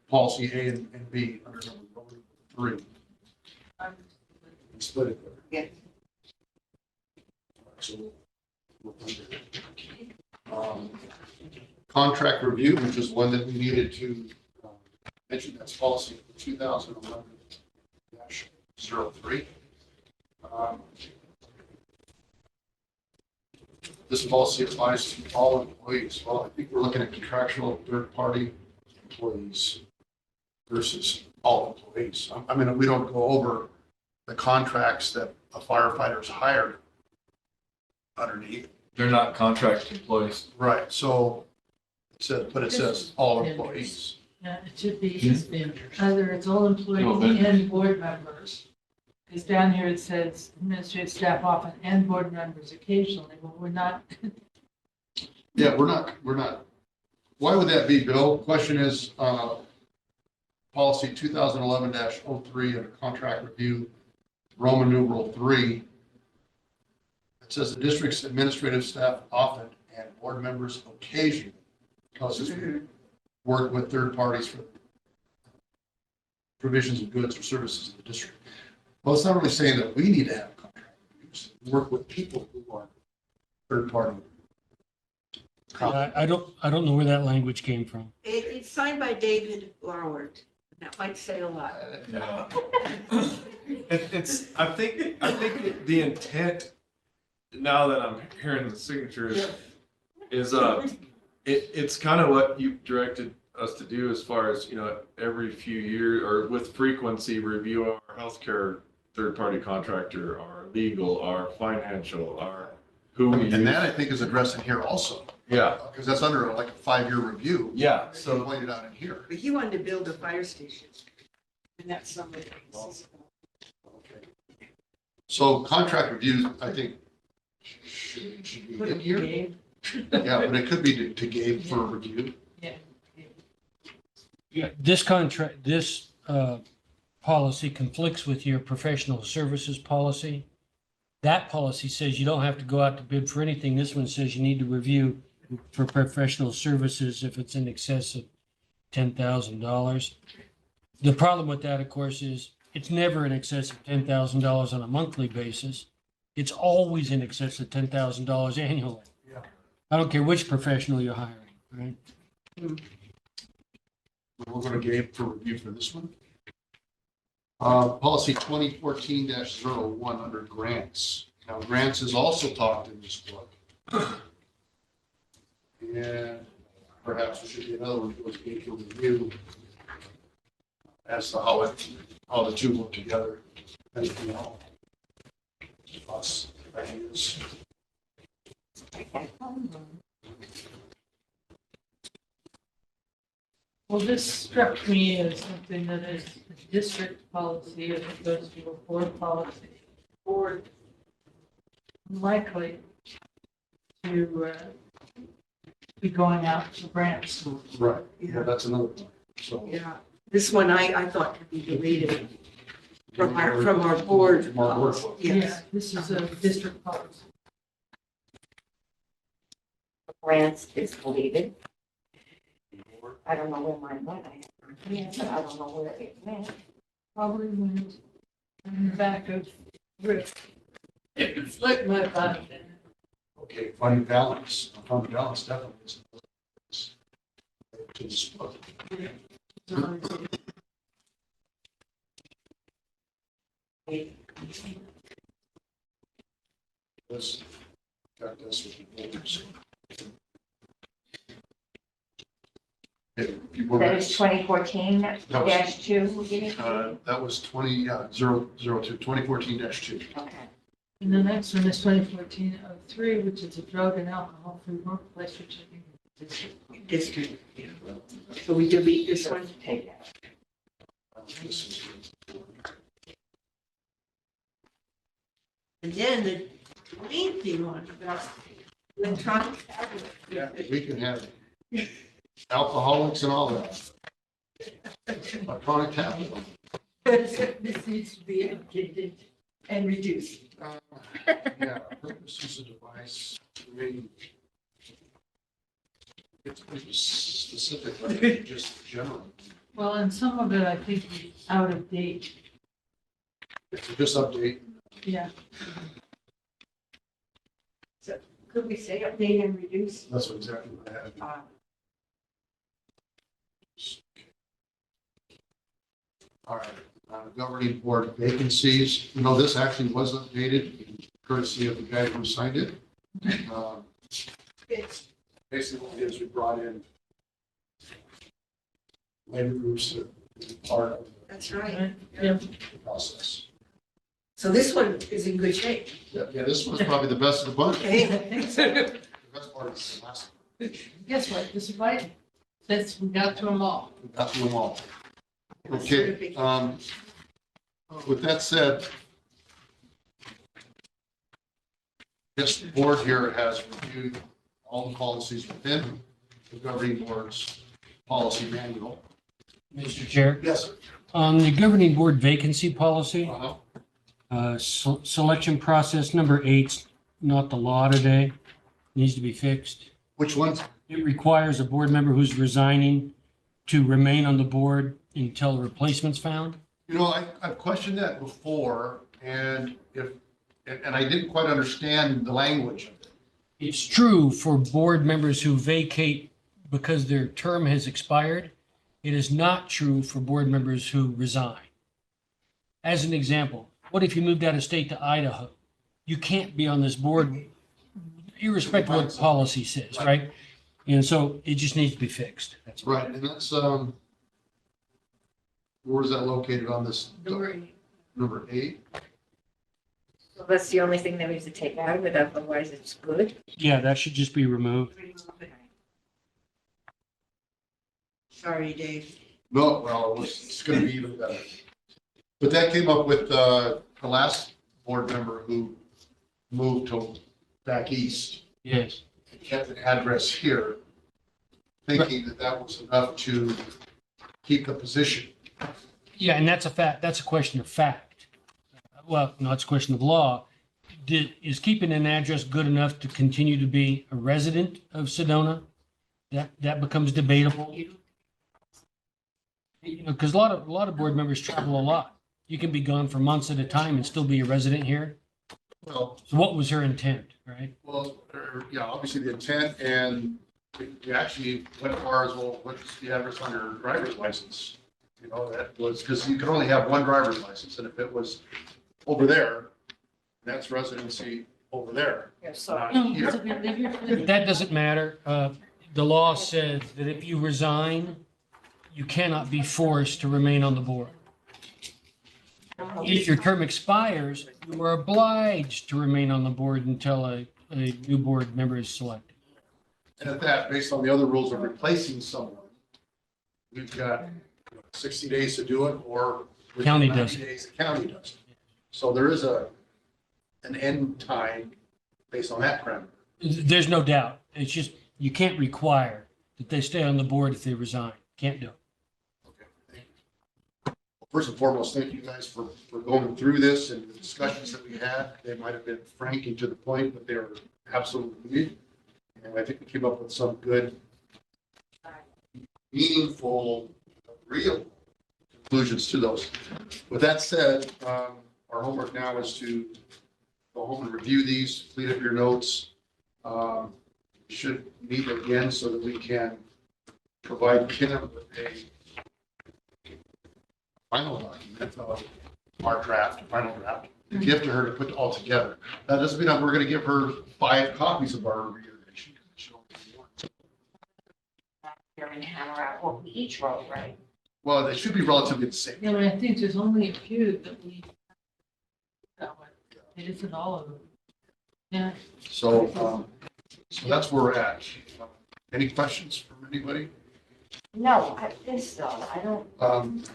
Policy A and B under number 3. Split it there. Yeah. So, contract review, which is one that we needed to mention, that's policy 2011-03. This policy applies to all employees. Well, I think we're looking at contractual third-party employees versus all employees. I mean, we don't go over the contracts that a firefighter's hired underneath. They're not contract employees. Right, so it says, but it says all employees. Yeah, it should be either it's all No, employees vendors. and board members. Because down here it says administrative staff often and board members occasionally, but we're not. Yeah, we're not. Why would that be, Bill? Question is, policy 2011-03 under contract review, Roman numeral 3. It says the district's administrative staff often and board members occasionally causes work with third parties for provisions of goods or services in the district. Well, it's not really saying that we need to have contract reviews. Work with people who are third party. I don't know where that language came from. It's signed by David Loward. That might say a lot. Yeah. I think the intent, now that I'm hearing the signatures, is, it's kind of what you directed us to do as far as, every few years or with frequency, review our healthcare third-party contractor, our legal, our financial, our who we use. And that I think is addressed in here also, Yeah, because that's under like a 5-year review. yeah, So so, pointed out in here. But he wanted to build a fire station. And that's somebody. Okay. So contract reviews, I think, should be in here. Yeah, but it could be to Gabe for review. Yeah, this contract, this policy conflicts with your professional services policy. That policy says you don't have to go out to bid for anything. This one says you need to review for professional services if it's in excess of $10,000. The problem with that, of course, is it's never in excess of $10,000 on a monthly basis. It's always in excess of $10,000 annually. Yeah. I don't care which professional you're hiring, right? We're going to Gabe for review for this one. Policy 2014-01 under grants. Now, grants is also talked in this book. And perhaps there should be another one that goes Gabe for review as to how the two work together. Anything else? Us, ideas. Well, this struck me as something that is a district policy as opposed to a board policy. Board likely to be going out for grants. Right, Yeah. well, that's another one. So. Yeah, this one I thought could be deleted from our board. From our board. Yes. This is a district policy. Grants is deleted. I don't know where mine went. I I don't know where it went. Probably went in the back of Rick. It's like my body. Okay, fund balance, fund balance definitely is. To this book. Let's got this with the boards. If you were- That is 2014-2, we're getting? That was 2014-2. Okay. And the next one is 2014-03, which is a drug and alcohol-free workplace, which I think is District. Yeah. So we delete this one. Take that. And then the main thing one about electronic Yeah, tablet. we can have alcoholics and all that. Electronic tablet. This needs to be updated and reduced. Yeah, purpose is a device, I mean, it's pretty specific, right? Just general. well, and some of it I think is out of date. If you just update, Yeah. Could we say update and reduce? that's what exactly what I had. All right, governing board vacancies, you know, this actually was updated courtesy of the guy who signed it. It's Basically, what it is, we brought in labor groups to be part of That's right. Right? Yeah. the process. So this one is in good shape. Yeah, this was probably the best of the bunch. Okay. The best part is the last one. Guess what? This is right. Since we got to them all. We got through them all. Okay, with that said, this board here has reviewed all the policies within the governing board's policy manual. Mr. Chair, Yes, sir. on the governing board vacancy policy, Uh-huh. selection process number 8's not the law today, needs to be fixed. Which ones? It requires a board member who's resigning to remain on the board until a replacement's found. You know, I've questioned that before, and I didn't quite understand the language of it. It's true for board members who vacate because their term has expired. It is not true for board members who resign. As an example, what if you moved out of state to Idaho? You can't be on this board irrespective of what the policy says, right? And so it just needs to be fixed. That's all. Right, and that's, where is that located on this? Number 8? So that's the only thing that we have to take out of it, otherwise it's good. Yeah, that should just be removed. Sorry, Dave. No, well, it's going to be even better. But that came up with the last board member who moved to back east Yes. and kept an address here, thinking that that was enough to keep the position. Yeah, and that's a fact, that's a question of fact. Well, no, it's a question of law. Is keeping an address good enough to continue to be a resident of Sedona? That becomes debatable. You know, because a lot of board members travel a lot. You can be gone for months at a time and still be a resident here. Well, So what was her intent, right? yeah, obviously the intent, and we actually went as far as, well, what's the address on your driver's license? You know, that was, because you can only have one driver's license, and if it was over there, that's residency over there. not No, here. it's okay. Leave your- That doesn't matter. The law says that if you resign, you cannot be forced to remain on the board. If your term expires, you are obliged to remain on the board until a new board member is selected. And at that, based on the other rules of replacing someone, we've got 60 days to do it, or within County 90 does it. days, the county does it. So there is an end time based on that parameter. There's no doubt. It's just, you can't require that they stay on the board if they resign. Can't do it. First and foremost, thank you guys for going through this and the discussions that we had. They might have been frank and to the point, but they were absolutely needed. And I think we came up with some good, meaningful, real conclusions to those. With that said, our homework now is to go home and review these, clean up your notes. Should meet again so that we can provide Kim with a final document of our draft, final draft, to give to her to put all together. That doesn't mean that we're going to give her 5 copies of our reiteration. they're gonna hammer out what we each wrote, right? Well, they should be relatively the same. Yeah, but I think there's only a few that we. That one. It isn't all of them. Yeah. So that's where we're at. Any questions from anybody? No, I don't,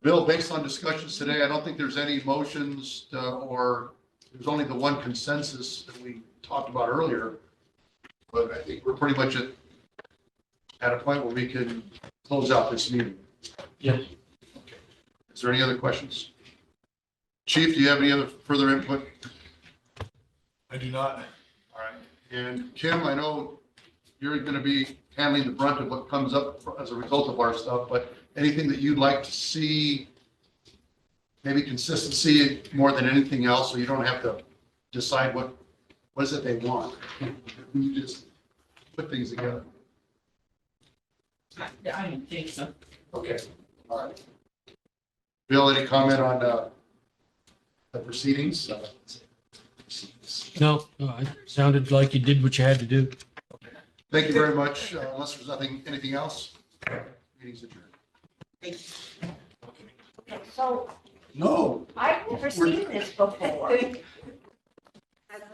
Bill, based on discussions today, I don't think there's any motions or there's only the one consensus that we talked about earlier. But I think we're pretty much at a point where we can close out this meeting. Yes. Okay. Is there any other questions? Chief, do you have any other further input? I do not. All right. And Kim, I know you're going to be handling the brunt of what comes up as a result of our stuff, but anything that you'd like to see, maybe consistency more than anything else, so you don't have to decide what is it they want. You just put things together. I don't think so. Okay. All right. Bill, any comment on the proceedings? No, it sounded like you did what you had to do. Thank you very much. Unless there's anything else, meeting's adjourned. so No. I've never seen this before.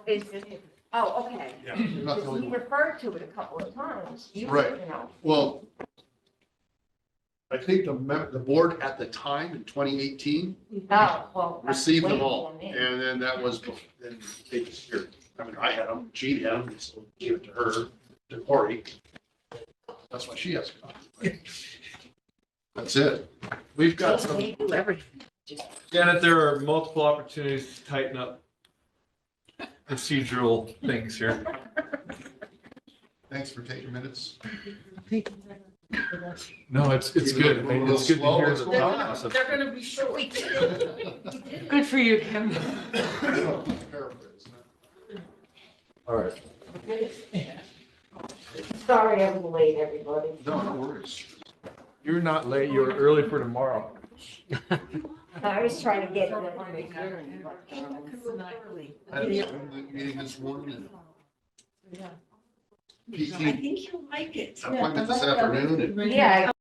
Is it, oh, okay. Yeah. You're not the Because only we one. referred to it a couple of times. Right. You know, Well, I think the board at the time in 2018 oh, well. that's received them way all. before me. And then that was, then they disappeared. I mean, I had them, Jean had them, so gave it to her, to Cory. That's why she has a copy. That's it. We've got some, They do everything. Just- Janet, there are multiple opportunities to tighten up procedural things here. Thanks for taking minutes. No, it's good. I mean, it's good to hear the They're thought gonna- process. They're gonna be short. Good for you, Kim. Paraphrase. All right. Sorry I'm late, everybody. No worries. You're not late. You're early for tomorrow. I was trying to get it on the I had a meeting this morning and I PT think you'll like it. appointment this afternoon and Yeah,